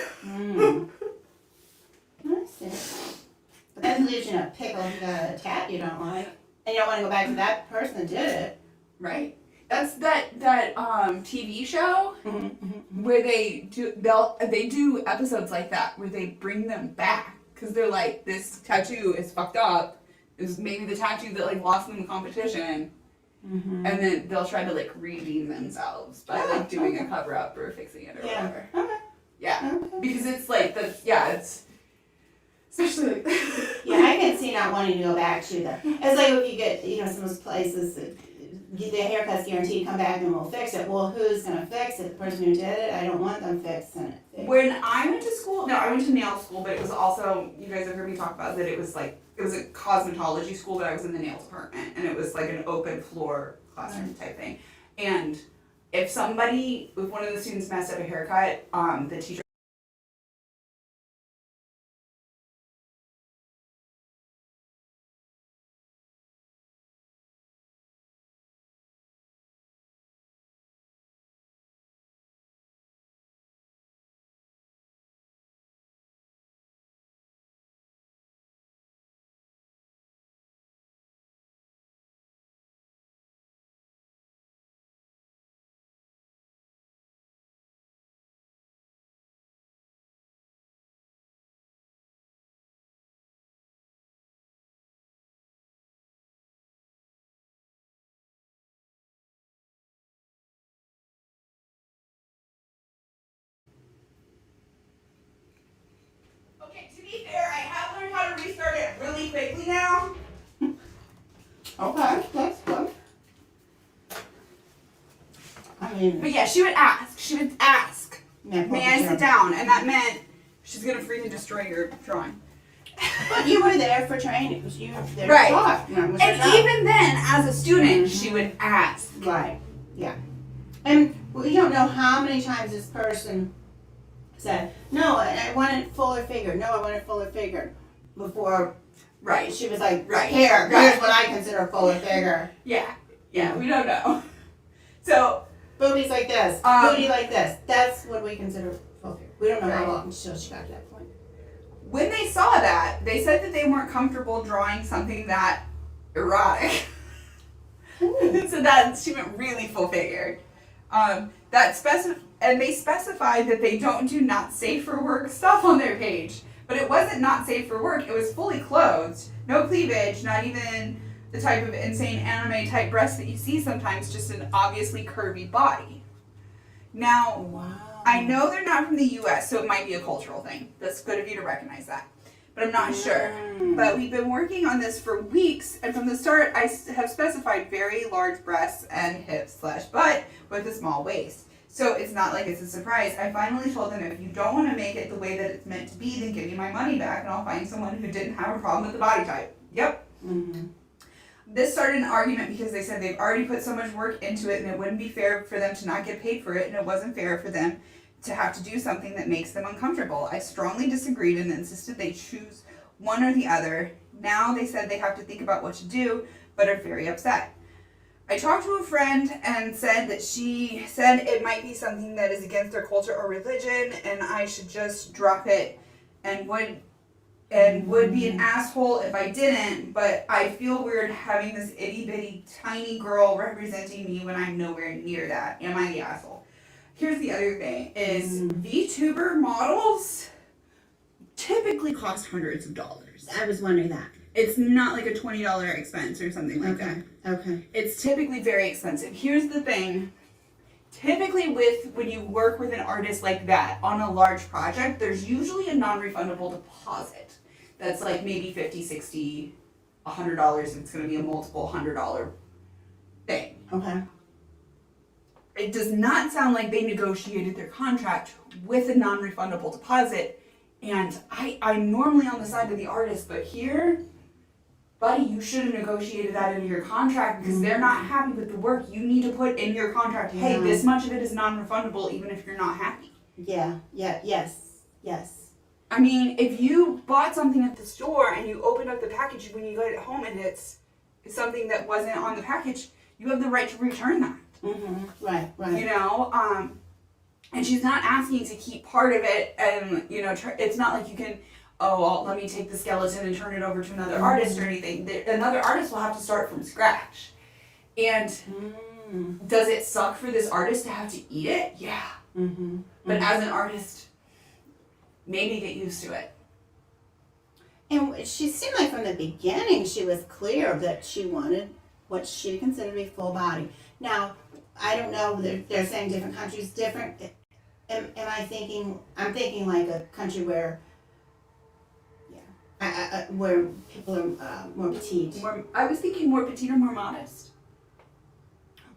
Speaker 2: I see. But that leaves you in a pickle if you got a tat you don't like. And you don't want to go back to that person that did it.
Speaker 1: Right. That's that TV show where they do episodes like that where they bring them back because they're like, this tattoo is fucked up. This is maybe the tattoo that like lost them the competition, and then they'll try to like redeem themselves by like doing a cover up or fixing it or whatever.
Speaker 2: Okay.
Speaker 1: Yeah, because it's like it's especially like
Speaker 2: I can see not wanting to go back to them. It's like if you get, some of those places that the haircut's guaranteed, come back and we'll fix it. Well, who's going to fix it? The person who did it? I don't want them fixing it.
Speaker 1: When I went to school, I went to nail school, but it was also, you guys have heard me talk about that, it was a cosmetology school, but I was in the nail department, and it was like an open floor classroom type thing. And if one of the students messed up a haircut, the teacher Okay, to be fair, I have learned how to restart it really quickly now.
Speaker 2: Okay, that's good.
Speaker 1: But yeah, she would ask, may I sit down? And that meant she's gonna freaking destroy your drawing.
Speaker 2: But you were there for training. You were there
Speaker 1: Right.
Speaker 2: to talk.
Speaker 1: And even then, as a student, she would ask.
Speaker 2: Right. Yeah. And we don't know how many times this person said, no, I want it fuller figured. No, I want it fuller figured. Before
Speaker 1: Right.
Speaker 2: she was like,
Speaker 1: Right.
Speaker 2: here's
Speaker 1: Right.
Speaker 2: what I consider fuller figure.
Speaker 1: Yeah. Yeah, we don't know. So,
Speaker 2: Boobies like this, booty like this. That's what we consider full figure. We don't know how
Speaker 1: Right.
Speaker 2: long until she got to that point.
Speaker 1: when they saw that, they said that they weren't comfortable drawing something that erotic. So that she went really full figured. And they specified that they don't do not safe for work stuff on their page. But it wasn't not safe for work. It was fully clothed, no cleavage, not even the type of insane anime type breasts that you see sometimes, just an obviously curvy body. Now,
Speaker 2: Wow.
Speaker 1: I know they're not from the U.S., so it might be a cultural thing. That's good of you to recognize that. But I'm not sure. But we've been working on this for weeks, and from the start, I have specified very large breasts and hips/butt with a small waist. So it's not like it's a surprise. I finally told them, if you don't want to make it the way that it's meant to be, then give me my money back, and I'll find someone who didn't have a problem with the body type. Yep.
Speaker 2: Mm-hmm.
Speaker 1: This started an argument because they said they've already put so much work into it, and it wouldn't be fair for them to not get paid for it, and it wasn't fair for them to have to do something that makes them uncomfortable. I strongly disagreed and insisted they choose one or the other. Now they said they have to think about what to do, but are very upset. I talked to a friend and said that she said it might be something that is against their culture or religion, and I should just drop it and would be an asshole if I didn't, but I feel weird having this itty bitty tiny girl representing me when I'm nowhere near that. Am I the asshole? Here's the other thing, is VTuber models typically cost hundreds of dollars.
Speaker 2: I was wondering that.
Speaker 1: It's not like a $20 expense or something like that.
Speaker 2: Okay.
Speaker 1: It's typically very expensive. Here's the thing. Typically when you work with an artist like that on a large project, there's usually a non-refundable deposit. That's like maybe $50, $60, $100. It's going to be a multiple $100 thing.
Speaker 2: Okay.
Speaker 1: It does not sound like they negotiated their contract with a non-refundable deposit. And I'm normally on the side of the artist, but here, buddy, you should have negotiated that into your contract because they're not happy with the work. You need to put in your contract, hey, this much of it is non-refundable even if you're not happy.
Speaker 2: Yes.
Speaker 1: I mean, if you bought something at the store and you opened up the package when you got it home and it's something that wasn't on the package, you have the right to return that.
Speaker 2: Mm-hmm. Right.
Speaker 1: You know, and she's not asking to keep part of it, and you know, it's not like you can, let me take the skeleton and turn it over to another artist or anything. Another artist will have to start from scratch. And does it suck for this artist to have to eat it? Yeah. But as an artist, maybe get used to it.
Speaker 2: And she seemed like from the beginning she was clear that she wanted what she considered to be full body. Now, I don't know, they're saying different countries different. Am I thinking, I'm thinking like a country where, where people are more petite.
Speaker 1: I was thinking more petite or more modest.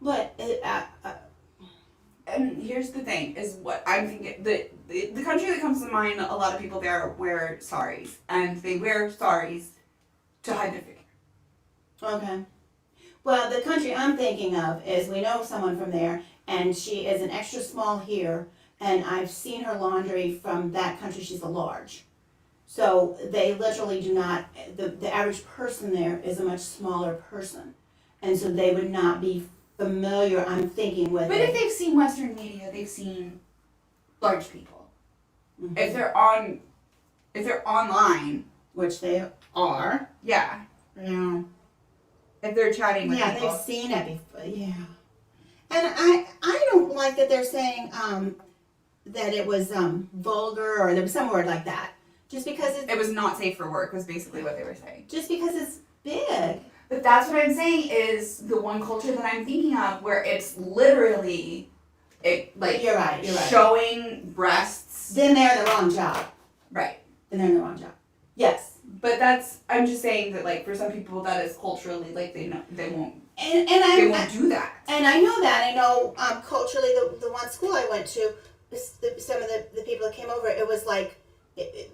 Speaker 2: But,
Speaker 1: and here's the thing, is what I'm thinking, the country that comes to mind, a lot of people there wear saris, and they wear saris to hide their figure.
Speaker 2: okay. Well, the country I'm thinking of is, we know someone from there, and she is an extra small here, and I've seen her laundry from that country. She's a large. So they literally do not, the average person there is a much smaller person. And so they would not be familiar, I'm thinking, with
Speaker 1: But
Speaker 2: it.
Speaker 1: if they've seen Western media, they've seen large people.
Speaker 2: Mhm.
Speaker 1: If they're online,
Speaker 2: Which they are.
Speaker 1: yeah.
Speaker 2: Yeah.
Speaker 1: If they're chatting with
Speaker 2: Yeah,
Speaker 1: people.
Speaker 2: they've seen it before. Yeah. And I don't like that they're saying that it was vulgar, or there was some word like that. Just because
Speaker 1: It was not safe for work was basically what they were saying.
Speaker 2: just because it's big.
Speaker 1: But that's what I'm saying is the one culture that I'm thinking of where it's literally
Speaker 2: You're right.
Speaker 1: showing breasts.
Speaker 2: Then they're in the wrong job.
Speaker 1: Right.
Speaker 2: Then they're in the wrong job. Yes.
Speaker 1: But I'm just saying that like for some people that is culturally like they won't
Speaker 2: And
Speaker 1: they won't do that.
Speaker 2: And I know that. I know culturally the one school I went to, some of the people that came over, it was like it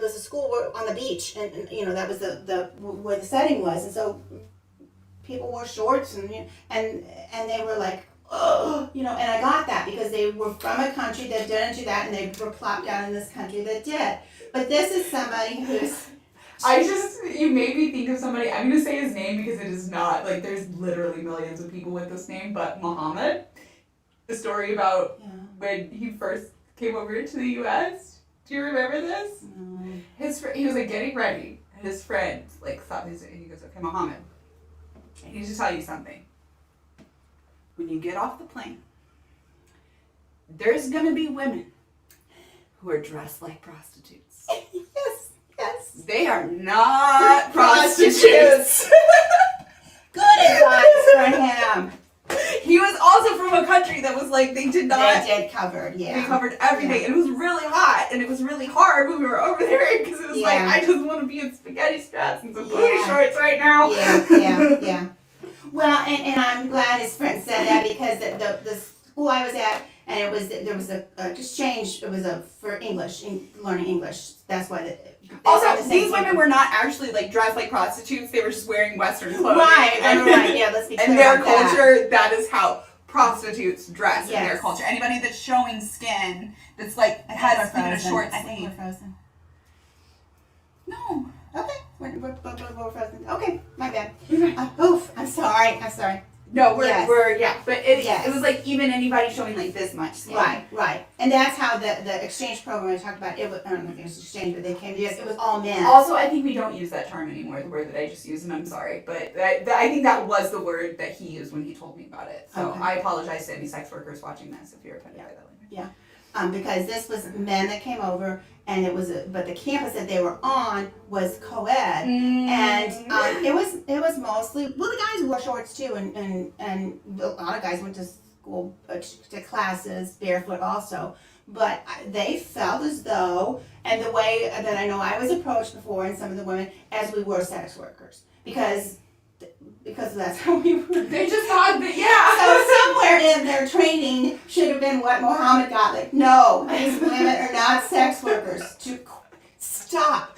Speaker 2: was a school school were on the beach, and you know that was the where the setting was, and so people wore shorts and they were like, oh, you know, and I got that because they were from a country that didn't do that, and they were plopped down in this country that did. But this is somebody who's.
Speaker 1: You made me think of somebody, I'm going to say his name because it is not, like, there's literally millions of people with this name, but Muhammad. The story about when he first came over to the U.S. Do you remember this?
Speaker 2: No.
Speaker 1: He was, like, getting ready, and his friend, like, he goes, okay, Muhammad, I need to tell you something. When you get off the plane, there's going to be women who are dressed like prostitutes.
Speaker 2: Yes.
Speaker 1: They are not prostitutes.
Speaker 2: Good advice for him.
Speaker 1: He was also from a country that was like, they did
Speaker 2: covered, yeah.
Speaker 1: They covered everything, and it was really hot, and it was really hard when we were over there, because it was like, I just want to be in spaghetti straps and some booty shorts right now.
Speaker 2: Yeah. Well, and I'm glad his friend said that, because the school I was at, and there was a exchange, it was for English, learning English. That's why
Speaker 1: also, these women were not actually like dressed like prostitutes, they were just wearing Western clothing.
Speaker 2: Right, yeah, let's be clear.
Speaker 1: And their culture, that is how prostitutes dress in their
Speaker 2: Yes.
Speaker 1: culture. Anybody that's showing skin, that's like, has even a short
Speaker 2: I think
Speaker 1: sleeve.
Speaker 2: we're frozen.
Speaker 1: No.
Speaker 2: Okay, we're frozen. Okay, my bad. Oof, I'm sorry.
Speaker 1: No, but
Speaker 2: Yes.
Speaker 1: it was like even anybody showing like this much skin.
Speaker 2: Right. And that's how the exchange program I talked about, it was, I don't know if it was exchange, but they came to us, it was all men.
Speaker 1: Also, I think we don't use that term anymore, the word that I just used, and I'm sorry, but I think that was the word that he used when he told me about it. So
Speaker 2: Okay.
Speaker 1: I apologize to any sex workers watching this if you're offended by that language.
Speaker 2: Yeah. Because this was men that came over, and but the campus that they were on was co-ed, and it was mostly, well, the guys wore shorts too, and a lot of guys went to school, to classes barefoot also, but they felt as though, and the way that I know I was approached before, and some of the women, as we were sex workers, because that's how we were.
Speaker 1: They just thought that,
Speaker 2: So somewhere in their training should have been what Mohammed got. Like, no, these women are not sex workers. To stop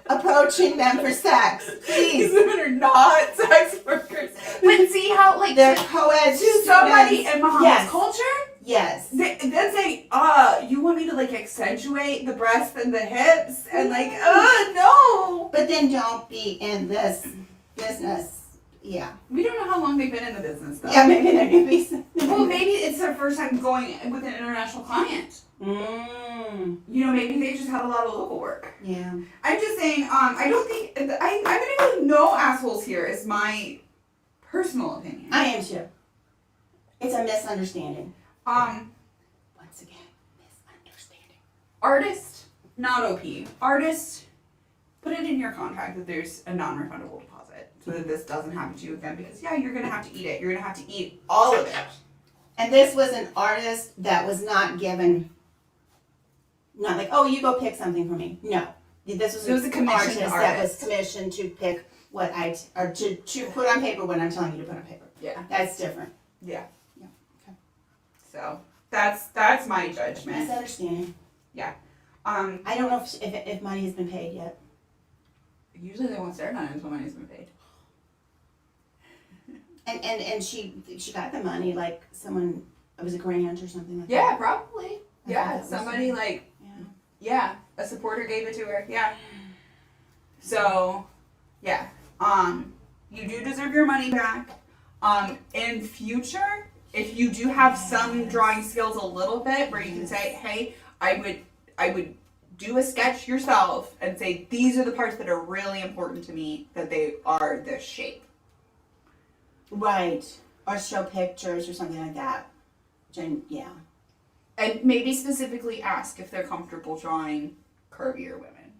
Speaker 2: approaching them for sex,
Speaker 1: these
Speaker 2: please.
Speaker 1: women are not sex workers. But see how, like,
Speaker 2: They're co-ed
Speaker 1: to somebody in Muhammad's culture,
Speaker 2: Yes.
Speaker 1: Then say, you want me to like accentuate the breasts and the hips and like, no.
Speaker 2: But then don't be in this business. Yeah.
Speaker 1: We don't know how long they've been in the business though.
Speaker 2: Yeah, maybe they're newbies.
Speaker 1: Well, maybe it's their first time going with an international client. You know, maybe they just have a lot of local work.
Speaker 2: Yeah.
Speaker 1: I'm just saying, I don't think, I'm gonna go no assholes here is my personal opinion.
Speaker 2: I am too. It's a misunderstanding. Once again, misunderstanding.
Speaker 1: Artist, not OP. Artist, put it in your contract that there's a non-refundable deposit so that this doesn't happen to you again because, yeah, you're going to have to eat it. You're going to have to eat all of it.
Speaker 2: And this was an artist that was not given, not like, oh, you go pick something for me. No. This was
Speaker 1: a commissioned
Speaker 2: artist that was commissioned to pick what or to put on paper what I'm telling you to put on paper.
Speaker 1: Yeah.
Speaker 2: That's different.
Speaker 1: Yeah.
Speaker 2: Yeah. Okay.
Speaker 1: So that's my judgment.
Speaker 2: Misunderstanding.
Speaker 1: Yeah.
Speaker 2: I don't know if money has been paid yet.
Speaker 1: Usually they won't start on it until money's been paid.
Speaker 2: And she got the money like someone, it was a grant or something like that.
Speaker 1: Yeah, probably.
Speaker 2: Yeah,
Speaker 1: somebody like, yeah, a supporter gave it to her. Yeah. So, yeah. You do deserve your money back. In future, if you do have some drawing skills a little bit where you can say, hey, I would do a sketch yourself and say, these are the parts that are really important to me, that they are this shape.
Speaker 2: Right. Or show pictures or something like that. Yeah.
Speaker 1: And maybe specifically ask if they're comfortable drawing curvier women.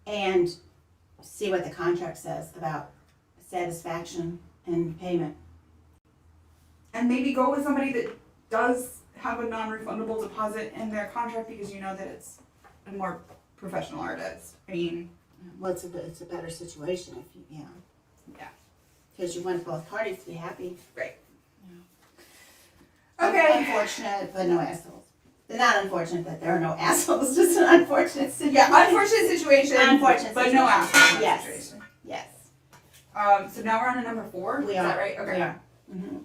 Speaker 2: And see what the contract says about satisfaction and payment.
Speaker 1: And maybe go with somebody that does have a non-refundable deposit in their contract because you know that it's a more professional artist. I mean...
Speaker 2: Well, it's a better situation if you,
Speaker 1: Yeah.
Speaker 2: Because you want both parties to be happy.
Speaker 1: Right.
Speaker 2: Yeah.
Speaker 1: Okay.
Speaker 2: Unfortunate, but no assholes. not unfortunate that there are no assholes, just an unfortunate situation.
Speaker 1: Yeah, unfortunate situation.
Speaker 2: Unfortunate
Speaker 1: but
Speaker 2: situation.
Speaker 1: no asshole
Speaker 2: Yes.
Speaker 1: situation.
Speaker 2: Yes.
Speaker 1: So now we're on to number 4.
Speaker 2: We
Speaker 1: Is
Speaker 2: are.
Speaker 1: that right? Okay.
Speaker 2: We are. Mm-hmm.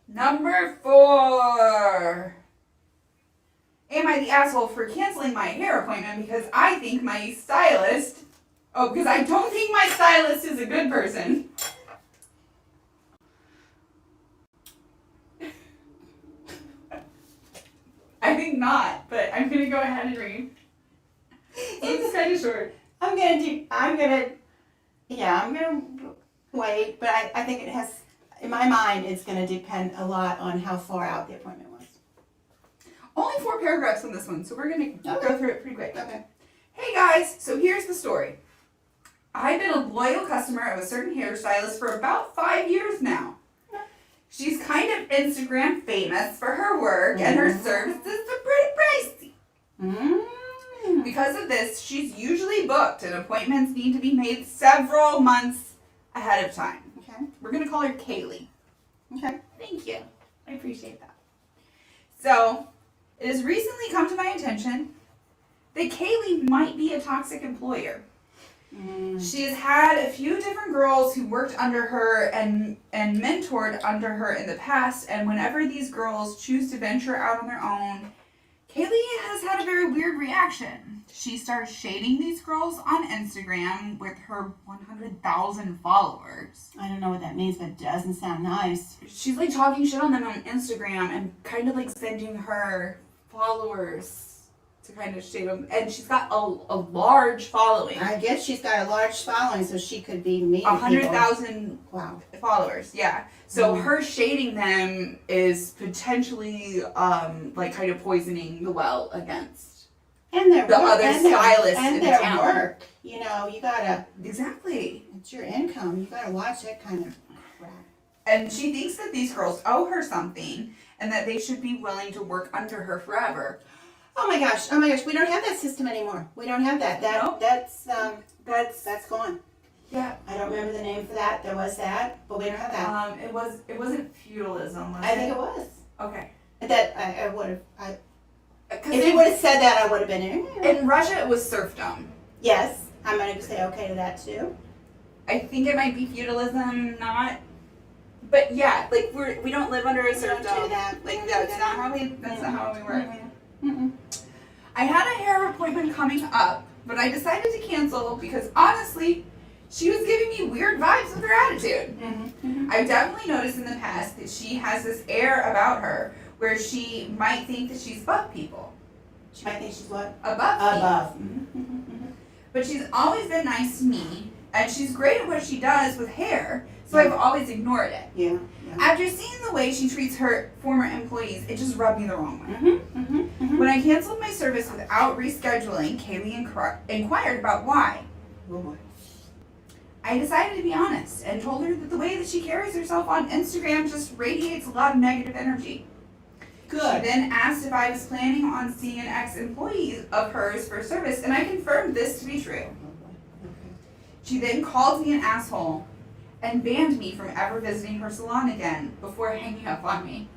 Speaker 1: Number 4. Am I the asshole for canceling my hair appointment because I think my stylist... Oh, because I don't think my stylist is a good person. I think not, but I'm going to go ahead and read. It's kind of short.
Speaker 2: I'm gonna wait, but I think it has, in my mind, it's gonna depend a lot on how far out the appointment was.
Speaker 1: Only 4 paragraphs on this one, so we're going to go through it pretty quick.
Speaker 2: Okay.
Speaker 1: Hey guys, so here's the story. I've been a loyal customer of a certain hairstylist for about 5 years now. She's kind of Instagram famous for her work, and her services are pretty pricey.
Speaker 2: Mm.
Speaker 1: Because of this, she's usually booked, and appointments need to be made several months ahead of time.
Speaker 2: Okay.
Speaker 1: We're going to call her Kaylee.
Speaker 2: Okay.
Speaker 1: Thank you. I appreciate that. So, it has recently come to my attention that Kaylee might be a toxic employer. She has had a few different girls who worked under her and mentored under her in the past, and whenever these girls choose to venture out on their own, Kaylee has had a very weird reaction. She starts shading these girls on Instagram with her 100,000 followers.
Speaker 2: I don't know what that means, but it doesn't sound nice.
Speaker 1: She's like talking shit on them on Instagram and kind of like sending her followers to kind of shade them. And she's got a large following.
Speaker 2: I guess she's got a large following, so she could be meeting
Speaker 1: 100,000
Speaker 2: wow.
Speaker 1: followers, yeah. So her shading them is potentially like kind of poisoning the well against
Speaker 2: And their
Speaker 1: the
Speaker 2: work,
Speaker 1: other
Speaker 2: and
Speaker 1: stylists
Speaker 2: and
Speaker 1: in
Speaker 2: their
Speaker 1: town.
Speaker 2: work. You know, you gotta.
Speaker 1: Exactly.
Speaker 2: It's your income. You gotta watch that kind of crap.
Speaker 1: And she thinks that these girls owe her something and that they should be willing to work under her forever.
Speaker 2: Oh my gosh! We don't have that system anymore. We don't have that.
Speaker 1: Nope.
Speaker 2: That's gone.
Speaker 1: Yeah.
Speaker 2: I don't remember the name for that. There was that, but we don't have that.
Speaker 1: It wasn't feudalism, was
Speaker 2: I think it was.
Speaker 1: Okay.
Speaker 2: That I would have. If
Speaker 1: If
Speaker 2: you would have said that, I would have been.
Speaker 1: in Russia, it was serfdom.
Speaker 2: Yes, I'm gonna say okay to that too.
Speaker 1: I think it might be feudalism, not. But yeah, like we don't live under a serfdom.
Speaker 2: don't do that.
Speaker 1: Like
Speaker 2: We don't do
Speaker 1: that's
Speaker 2: that.
Speaker 1: not how we work.
Speaker 2: Mm-mm.
Speaker 1: I had a hair appointment coming up, but I decided to cancel because honestly, she was giving me weird vibes with her attitude.
Speaker 2: Mm-hmm.
Speaker 1: I've definitely noticed in the past that she has this air about her where she might think that she's above people.
Speaker 2: She might think she's what?
Speaker 1: Above people.
Speaker 2: Above. Mm-hmm.
Speaker 1: But she's always been nice to me, and she's great at what she does with hair, so I've always ignored it.
Speaker 2: Yeah.
Speaker 1: After seeing the way she treats her former employees, it just rubbed me the wrong way.
Speaker 2: Mm-hmm.
Speaker 1: When I canceled my service without rescheduling, Kaylee inquired about why.
Speaker 2: Oh boy.
Speaker 1: I decided to be honest and told her that the way that she carries herself on Instagram just radiates a lot of negative energy.
Speaker 2: Good.
Speaker 1: She then asked if I was planning on seeing an ex-employee of hers for service, and I confirmed this to be true. She then called me an asshole and banned me from ever visiting her salon again before hanging up on me.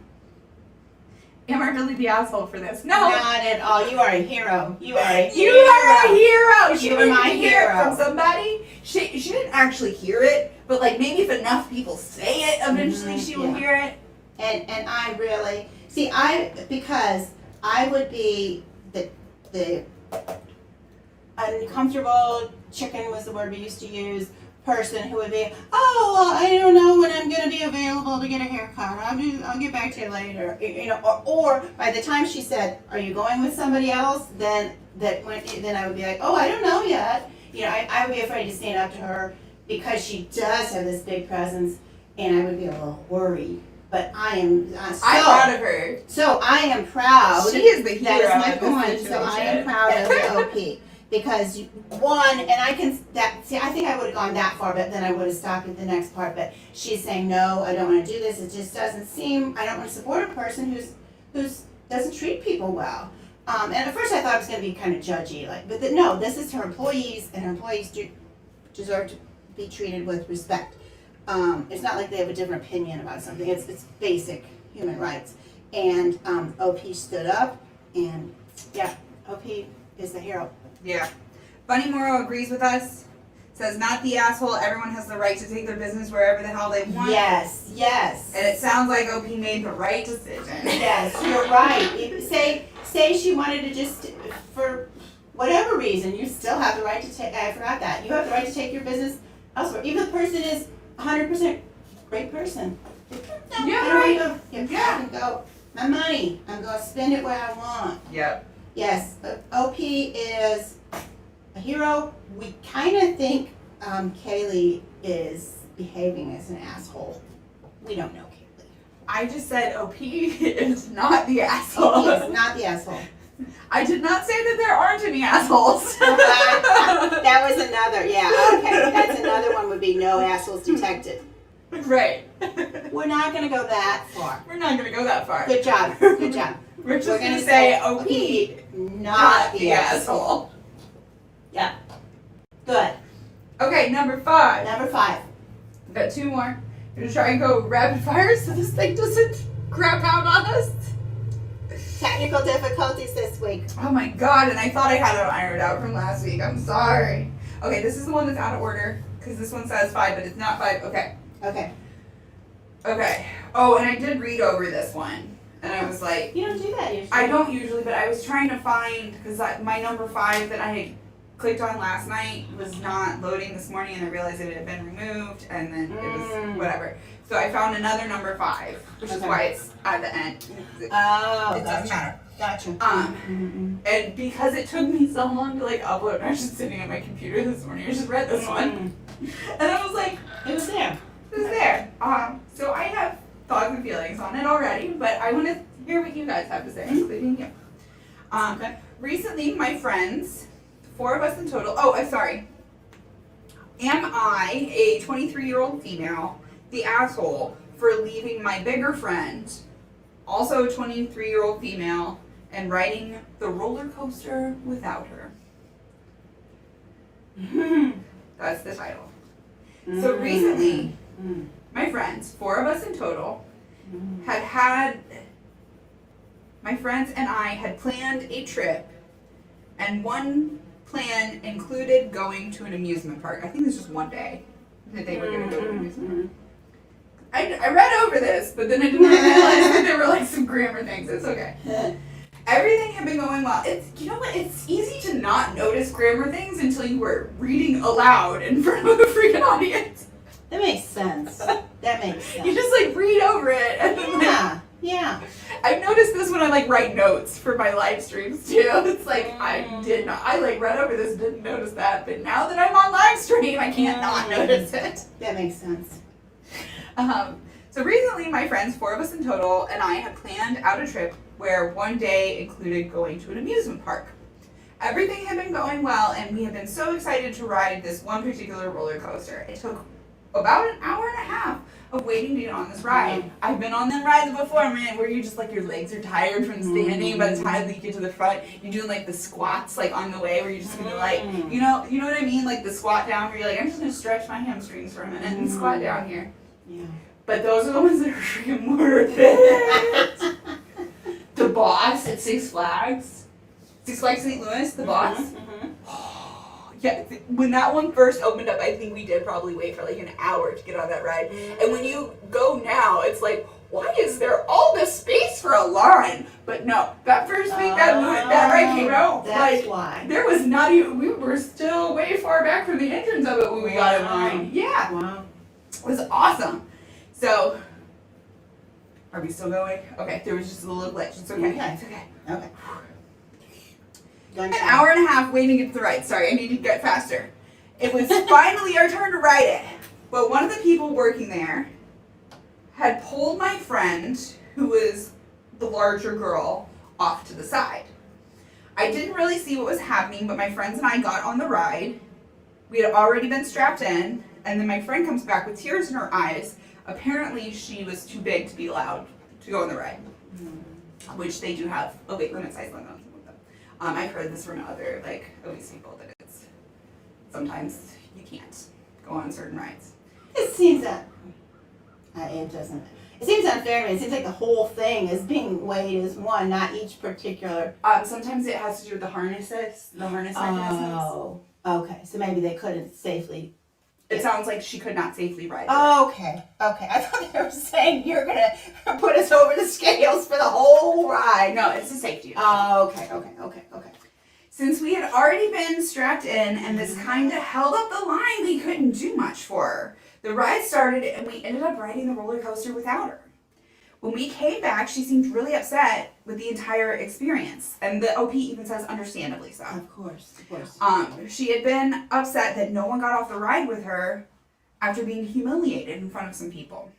Speaker 1: Am I really the asshole for this? No.
Speaker 2: Not at all. You are a hero. You are a hero.
Speaker 1: You are a hero. She
Speaker 2: You are
Speaker 1: didn't
Speaker 2: my
Speaker 1: hear it
Speaker 2: hero.
Speaker 1: from somebody. She didn't actually hear it, but like maybe if enough people say it, eventually she will hear it.
Speaker 2: And I really because I would be the uncomfortable chicken was the word we used to use person who would be, oh, well, I don't know when I'm going to be available to get a haircut. I'll get back to you later. You know, or by the time she said, are you going with somebody else? Then I would be like, oh, I don't know yet. You know, I would be afraid to stand up to her because she does have this big presence, and I would be a little worried. But I'm
Speaker 1: proud of her.
Speaker 2: So I am proud.
Speaker 1: She is the hero.
Speaker 2: That is my
Speaker 1: of this
Speaker 2: point. So I am
Speaker 1: situation.
Speaker 2: proud of the OP. Because I think I would have gone that far, but then I would have stopped at the next part. But she's saying, no, I don't want to do this. It just doesn't seem, I don't want to support a person who's doesn't treat people well. And at first I thought it was going to be kind of judgy, no, this is her employees, and her employees deserve to be treated with respect. It's not like they have a different opinion about something. It's basic human rights. And OP stood up And yeah, OP is the hero.
Speaker 1: Yeah. Bunny Morrow agrees with us. Says, not the asshole. Everyone has the right to take their business wherever the hell they want.
Speaker 2: Yes, yes.
Speaker 1: And it sounds like OP made the right decision.
Speaker 2: Yes, you're right. Say she wanted to just, for whatever reason, you still have the right to take, I forgot that. You have the right to take your business elsewhere. Even if the person is 100% great person. No,
Speaker 1: Yeah,
Speaker 2: I
Speaker 1: right.
Speaker 2: can go. My money, I'm going to spend it where I want.
Speaker 1: Yep.
Speaker 2: Yes, OP is a hero. We kind of think Kaylee is behaving as an asshole. We don't know Kaylee.
Speaker 1: I just said OP is not the
Speaker 2: OP
Speaker 1: asshole.
Speaker 2: is not the asshole.
Speaker 1: I did not say that there aren't any assholes.
Speaker 2: That was another, yeah, okay. That's another one would be no assholes detected.
Speaker 1: Right.
Speaker 2: We're not going to go that far.
Speaker 1: We're not going to go that far.
Speaker 2: Good job, good job.
Speaker 1: We're just
Speaker 2: We're
Speaker 1: going to
Speaker 2: gonna
Speaker 1: say
Speaker 2: say
Speaker 1: OP,
Speaker 2: not the asshole.
Speaker 1: asshole.
Speaker 2: Yeah, good.
Speaker 1: Okay, number 5.
Speaker 2: Number 5.
Speaker 1: We've got 2 more. We're going to try and go rapid fire so this thing doesn't crap out on us.
Speaker 2: Technical difficulties this week.
Speaker 1: Oh my god, and I thought I had it ironed out from last week. I'm sorry. Okay, this is the one that's out of order because this one says 5, but it's not 5. Okay.
Speaker 2: Okay.
Speaker 1: Okay. Oh, and I did read over this one. And I was like,
Speaker 2: You don't do that usually.
Speaker 1: I don't usually, but I was trying to find, because my number 5 that I had clicked on last night was not loading this morning, and I realized it had been removed, and then it was whatever. So I found another number 5, which is
Speaker 2: Okay.
Speaker 1: why it's at the end.
Speaker 2: Oh,
Speaker 1: It doesn't matter.
Speaker 2: Gotcha.
Speaker 1: And because it took me so long to like upload, and I was just sitting at my computer this morning, I just read this one, and I was like,
Speaker 2: It was there.
Speaker 1: it was there. So I have thoughts and feelings on it already, but I want to hear what you guys have to say, including you.
Speaker 2: Okay.
Speaker 1: Recently, my friends, 4 of us in total. Oh, I'm sorry. Am I, a 23-year-old female, the asshole for leaving my bigger friend, also a 23-year-old female, and riding the roller coaster without her? That's the title. So recently, my friends, 4 of us in total, my friends and I had planned a trip, and one plan included going to an amusement park. I think it was just one day that they were going to go to an amusement park. I read over this, but then I didn't realize that there were like some grammar things. It's okay. Everything had been going well. You know what? It's easy to not notice grammar things until you were reading aloud in front of a freaking audience.
Speaker 2: That makes sense. That makes sense.
Speaker 1: You just like read over it. And then,
Speaker 2: Yeah.
Speaker 1: I've noticed this when I like write notes for my live streams too. It's like I like read over this, didn't notice that, but now that I'm on live stream, I can't not notice it.
Speaker 2: That makes sense.
Speaker 1: So recently, my friends, 4 of us in total, and I had planned out a trip where one day included going to an amusement park. Everything had been going well, and we had been so excited to ride this one particular roller coaster. It took about an hour and a half of waiting to get on this ride. I've been on them rides before, man, where you just like your legs are tired from standing. By the time you get to the front, you're doing like the squats like on the way, where you're just gonna like, you know what I mean, like the squat down, where you're like, I'm just gonna stretch my hamstrings for a minute and squat down here.
Speaker 2: Yeah.
Speaker 1: But those are the ones that are freaking worth it. The Boss at Six Flags St. Louis, the Boss. Yeah, when that one first opened up, I think we did probably wait for like an hour to get on that ride. And when you go now, it's like, why is there all this space for a line? But no, that first week that ride came out,
Speaker 2: That's
Speaker 1: like,
Speaker 2: why.
Speaker 1: there was not even, we were still way far back from the entrance of it when we got in line. Yeah,
Speaker 2: Wow.
Speaker 1: it was awesome. So, are we still going? Okay, there was just a little glitch. It's okay.
Speaker 2: Okay.
Speaker 1: It's okay.
Speaker 2: Okay.
Speaker 1: An hour and a half waiting to get to the ride. Sorry, I need to get faster. It was finally our turn to ride it. But one of the people working there had pulled my friend, who was the larger girl, off to the side. I didn't really see what was happening, but my friends and I got on the ride. We had already been strapped in, and then my friend comes back with tears in her eyes. Apparently, she was too big to be allowed to go on the ride, which they do have a weight limit, size limit with them. I've heard this from other obese people that it's sometimes you can't go on certain rides.
Speaker 2: It seems that it doesn't. It seems unfair to me. It seems like the whole thing is being weighed as one, not each particular.
Speaker 1: Sometimes it has to do with the harnesses, the harness mechanisms.
Speaker 2: Oh, okay. So maybe they couldn't safely.
Speaker 1: It sounds like she could not safely ride.
Speaker 2: Okay. I thought they were saying you're gonna put us over the scales for the whole ride.
Speaker 1: No, it's a safety issue.
Speaker 2: Okay.
Speaker 1: Since we had already been strapped in and this kind of held up the line, we couldn't do much for her. The ride started and we ended up riding the roller coaster without her. When we came back, she seemed really upset with the entire experience. And the OP even says understandably so.
Speaker 2: Of course.
Speaker 1: She had been upset that no one got off the ride with her after being humiliated in front of some people.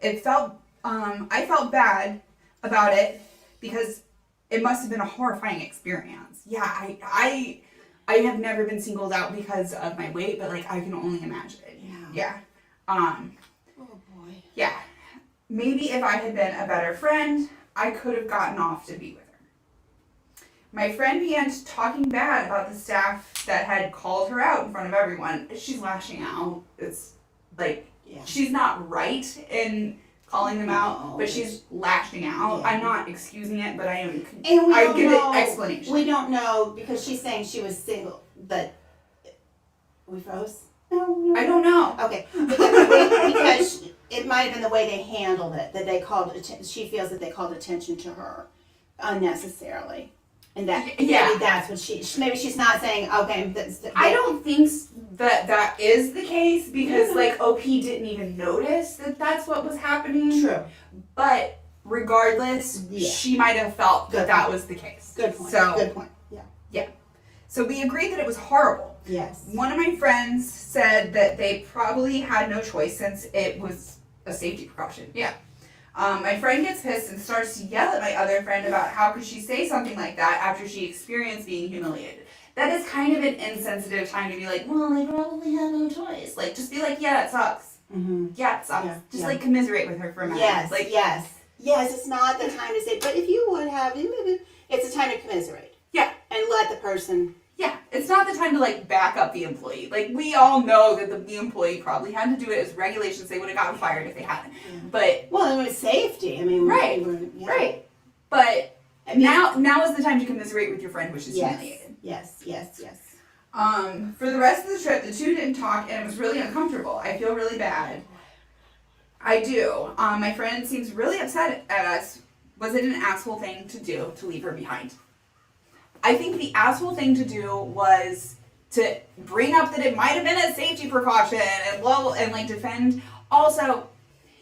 Speaker 1: I felt bad about it because it must have been a horrifying experience. Yeah, I have never been singled out because of my weight, but like I can only imagine. Yeah.
Speaker 2: Oh boy.
Speaker 1: Yeah. Maybe if I had been a better friend, I could have gotten off to be with her. My friend began talking bad about the staff that had called her out in front of everyone. She's lashing out. It's like, she's not right in calling them out, but she's lashing out. I'm not excusing it, but I give it explanation.
Speaker 2: We don't know because she's saying she was single, but we froze? No.
Speaker 1: I don't know.
Speaker 2: Okay. Because it might have been the way they handled it, that they called, she feels that they called attention to her unnecessarily. And that maybe that's what maybe she's not saying, okay.
Speaker 1: I don't think that is the case because like OP didn't even notice that that's what was happening.
Speaker 2: True.
Speaker 1: But regardless, she might have felt that was the case.
Speaker 2: Good point. Good point. Yeah.
Speaker 1: So we agreed that it was horrible.
Speaker 2: Yes.
Speaker 1: One of my friends said that they probably had no choice since it was a safety precaution. Yeah. My friend gets pissed and starts to yell at my other friend about how could she say something like that after she experienced being humiliated. That is kind of an insensitive time to be like, well, I probably had no choice. Like, just be like, yeah, it sucks.
Speaker 2: Mm-hmm.
Speaker 1: Yeah, it sucks. Just like commiserate with her for a minute.
Speaker 2: Yes,
Speaker 1: like,
Speaker 2: yes, it's not the time to say, but if you would have, it's a time to commiserate.
Speaker 1: Yeah.
Speaker 2: And let the person.
Speaker 1: Yeah, it's not the time to like back up the employee. Like we all know that the employee probably had to do it as regulations. They would have gotten fired if they hadn't. Yeah. But
Speaker 2: it was safety. I mean,
Speaker 1: right. But now is the time to commiserate with your friend, which is humiliated.
Speaker 2: Yes.
Speaker 1: For the rest of the trip, the two didn't talk, and it was really uncomfortable. I feel really bad. I do. My friend seems really upset at us. Was it an asshole thing to do to leave her behind? I think the asshole thing to do was to bring up that it might have been a safety precaution and like defend. Also,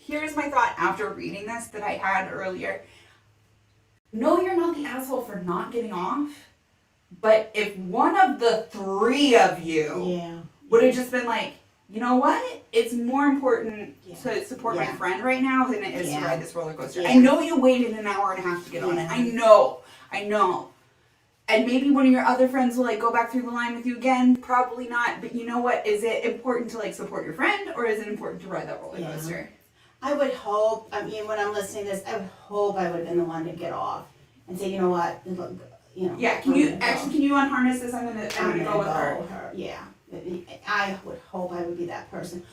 Speaker 1: here's my thought after reading this that I had earlier. No, you're not the asshole for not getting off, but if one of the three of you would have just been like, you know what? It's more important to support my friend right now than it is to ride this roller coaster. I know you waited an hour and a half to get on it. I know. And maybe one of your other friends will like go back through the line with you again. Probably not. But you know what? Is it important to like support your friend, or is it important to ride that roller coaster?
Speaker 2: I would hope. I mean, when I'm listening to this, I would hope I would have been the one to get off and say, you know what?
Speaker 1: Yeah. Can you unharness this? I'm gonna go with her.
Speaker 2: Yeah. I would hope I would be that person.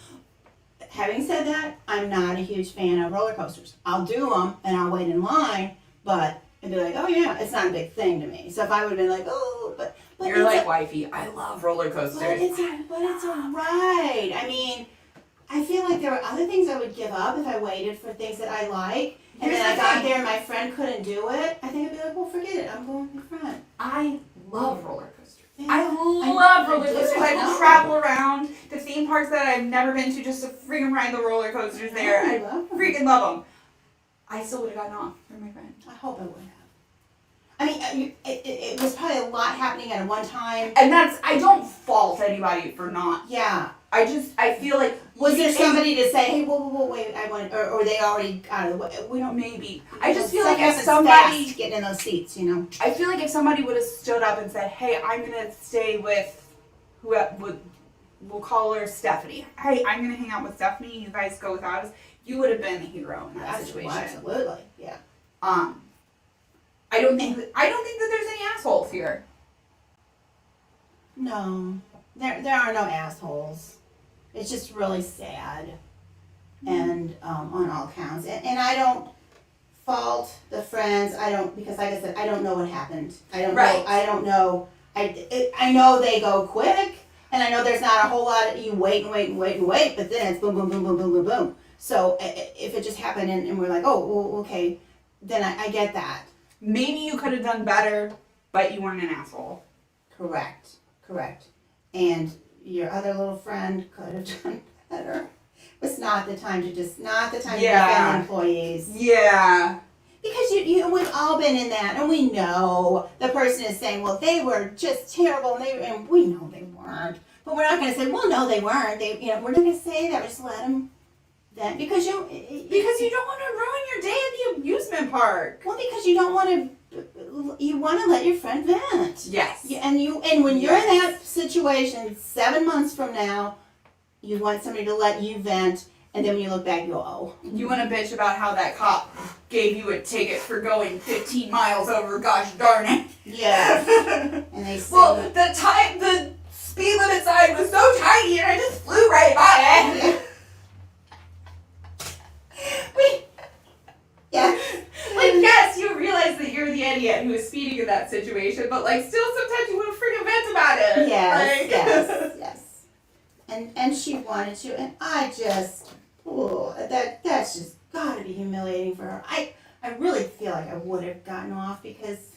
Speaker 2: Having said that, I'm not a huge fan of roller coasters. I'll do them and I'll wait in line, but. And be like, oh yeah, it's not a big thing to me. So if I would have been like, oh, but
Speaker 1: you're like wifey, I love roller coasters.
Speaker 2: But it's a ride. I mean, I feel like there are other things I would give up if I waited for things that I like, and then I got there and my friend couldn't do it. I think I'd be like, well, forget it. I'm going with my friend.
Speaker 1: I love roller coasters. Yeah, I love roller coasters. I will travel around to theme parks that I've never been to just to freaking ride the roller coasters there. I freaking love them. I still would have gotten off from my friend.
Speaker 2: I hope I would have. I mean, it was probably a lot happening at one time.
Speaker 1: And I don't fault anybody for not.
Speaker 2: Yeah.
Speaker 1: I feel like.
Speaker 2: Was there somebody to say, hey, whoa, wait, I want, or they already out of the way? We don't.
Speaker 1: Maybe. I just feel like if somebody.
Speaker 2: Getting in those seats,
Speaker 1: I feel like if somebody would have stood up and said, hey, I'm going to stay with we'll call her Stephanie. Hey, I'm going to hang out with Stephanie. You guys go without us. You would have been the hero in that situation.
Speaker 2: Absolutely. Yeah.
Speaker 1: I don't think that there's any assholes here.
Speaker 2: No, there are no assholes. It's just really sad. and on all counts. And I don't fault the friends. I don't, because like I said, I don't know what happened. I don't
Speaker 1: Right.
Speaker 2: know. I don't know. I know they go quick, and I know there's not a whole lot of, you wait and wait and wait and wait, but then it's boom, boom, boom, boom, boom, boom, boom. So if it just happened and we're like, oh, well, okay, then I get that.
Speaker 1: Maybe you could have done better, but you weren't an asshole.
Speaker 2: Correct. And your other little friend could have done better. It's not the time to not the time to defend employees.
Speaker 1: Yeah.
Speaker 2: Because we've all been in that, and we know the person is saying, well, they were just terrible, and we know they weren't. But we're not going to say, well, no, they weren't. We're not going to say that. We're just let them. That because you don't
Speaker 1: want to ruin your day at the amusement park.
Speaker 2: Well, because you don't want to. You want to let your friend vent.
Speaker 1: Yes.
Speaker 2: And when you're in that situation 7 months from now, you want somebody to let you vent, and then when you look back, you go, oh.
Speaker 1: You want to bitch about how that cop gave you a ticket for going 15 miles over, gosh darn it.
Speaker 2: Yeah. And they say,
Speaker 1: well, the speed limit sign was so tiny and I just flew right by it.
Speaker 2: Yeah.
Speaker 1: Like, yes, you realize that you're the idiot who is speeding in that situation, but like, still sometimes you want to freaking vent about it.
Speaker 2: Yes. And she wanted to, and I just, that's just gotta be humiliating for her. I really feel like I would have gotten off because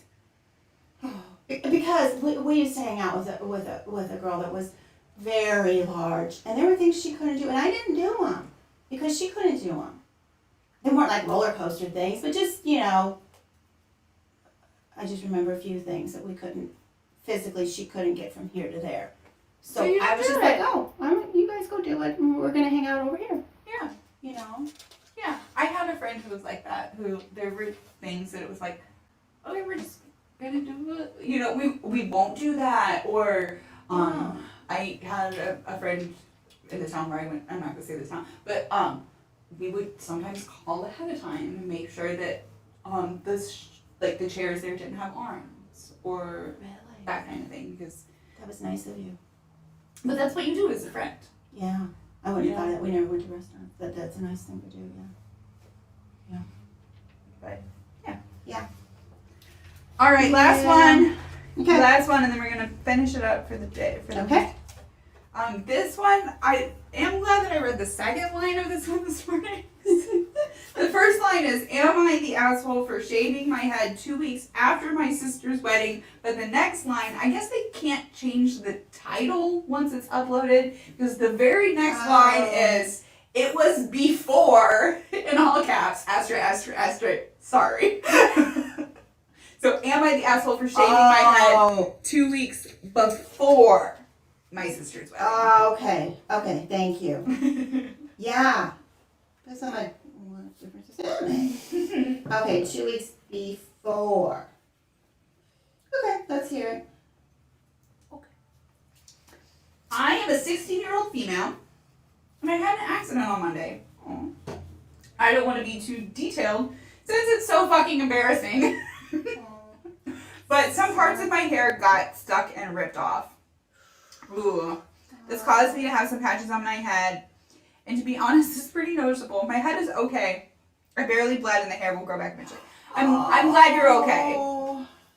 Speaker 2: we used to hang out with a girl that was very large, and there were things she couldn't do, and I didn't do them because she couldn't do them. They weren't like roller coaster things, but just, I just remember a few things that we couldn't, physically, she couldn't get from here to there. So I was just like, oh, you guys go do it, and we're going to hang out over here.
Speaker 1: Yeah. Yeah. I had a friend who was like that, who there were things that it was like, okay, we're just going to do it. We won't do that. Or I had a friend in the town where I went, I'm not going to say the town, but we would sometimes call ahead of time and make sure that the chairs there didn't have arms or that kind of thing, because
Speaker 2: that was nice of you.
Speaker 1: But that's what you do as a friend.
Speaker 2: Yeah, I wouldn't have thought that. We never went to restaurants, but that's a nice thing to do. Yeah.
Speaker 1: But
Speaker 2: yeah.
Speaker 1: All right, last one.
Speaker 2: Okay.
Speaker 1: Last one, and then we're gonna finish it up for the day.
Speaker 2: Okay.
Speaker 1: This one, I am glad that I read the second line of this one this morning. The first line is, am I the asshole for shaving my head 2 weeks after my sister's wedding? But the next line, I guess they can't change the title once it's uploaded, because the very next line is, it was before, in all caps, asterisk, sorry. So, am I the asshole for shaving my head 2 weeks before my sister's wedding?
Speaker 2: Okay, thank you. Yeah. That's not like, what difference does that make? Okay, 2 weeks before. Okay, let's hear it.
Speaker 1: Okay. I am a 16-year-old female, and I had an accident on Monday. Oh. I don't want to be too detailed, since it's so fucking embarrassing. But some parts of my hair got stuck and ripped off. Ooh. This caused me to have some patches on my head. And to be honest, it's pretty noticeable. My head is okay. I barely bled and the hair will grow back eventually. I'm glad you're okay.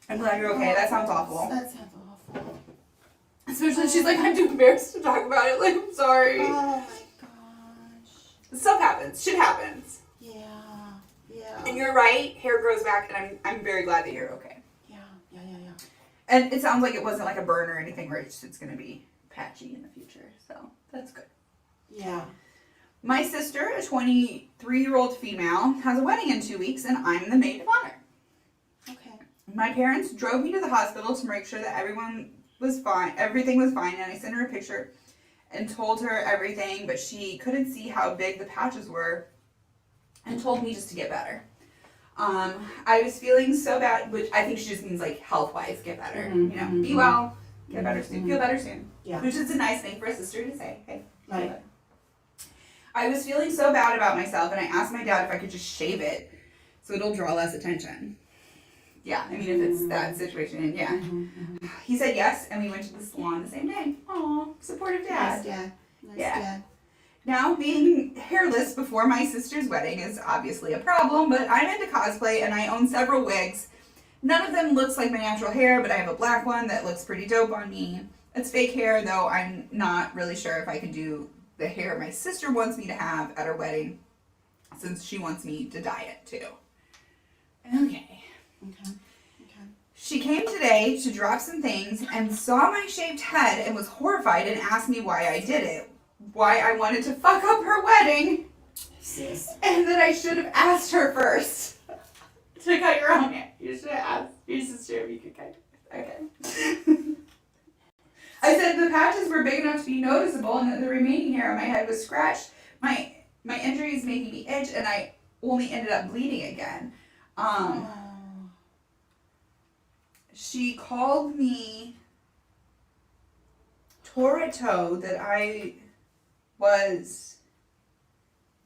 Speaker 1: I'm glad you're okay. That sounds awful.
Speaker 2: That sounds awful.
Speaker 1: Especially she's like, I'm too embarrassed to talk about it. Like, I'm sorry.
Speaker 2: Oh my gosh.
Speaker 1: Stuff happens. Shit happens.
Speaker 2: Yeah.
Speaker 1: And you're right. Hair grows back, and I'm very glad that you're okay.
Speaker 2: Yeah.
Speaker 1: And it sounds like it wasn't like a burn or anything where it's going to be patchy in the future. So that's good.
Speaker 2: Yeah.
Speaker 1: My sister, a 23-year-old female, has a wedding in 2 weeks, and I'm the maid of honor.
Speaker 2: Okay.
Speaker 1: My parents drove me to the hospital to make sure that everything was fine, and I sent her a picture and told her everything, but she couldn't see how big the patches were and told me just to get better. I was feeling so bad, which I think she just means like health-wise, get better.
Speaker 2: Mm-hmm.
Speaker 1: Be well, get better soon, feel better soon.
Speaker 2: Yeah.
Speaker 1: Which is a nice thing for a sister to say. Hey,
Speaker 2: Right.
Speaker 1: I was feeling so bad about myself, and I asked my dad if I could just shave it so it'll draw less attention. Yeah, I mean, if it's that situation, yeah. He said yes, and we went to the salon the same day. Aw, supportive dad.
Speaker 2: Nice dad.
Speaker 1: Yeah. Now, being hairless before my sister's wedding is obviously a problem, but I'm into cosplay and I own several wigs. None of them looks like my natural hair, but I have a black one that looks pretty dope on me. It's fake hair, though I'm not really sure if I can do the hair my sister wants me to have at her wedding, since she wants me to dye it too. Okay. She came today to drop some things and saw my shaved head and was horrified and asked me why I did it. Why I wanted to fuck up her wedding.
Speaker 2: Sis.
Speaker 1: And that I should have asked her first to cut your own hair. You should have asked your sister if you could cut it. Okay. I said the patches were big enough to be noticeable and that the remaining hair on my head was scratched. My injury is making me itch and I only ended up bleeding again. She called me Torito, that I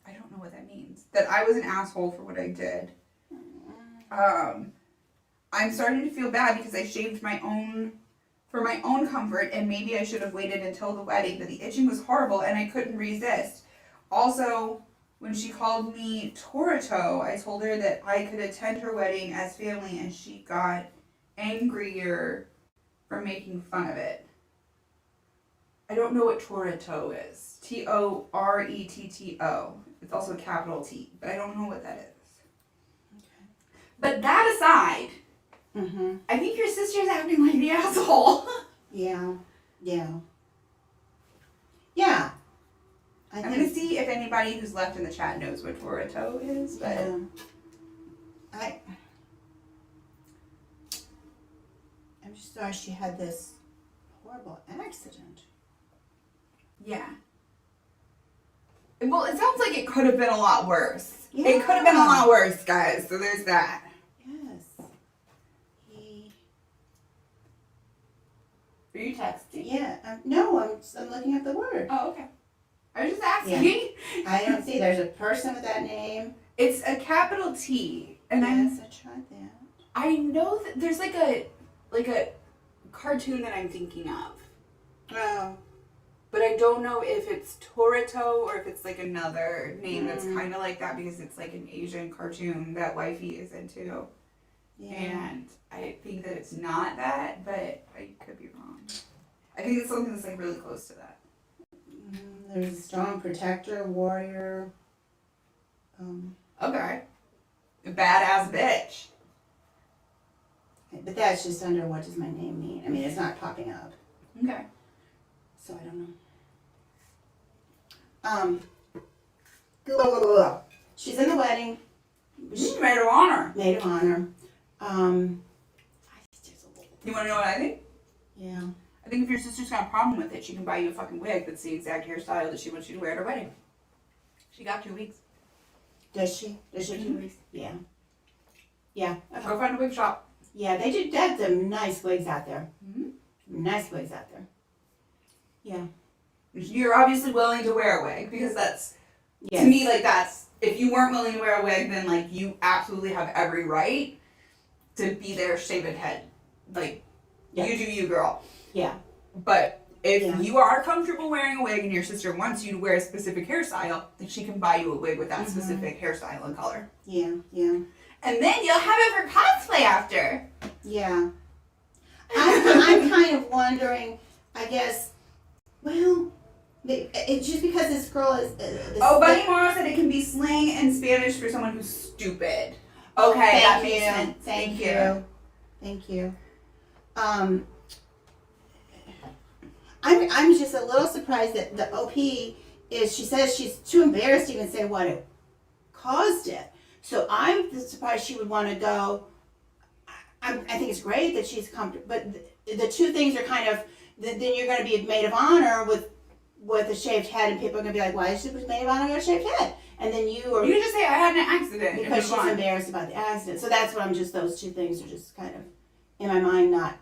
Speaker 1: don't know what that means. That I was an asshole for what I did. I'm starting to feel bad because I shaved for my own comfort, and maybe I should have waited until the wedding, but the itching was horrible and I couldn't resist. Also, when she called me Torito, I told her that I could attend her wedding as family, and she got angrier for making fun of it. I don't know what Torito is. Toretto. It's also a capital T, but I don't know what that is. Okay. But that aside, I think your sister's acting like the asshole.
Speaker 2: Yeah.
Speaker 1: I'm gonna see if anybody who's left in the chat knows what Torito is, but
Speaker 2: I'm just sorry she had this horrible accident.
Speaker 1: Yeah. Well, it sounds like it could have been a lot worse.
Speaker 2: Yeah.
Speaker 1: It could have been a lot worse, guys. So there's that.
Speaker 2: Yes.
Speaker 1: Are you texting?
Speaker 2: Yeah. No, I'm looking up the word.
Speaker 1: Oh, okay. I was just asking.
Speaker 2: Yeah. I don't see. There's a person with that name.
Speaker 1: It's a capital T, and
Speaker 2: yes, I tried that.
Speaker 1: I know that there's like a cartoon that I'm thinking of.
Speaker 2: Oh.
Speaker 1: But I don't know if it's Torito or if it's like another name that's kind of like that, because it's like an Asian cartoon that wifey is into. Yeah. And I think that it's not that, but I could be wrong. I think it's something that's like really close to that.
Speaker 2: There's a strong protector, warrior.
Speaker 1: Okay. A badass bitch.
Speaker 2: But that's just under what does my name mean? I mean, it's not popping up.
Speaker 1: Okay.
Speaker 2: So I don't know. She's in the wedding.
Speaker 1: Maid of honor.
Speaker 2: Maid of honor.
Speaker 1: You want to know what I think?
Speaker 2: Yeah.
Speaker 1: I think if your sister's got a problem with it, she can buy you a fucking wig that's the exact hairstyle that she wants you to wear at her wedding. She got 2 weeks.
Speaker 2: Does she? Does she?
Speaker 1: 2 weeks.
Speaker 2: Yeah. Yeah.
Speaker 1: Okay. Go find a wig shop.
Speaker 2: Yeah, they do have some nice wigs out there.
Speaker 1: Mm-hmm.
Speaker 2: Nice wigs out there. Yeah.
Speaker 1: You're obviously willing to wear a wig, because that's, to me, like, that's, if you weren't willing to wear a wig, then, like, you absolutely have every right to be their shaven head. Like, you do you, girl.
Speaker 2: Yeah.
Speaker 1: But if you are comfortable wearing a wig and your sister wants you to wear a specific hairstyle, then she can buy you a wig with that specific hairstyle and color.
Speaker 2: Yeah, yeah.
Speaker 1: And then you'll have it for cosplay after.
Speaker 2: Yeah. I'm kind of wondering, I guess, well, it's just because this girl is...
Speaker 1: Bunny Moro said it can be slang in Spanish for someone who's stupid. Okay, that makes sense.
Speaker 2: Thank you. Thank you. I'm just a little surprised that the OP is, she says she's too embarrassed to even say what it caused it. So I'm surprised she would want to go. I think it's great that she's comfortable, but the two things are kind of, then you're going to be a maid of honor with a shaved head, and people are going to be like, why is she maid of honor with a shaved head? And then you can
Speaker 1: just say, I had an accident.
Speaker 2: Because she's embarrassed about the accident. So that's what those two things are just kind of, in my mind, not.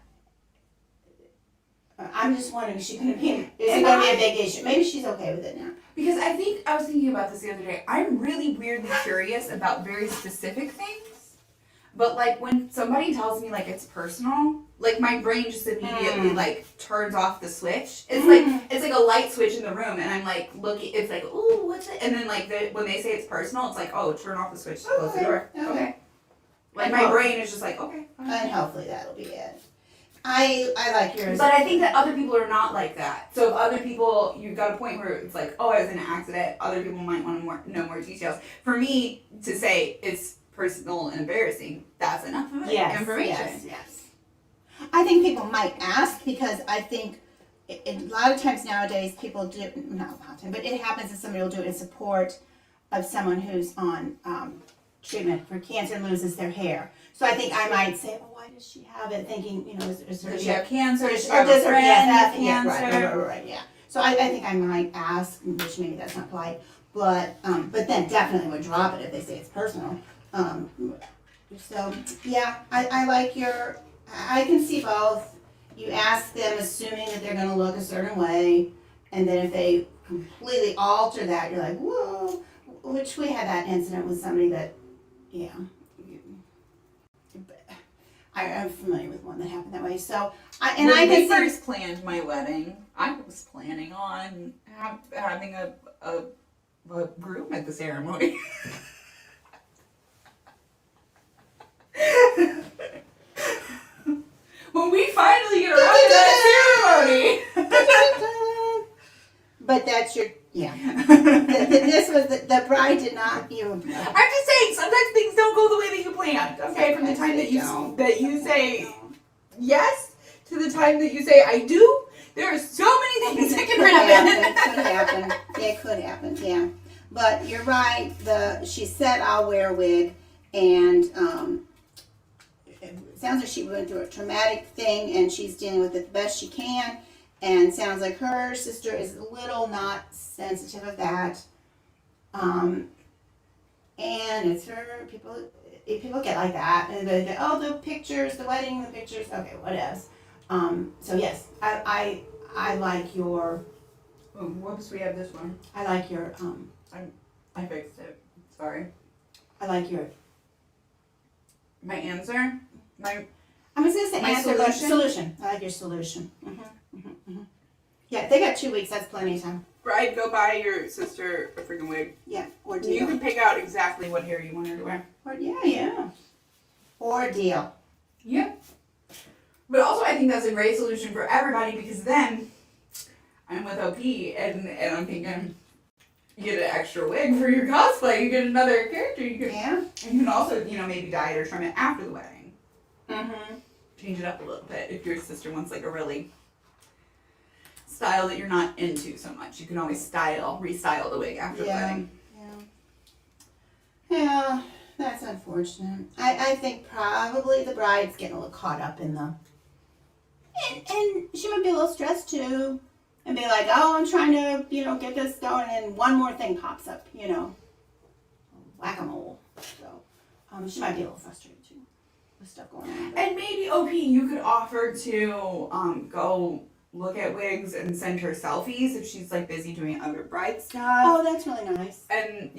Speaker 2: I'm just wondering, is it going to be a big issue? Maybe she's okay with it now.
Speaker 1: Because I was thinking about this the other day. I'm really weirdly curious about very specific things. But like when somebody tells me like it's personal, like my brain just immediately like turns off the switch. It's like a light switch in the room, and I'm like looking. It's like, ooh, what's it? And then like when they say it's personal, it's like, oh, turn off the switch, close the door. Okay. Like my brain is just like, okay.
Speaker 2: And hopefully that'll be it. I like yours.
Speaker 1: But I think that other people are not like that. So if other people, you've got a point where it's like, oh, I was in an accident. Other people might want to know more details. For me to say it's personal and embarrassing, that's enough of information.
Speaker 2: Yes. I think people might ask because I think a lot of times nowadays people do, not a lot of time, but it happens that somebody will do it in support of someone who's on treatment for cancer and loses their hair. So I think I might say, well, why does she have it? Thinking,
Speaker 1: Does she have cancer? Does she
Speaker 2: have
Speaker 1: a friend have
Speaker 2: cancer? Right, yeah. So I think I might ask, which maybe that's not polite, but then definitely would drop it if they say it's personal. So yeah, I like your. I can see both. You ask them assuming that they're going to look a certain way, and then if they completely alter that, you're like, whoa. Which we had that incident with somebody that, yeah. I'm familiar with one that happened that way. So
Speaker 1: when I first planned my wedding, I was planning on having a groom at the ceremony. When we finally get around to that ceremony.
Speaker 2: But that's your, this was, the bride did not,
Speaker 1: I'm just saying, sometimes things don't go the way that you planned. Okay, from the time that you say yes to the time that you say I do, there are so many things that can happen.
Speaker 2: It could happen, yeah. But you're right, she said I'll wear a wig, and it sounds like she went through a traumatic thing and she's dealing with it the best she can, and sounds like her sister is a little not sensitive of that. And it's her, people get like that, and they go, oh, the pictures, the wedding, the pictures, okay, what else? So yes, I like your.
Speaker 1: Whoops, we have this one.
Speaker 2: I like your.
Speaker 1: I fixed it. Sorry.
Speaker 2: I like your.
Speaker 1: My answer. I
Speaker 2: was gonna say
Speaker 1: my
Speaker 2: answer,
Speaker 1: solution?
Speaker 2: but solution. I like your solution. Yeah, they got 2 weeks. That's plenty of time.
Speaker 1: Bride, go buy your sister a freaking wig.
Speaker 2: Yeah, ordeal.
Speaker 1: You can pick out exactly what hair you want her to wear.
Speaker 2: Yeah. Ordeal.
Speaker 1: Yeah. But also, I think that's a great solution for everybody, because then I'm with OP and I'm thinking you get an extra wig for your cosplay. You get another character. And you can also, maybe dye it or trim it after the wedding.
Speaker 2: Mm-hmm.
Speaker 1: Change it up a little bit if your sister wants like a really style that you're not into so much. You can always restyle the wig after the wedding.
Speaker 2: Yeah, that's unfortunate. I think probably the bride's getting a little caught up in the... And she might be a little stressed too. And be like, oh, I'm trying to, get this going, and one more thing pops up, whack-a-mole. So, she might be a little frustrated too with stuff going on.
Speaker 1: And maybe, OP, you could offer to go look at wigs and send her selfies if she's like busy doing other bride stuff.
Speaker 2: Oh, that's really nice.
Speaker 1: And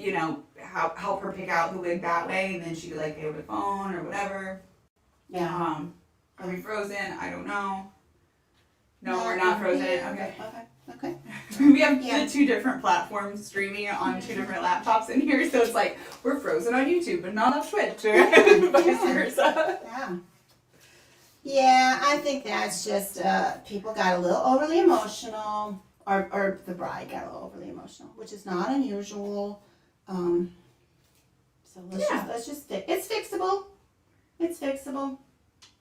Speaker 1: help her pick out the wig that way, and then she could like pay over the phone or whatever.
Speaker 2: Yeah.
Speaker 1: Are we frozen? I don't know. No, we're not frozen.
Speaker 2: Okay.
Speaker 1: We have the 2 different platforms streaming on 2 different laptops in here, so it's like we're frozen on YouTube but not on Twitch, or vice versa.
Speaker 2: Yeah, I think that's just people got a little overly emotional, or the bride got a little overly emotional, which is not unusual. So let's just it's fixable. It's fixable.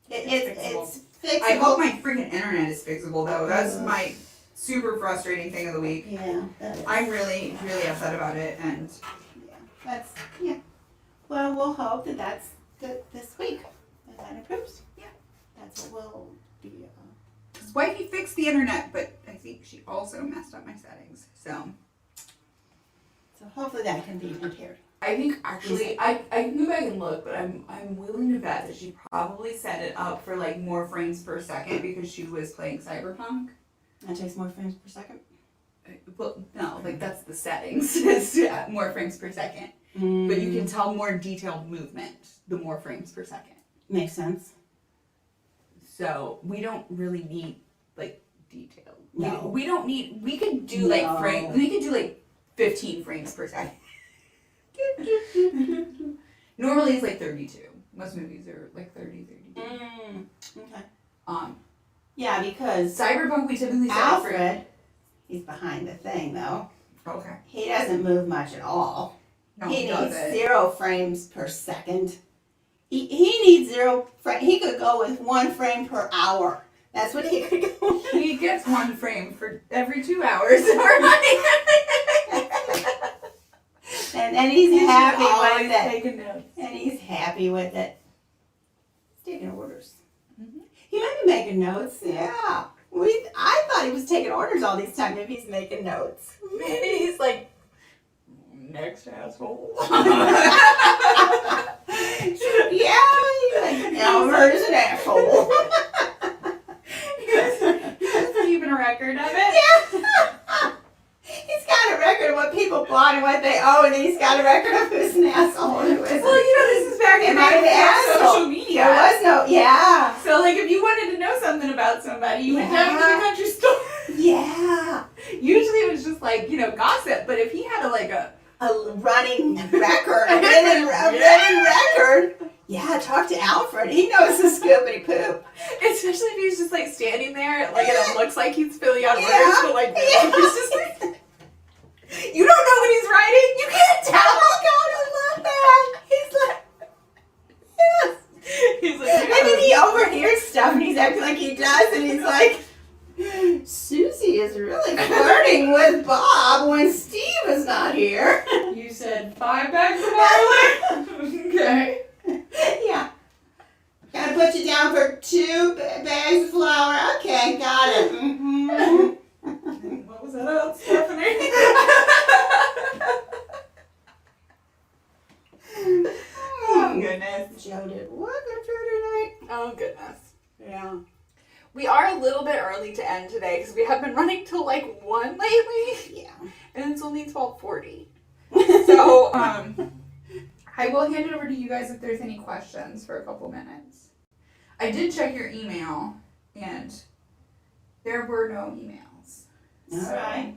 Speaker 2: It's fixable.
Speaker 1: I hope my freaking internet is fixable though. That's my super frustrating thing of the week.
Speaker 2: Yeah,
Speaker 1: I'm really, really upset about it, and
Speaker 2: Well, we'll hope that that's this week that improves.
Speaker 1: Yeah,
Speaker 2: that's what we'll be.
Speaker 1: Because wifey fixed the internet, but I think she also messed up my settings. So
Speaker 2: hopefully that can be repaired.
Speaker 1: I think actually I can go back and look, but I'm willing to bet that she probably set it up for like more frames per second because she was playing Cyberpunk.
Speaker 2: That takes more frames per second?
Speaker 1: Well, no, like that's the settings. It's more frames per second. but you can tell more detailed movement the more frames per second.
Speaker 2: Makes sense.
Speaker 1: So we don't really need like detail.
Speaker 2: No.
Speaker 1: We don't need. We could do like frame. We could do like 15 frames per second. Normally it's like 32. Most movies are like 30, 32.
Speaker 2: Okay. Yeah, because
Speaker 1: Cyberpunk we typically say
Speaker 2: Alfred, he's behind the thing though.
Speaker 1: Okay.
Speaker 2: He doesn't move much at all.
Speaker 1: No,
Speaker 2: he needs
Speaker 1: doesn't.
Speaker 2: 0 frames per second. He needs 0 frame. He could go with 1 frame per hour. That's what he could go with.
Speaker 1: He gets 1 frame for every 2 hours.
Speaker 2: And he's happy with it.
Speaker 1: Taking notes.
Speaker 2: And he's happy with it. He's taking orders.
Speaker 1: Mm-hmm.
Speaker 2: He might be making notes. Yeah. I thought he was taking orders all these times if he's making notes.
Speaker 1: Maybe he's like, next asshole.
Speaker 2: Yeah, Elmer is an asshole.
Speaker 1: He's keeping a record of it.
Speaker 2: Yeah. He's got a record of what people bought and what they owe, and then he's got a record of who's an asshole and who isn't.
Speaker 1: Well, this is back in the social media.
Speaker 2: There was no, yeah.
Speaker 1: So, like, if you wanted to know something about somebody, you went down to the country store.
Speaker 2: Yeah.
Speaker 1: Usually it was just, like, gossip. But if he had
Speaker 2: a running record, a running record. Yeah, talk to Alfred. He knows the scoopity poop.
Speaker 1: Especially if he's just, like, standing there, like, and it looks like he's filling out orders, but, like,
Speaker 2: yeah.
Speaker 1: he's just, like, you don't know what he's writing? You can't tell!
Speaker 2: Oh, God, I love that.
Speaker 1: He's like,
Speaker 2: And then he overhears stuff, and he's acting like he does, and he's like, Susie is really flirting with Bob when Steve is not here.
Speaker 1: You said 5 bags of barley? Okay.
Speaker 2: Yeah. Gotta put you down for 2 bags of flour. Okay, got it. Mm-hmm.
Speaker 1: What was that about, Stephanie? Oh, goodness.
Speaker 2: Joe did what after tonight?
Speaker 1: Oh, goodness.
Speaker 2: Yeah.
Speaker 1: We are a little bit early to end today because we have been running till like 1 lately.
Speaker 2: Yeah.
Speaker 1: And it's only 12:40. So, I will hand it over to you guys if there's any questions for a couple minutes. I did check your email, and there were no emails.
Speaker 2: All right.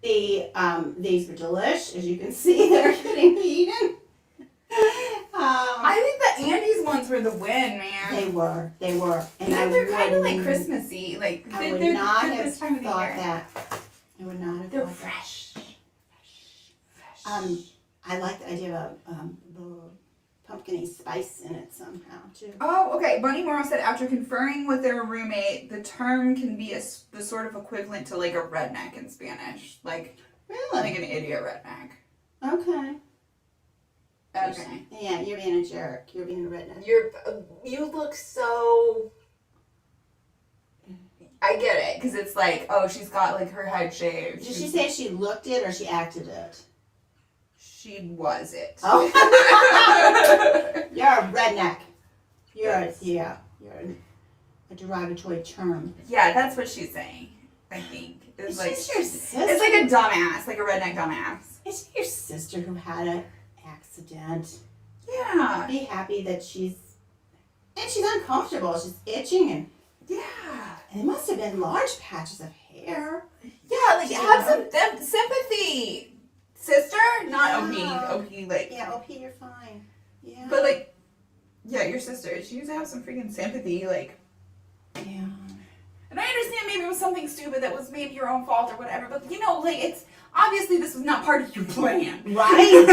Speaker 2: These were delish, as you can see. They're getting eaten.
Speaker 1: I think the Andes ones were the win, man.
Speaker 2: They were, and
Speaker 1: they're kind of like Christmassy. Like
Speaker 2: I would
Speaker 1: they're
Speaker 2: not
Speaker 1: good
Speaker 2: have
Speaker 1: this time of the
Speaker 2: thought
Speaker 1: year.
Speaker 2: that. I would not have
Speaker 1: They're
Speaker 2: thought
Speaker 1: fresh.
Speaker 2: that. I like the idea of the pumpkin-y spice in it somehow too.
Speaker 1: Oh, okay. Bunny Morrow said after conferring with their roommate, the term can be the sort of equivalent to like a redneck in Spanish, like
Speaker 2: Really?
Speaker 1: an idiot redneck.
Speaker 2: Okay.
Speaker 1: Okay.
Speaker 2: Yeah, you're being a jerk. You're being a redneck.
Speaker 1: You look so. I get it, because it's like, oh, she's got like her head shaved.
Speaker 2: Did she say she looked it or she acted it?
Speaker 1: She was it.
Speaker 2: Oh. You're a redneck. You're a derogatory term.
Speaker 1: Yeah, that's what she's saying. I think
Speaker 2: It's
Speaker 1: like
Speaker 2: just your sister.
Speaker 1: it's like a dumbass, like a redneck dumbass.
Speaker 2: It's your sister who had an accident.
Speaker 1: Yeah.
Speaker 2: Be happy that she's uncomfortable. She's itching and
Speaker 1: Yeah.
Speaker 2: it must have been large patches of hair.
Speaker 1: Yeah, like have some sympathy, sister. Not
Speaker 2: Yeah.
Speaker 1: OP, like.
Speaker 2: Yeah, OP, you're fine. Yeah.
Speaker 1: But like, yeah, your sister. She used to have some freaking sympathy, like.
Speaker 2: Yeah.
Speaker 1: And I understand maybe it was something stupid that was maybe your own fault or whatever, but like it's obviously this was not part of your plan.
Speaker 2: Right.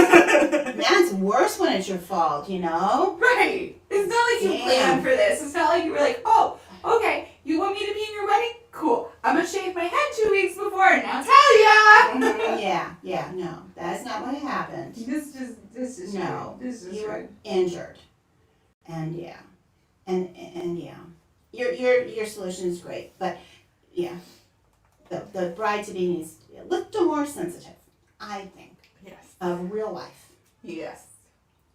Speaker 2: That's worse when it's your fault, you know?
Speaker 1: Right. It's not like you planned for this. It's not like you were like, oh, okay, you want me to be in your wedding? Cool. I'm gonna shave my head 2 weeks before and now tell ya.
Speaker 2: Yeah, no. That's not what happened.
Speaker 1: This is
Speaker 2: No.
Speaker 1: This is
Speaker 2: You were injured. And yeah. And yeah. Your solution is great, but yeah. The bride to be needs to be a little more sensitive, I think,
Speaker 1: Yes.
Speaker 2: of real life.
Speaker 1: Yes.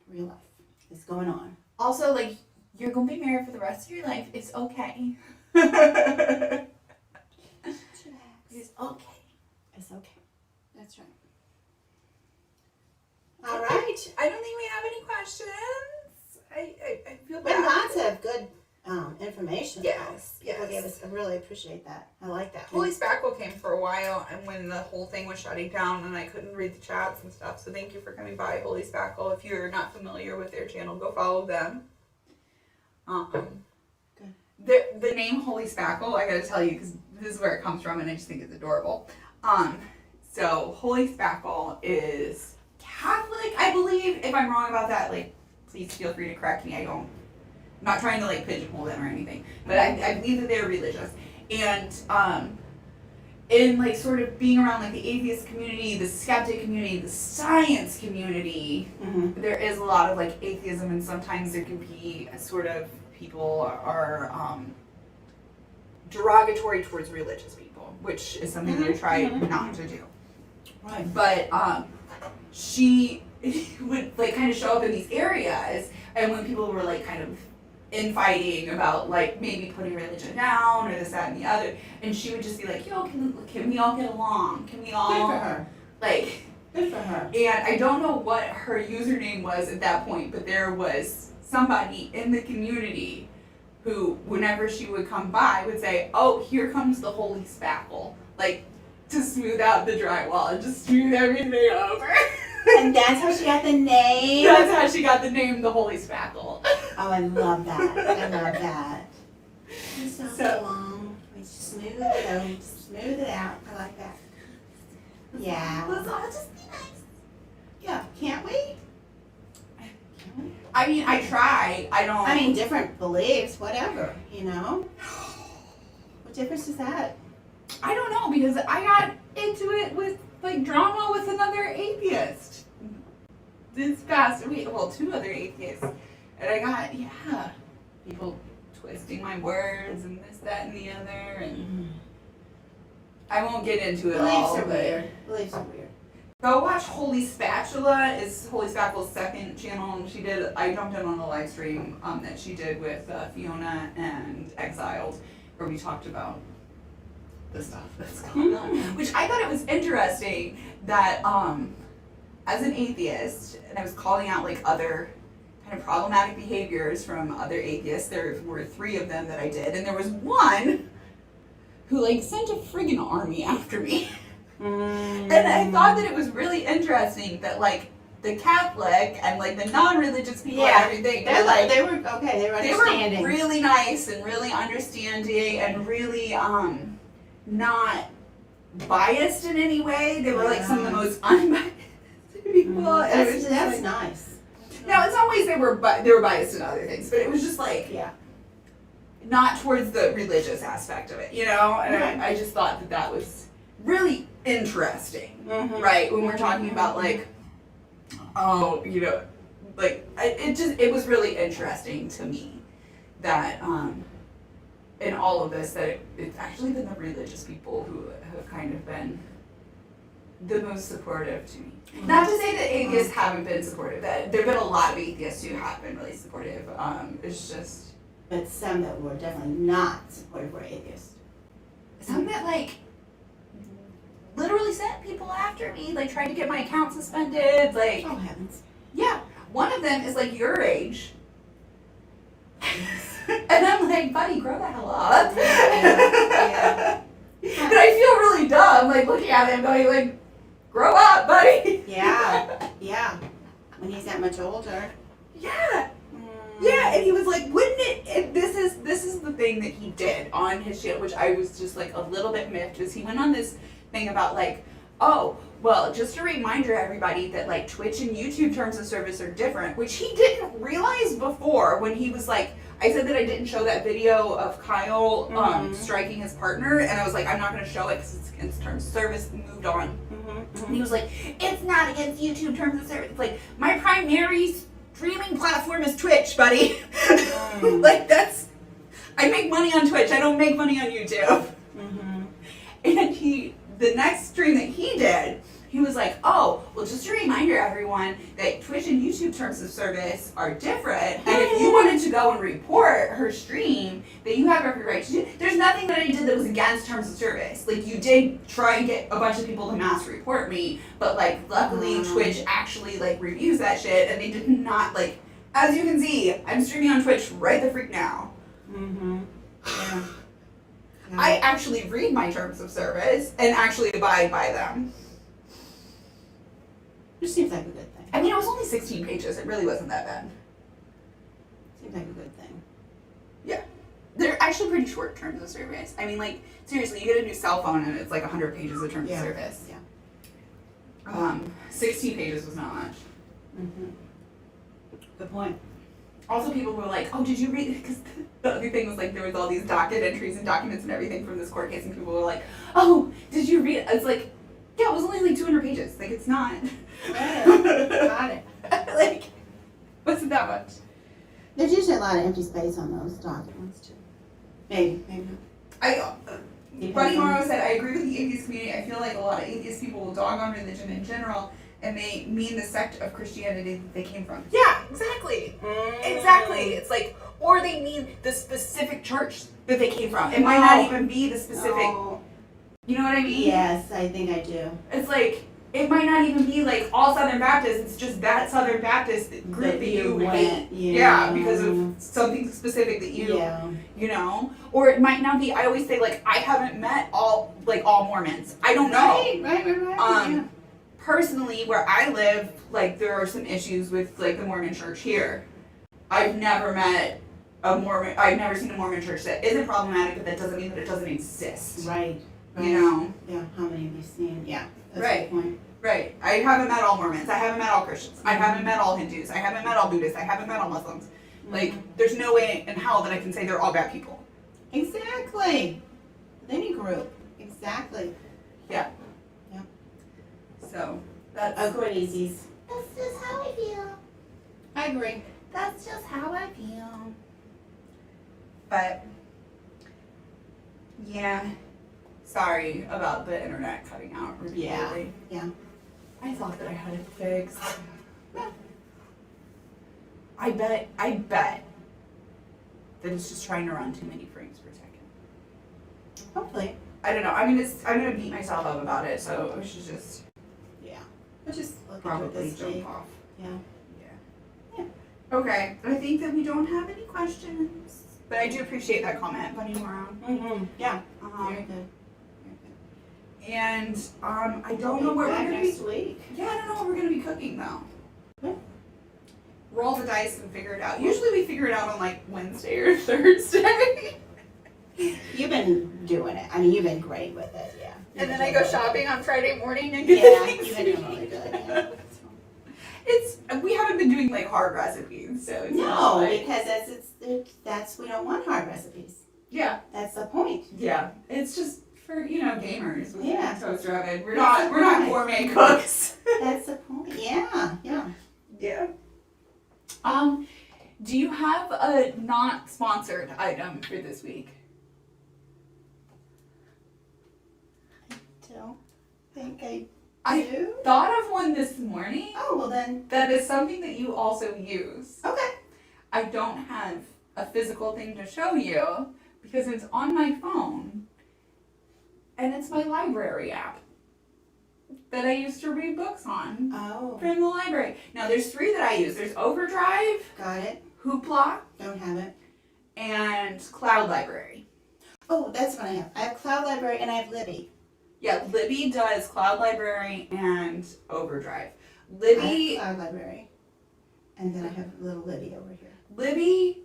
Speaker 2: Real life is going on.
Speaker 1: Also, like, you're gonna be married for the rest of your life. It's okay. It's okay.
Speaker 2: It's okay. That's right. All right.
Speaker 3: right. I don't think we have any questions. I feel
Speaker 2: But
Speaker 3: bad.
Speaker 2: lots of good information.
Speaker 3: Yes,
Speaker 2: People
Speaker 3: yes.
Speaker 2: gave us. I really appreciate that. I like that.
Speaker 3: Holy Spackle came for a while, and when the whole thing was shutting down, and I couldn't read the chats and stuff. So thank you for coming by, Holy Spackle. If you're not familiar with their channel, go follow them. The name Holy Spackle, I gotta tell you, because this is where it comes from, and I just think it's adorable. So Holy Spackle is Catholic, I believe. If I'm wrong about that, like, please feel free to correct me. I'm not trying to like pigeonhole them or anything, but I believe that they're religious. And in like sort of being around like the atheist community, the skeptic community, the science community, there is a lot of like atheism, and sometimes there can be a sort of people are derogatory towards religious people, which is something that I try not to do.
Speaker 2: Right.
Speaker 3: But she would like kind of show up in these areas, and when people were like kind of infighting about like maybe putting religion down or this, that, and the other, and she would just be like, yo, can we all get along? Can we all
Speaker 2: Good for her.
Speaker 3: like?
Speaker 2: Good for her.
Speaker 3: And I don't know what her username was at that point, but there was somebody in the community who, whenever she would come by, would say, oh, here comes the Holy Spackle, like to smooth out the drywall and just smooth everything over.
Speaker 2: And that's how she got the name.
Speaker 3: That's how she got the name, the Holy Spackle.
Speaker 2: Oh, I love that. I love that.
Speaker 3: So-
Speaker 2: long. We smooth it out. Smooth it out. I like that. Yeah.
Speaker 3: Let's all just be nice.
Speaker 2: Yeah. Can't we?
Speaker 3: I mean, I try. I don't.
Speaker 2: I mean, different beliefs, whatever. You know. What difference is that?
Speaker 3: I don't know, because I got into it with like drama with another atheist this past week. Well, two other atheists, and I got people twisting my words and this, that, and the other, and I won't get into it all.
Speaker 2: Beliefs are
Speaker 3: but
Speaker 2: weird. Beliefs are weird.
Speaker 3: Go watch Holy Spatula. Is Holy Spackle's second channel, and she did. I jumped in on a live stream that she did with Fiona and Exiled, where we talked about the stuff that's going on. Which I thought it was interesting that as an atheist, and I was calling out like other kind of problematic behaviors from other atheists. There were 3 of them that I did, and there was one who like sent a friggin' army after me. And I thought that it was really interesting that like the Catholic and like the non-religious people and everything,
Speaker 2: They were okay. They were understanding.
Speaker 3: they were really nice and really understanding and really not biased in any way. They were like some of the most unbiased people. And it was just
Speaker 2: That's
Speaker 3: like,
Speaker 2: nice.
Speaker 3: now in some ways they were biased in other things, but it was just like not towards the religious aspect of it, you know. And I just thought that was really interesting, right? When we're talking about like, oh, you know, like it was really interesting to me that in all of this that it's actually been the religious people who have kind of been the most supportive to me. Not to say that atheists haven't been supportive. That there've been a lot of atheists who have been really supportive. It's just
Speaker 2: But some that were definitely not supportive were atheists.
Speaker 3: some that like literally sent people after me, like tried to get my account suspended, like
Speaker 2: Oh heavens.
Speaker 3: yeah. One of them is like your age. And I'm like, buddy, grow the hell up.
Speaker 2: Yeah.
Speaker 3: And I feel really dumb, like looking at him going like, grow up, buddy.
Speaker 2: Yeah. When he's that much older.
Speaker 3: Yeah. Yeah, and he was like, wouldn't it, this is the thing that he did on his channel, which I was just like a little bit miffed, is he went on this thing about like, oh, well, just a reminder everybody that like Twitch and YouTube terms of service are different, which he didn't realize before when he was like, I said that I didn't show that video of Kyle striking his partner, and I was like, I'm not going to show it because it's against terms of service, and moved on. And he was like, it's not against YouTube terms of service. It's like, my primary streaming platform is Twitch, buddy. Like I make money on Twitch, I don't make money on YouTube. And the next stream that he did, he was like, oh, well, just a reminder, everyone, that Twitch and YouTube terms of service are different. And if you wanted to go and report her stream, that you have every right to do. There's nothing that I did that was against terms of service. Like, you did try and get a bunch of people to mass report me, but, like, luckily Twitch actually, like, reviews that shit, and they did not, like, as you can see, I'm streaming on Twitch right the freak now.
Speaker 2: Mm-hmm. Yeah.
Speaker 3: I actually read my terms of service and actually abide by them.
Speaker 2: Which seems like a good thing.
Speaker 3: I mean, it was only 16 pages. It really wasn't that bad.
Speaker 2: Seems like a good thing.
Speaker 3: They're actually pretty short terms of service. I mean, like, seriously, you get a new cell phone and it's like 100 pages of terms of service.
Speaker 2: Yeah.
Speaker 3: 16 pages was not much.
Speaker 2: Mm-hmm. Good point.
Speaker 3: Also, people were like, oh, did you read it? Because the other thing was, like, there was all these docket entries and documents and everything from this court case, and people were like, oh, did you read it? It's like, yeah, it was only, like, 200 pages. Like, it's not.
Speaker 2: Got it.
Speaker 3: Like, wasn't that much.
Speaker 2: There's usually a lot of empty space on those documents, too. Maybe not.
Speaker 3: Buddy Morrow said, I agree with the atheist community. I feel like a lot of atheist people will dog on religion in general, and they mean the sect of Christianity that they came from. Yeah, exactly. Exactly. It's like, or they mean the specific church that they came from. It might not even be the specific, you know what I mean?
Speaker 2: Yes, I think I do.
Speaker 3: It's like, it might not even be like all Southern Baptists. It's just that Southern Baptist group that you hate. Yeah, because of something specific that you, you know? Or it might not be, I always say, like, I haven't met all Mormons. I don't know.
Speaker 2: Right.
Speaker 3: Personally, where I live, like, there are some issues with, like, the Mormon church here. I've never met I've never seen a Mormon church that isn't problematic, but that doesn't mean that it doesn't exist.
Speaker 2: Right.
Speaker 3: You know?
Speaker 2: Yeah, how many have you seen? Yeah, that's
Speaker 3: Right.
Speaker 2: a good point.
Speaker 3: Right. I haven't met all Mormons. I haven't met all Christians. I haven't met all Hindus. I haven't met all Buddhists. I haven't met all Muslims. Like, there's no way in hell that I can say they're all bad people.
Speaker 2: Exactly. Any group. Exactly.
Speaker 3: So, that's...
Speaker 2: Agreesies. That's just how I feel. I agree.
Speaker 3: That's just how I feel. But, yeah. Sorry about the internet cutting out repeatedly.
Speaker 2: Yeah.
Speaker 3: I thought that I had it fixed. I bet that it's just trying to run too many frames per second.
Speaker 2: Hopefully.
Speaker 3: I don't know. I'm gonna beat myself up about it, so I should just
Speaker 2: We'll just look into it
Speaker 3: probably
Speaker 2: this
Speaker 3: jump
Speaker 2: week.
Speaker 3: off.
Speaker 2: Yeah.
Speaker 3: Okay. I think that we don't have any questions. But I do appreciate that comment, Bunny Morrow.
Speaker 2: Mm-hmm. Yeah. Very good.
Speaker 3: And I don't know what we're gonna
Speaker 2: next
Speaker 3: be.
Speaker 2: week.
Speaker 3: Yeah, I don't know what we're gonna be cooking though.
Speaker 2: What?
Speaker 3: Roll the dice and figure it out. Usually we figure it out on like Wednesday or Thursday.
Speaker 2: You've been doing it. I mean, you've been great with it. Yeah.
Speaker 3: And then I go shopping on Friday morning and get
Speaker 2: Yeah,
Speaker 3: things.
Speaker 2: you've been doing really good. Yeah.
Speaker 3: We haven't been doing like hard recipes, so it's not
Speaker 2: No,
Speaker 3: like,
Speaker 2: because that's we don't want hard recipes.
Speaker 3: yeah,
Speaker 2: That's the point.
Speaker 3: yeah. It's just for gamers with
Speaker 2: Yeah.
Speaker 3: toaster oven. We're
Speaker 2: That's
Speaker 3: not
Speaker 2: right.
Speaker 3: gourmet cooks.
Speaker 2: That's the point. Yeah.
Speaker 3: Yeah. Do you have a not sponsored item for this week?
Speaker 2: Don't think I
Speaker 3: I
Speaker 2: do.
Speaker 3: thought of one this morning.
Speaker 2: Oh, well then.
Speaker 3: That is something that you also use.
Speaker 2: Okay.
Speaker 3: I don't have a physical thing to show you because it's on my phone. And it's my library app that I used to read books on
Speaker 2: Oh,
Speaker 3: from the library. Now there's 3 that I use. There's Overdrive,
Speaker 2: got it.
Speaker 3: Hoopla,
Speaker 2: Don't have it.
Speaker 3: and Cloud Library.
Speaker 2: Oh, that's what I have. I have Cloud Library and I have Libby.
Speaker 3: Yeah, Libby does Cloud Library and Overdrive.
Speaker 2: I
Speaker 3: Libby
Speaker 2: have Cloud Library. And then I have little Libby over here.
Speaker 3: Libby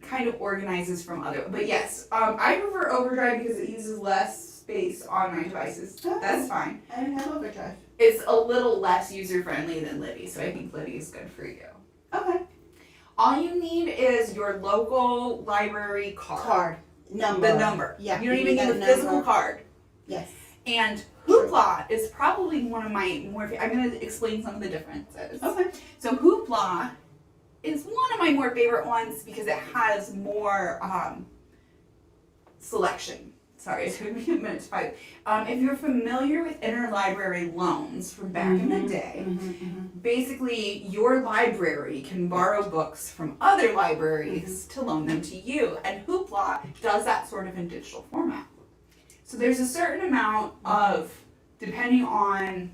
Speaker 3: kind of organizes from other, but yes, I prefer Overdrive because it uses less space on my devices.
Speaker 2: Oh.
Speaker 3: That's fine.
Speaker 2: I don't have Overdrive.
Speaker 3: It's a little less user friendly than Libby, so I think Libby is good for you.
Speaker 2: Okay.
Speaker 3: All you need is your local library card.
Speaker 2: Number.
Speaker 3: The number.
Speaker 2: Yeah.
Speaker 3: You don't even need a physical card.
Speaker 2: Yes.
Speaker 3: And Hoopla is probably one of my more. I'm going to explain some of the differences.
Speaker 2: Okay.
Speaker 3: So Hoopla is one of my more favorite ones because it has more selection.
Speaker 1: sorry, it took me a minute to find. If you're familiar with interlibrary loans from back in the day, basically your library can borrow books from other libraries to loan them to you, and Hoopla does that sort of in digital format. So there's a certain amount of, depending on,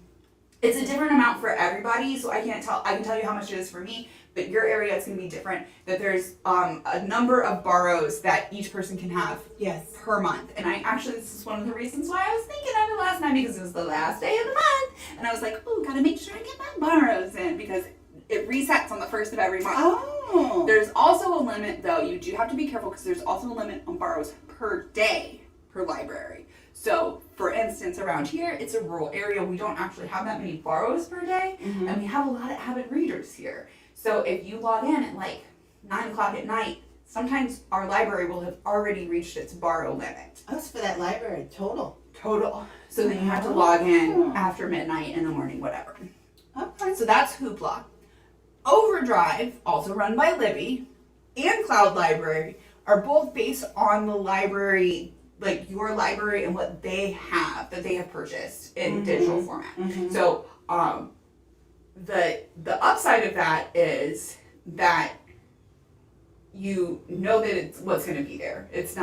Speaker 1: it's a different amount for everybody, so I can tell you how much it is for me, but your area is going to be different, that there's a number of borrows that each person can have per month. And this is one of the reasons why I was thinking of it last night, because it was the last day of the month, and I was like, oh, gotta make sure I get my borrows in, because it resets on the 1st of every month.
Speaker 2: Oh.
Speaker 1: There's also a limit, though. You do have to be careful, because there's also a limit on borrows per day per library. So, for instance, around here, it's a rural area. We don't actually have that many borrows per day, and we have a lot of avid readers here. So if you log in at like 9 o'clock at night, sometimes our library will have already reached its borrow limit.
Speaker 2: Oh, it's for that library, total.
Speaker 1: So then you have to log in after midnight, in the morning, whatever.
Speaker 2: Okay.
Speaker 1: So that's Hoopla. Overdrive, also run by Libby, and Cloud Library are both based on the library, like your library and what they have, that they have purchased in digital format. So the upside of that is that you know that it's what's going to be there. It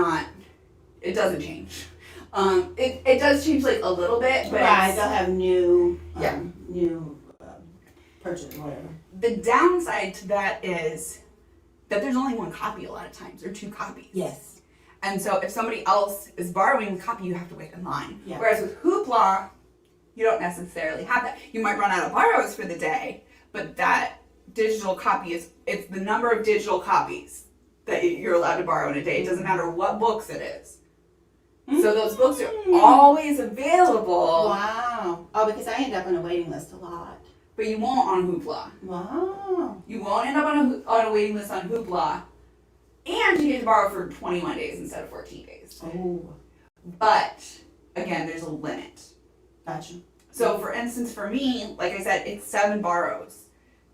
Speaker 1: doesn't change. It does change like a little bit, but
Speaker 2: right, they'll have new purchase, whatever.
Speaker 1: The downside to that is that there's only one copy a lot of times, or 2 copies.
Speaker 2: Yes.
Speaker 1: And so if somebody else is borrowing the copy, you have to wait in line.
Speaker 2: Yeah.
Speaker 1: Whereas with Hoopla, you don't necessarily have that. You might run out of borrows for the day, but that digital copy it's the number of digital copies that you're allowed to borrow in a day. It doesn't matter what books it is. So those books are always available.
Speaker 2: Wow. Oh, because I end up on a waiting list a lot.
Speaker 1: But you won't on Hoopla.
Speaker 2: Wow.
Speaker 1: You won't end up on a waiting list on Hoopla. And you get to borrow for 21 days instead of 14 days.
Speaker 2: Oh.
Speaker 1: But, again, there's a limit.
Speaker 2: Gotcha.
Speaker 1: So, for instance, for me, like I said, it's 7 borrows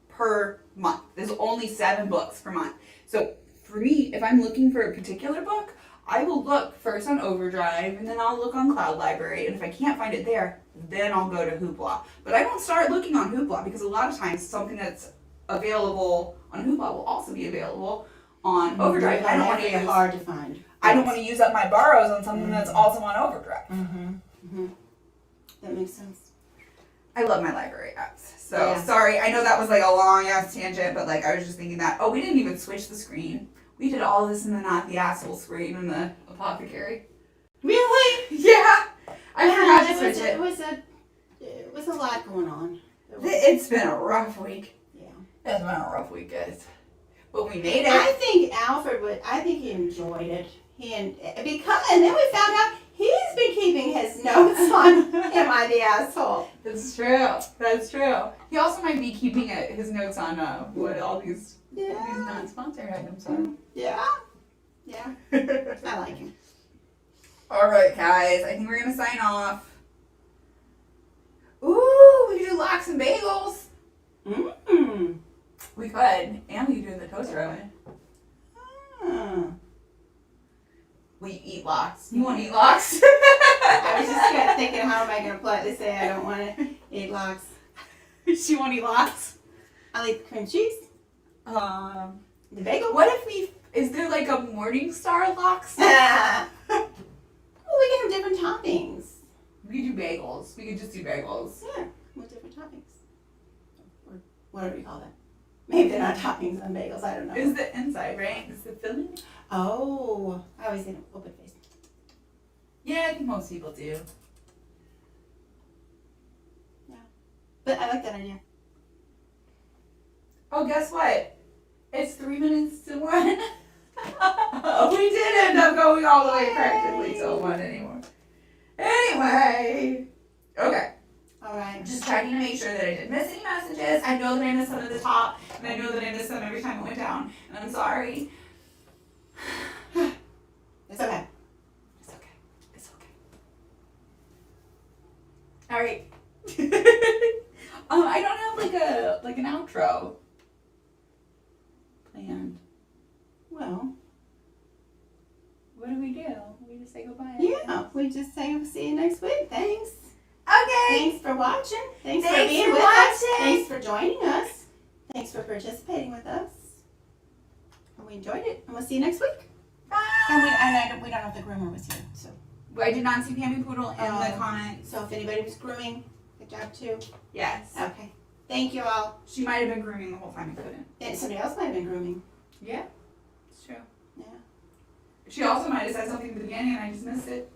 Speaker 1: per month. There's only 7 books per month. So, for me, if I'm looking for a particular book, I will look first on Overdrive, and then I'll look on Cloud Library, and if I can't find it there, then I'll go to Hoopla. But I don't start looking on Hoopla, because a lot of times something that's available on Hoopla will also be available on Overdrive. I don't want to use
Speaker 2: hard to find.
Speaker 1: I don't want to use up my borrows on something that's also on Overdrive.
Speaker 2: That makes sense.
Speaker 1: I love my library apps. So sorry, I know that was like a long ass tangent, but like I was just thinking that, we didn't even switch the screen. We did all this in the Not the Asshole screen in the apothecary.
Speaker 2: Really?
Speaker 1: Yeah. I forgot to switch it.
Speaker 2: It was a lot going on.
Speaker 1: It's been a rough week.
Speaker 2: Yeah.
Speaker 1: It's been a rough week, guys. But we made it.
Speaker 2: I think I think he enjoyed it. And then we found out he's been keeping his notes on Am I the Asshole?
Speaker 1: That's true. He also might be keeping his notes on what all these non-sponsored items are.
Speaker 2: Yeah. I like him.
Speaker 1: All right, guys. I think we're gonna sign off. Ooh, we could do lox and bagels. We could, and we could do it in the toaster oven. We eat lox. You want to eat lox?
Speaker 2: I was just kind of thinking, how am I going to politely say I don't want to eat lox?
Speaker 1: She won't eat lox.
Speaker 2: I'll eat cream cheese.
Speaker 1: The
Speaker 2: bagel.
Speaker 1: What if is there like a Morningstar lox?
Speaker 2: Well, we can have different toppings.
Speaker 1: We could do bagels. We could just do bagels.
Speaker 2: Yeah, with different toppings. Or whatever you call that. Maybe they're not toppings on bagels, I don't know.
Speaker 1: Is the inside, right? Is the filling?
Speaker 2: Oh, I always think open face.
Speaker 1: Yeah, I think most people do.
Speaker 2: Yeah. But I like that idea.
Speaker 1: Oh, guess what? It's 3 minutes to 1. We did end up going all the way practically to 1 anymore. Anyway. Okay.
Speaker 2: All right.
Speaker 1: Just checking to make sure that I didn't miss any messages. I know that I missed some at the top, and I know that I missed some every time it went down, and I'm sorry.
Speaker 2: It's okay.
Speaker 1: It's okay. All right. I don't have like an outro planned.
Speaker 2: Well.
Speaker 1: What do? We just say goodbye.
Speaker 2: Yeah. we just say we'll see you next week. Thanks.
Speaker 1: Okay.
Speaker 2: Thanks for watching. Thanks for
Speaker 1: Thanks
Speaker 2: being
Speaker 1: for
Speaker 2: with us.
Speaker 1: watching.
Speaker 2: Thanks for joining us. Thanks for participating with us. And we enjoyed it. And we'll see you next week.
Speaker 1: Bye.
Speaker 2: And we don't know if the groomer was here. So
Speaker 1: I did not see Pammy Poodle in the
Speaker 2: Oh.
Speaker 1: comments.
Speaker 2: if anybody was grooming, good job too.
Speaker 1: Yes.
Speaker 2: Okay. Thank you all.
Speaker 1: She might have been grooming the whole time and couldn't.
Speaker 2: And somebody else might have been grooming.
Speaker 1: Yeah. It's true.
Speaker 2: Yeah.
Speaker 1: She also might have said something at the beginning and I just missed it.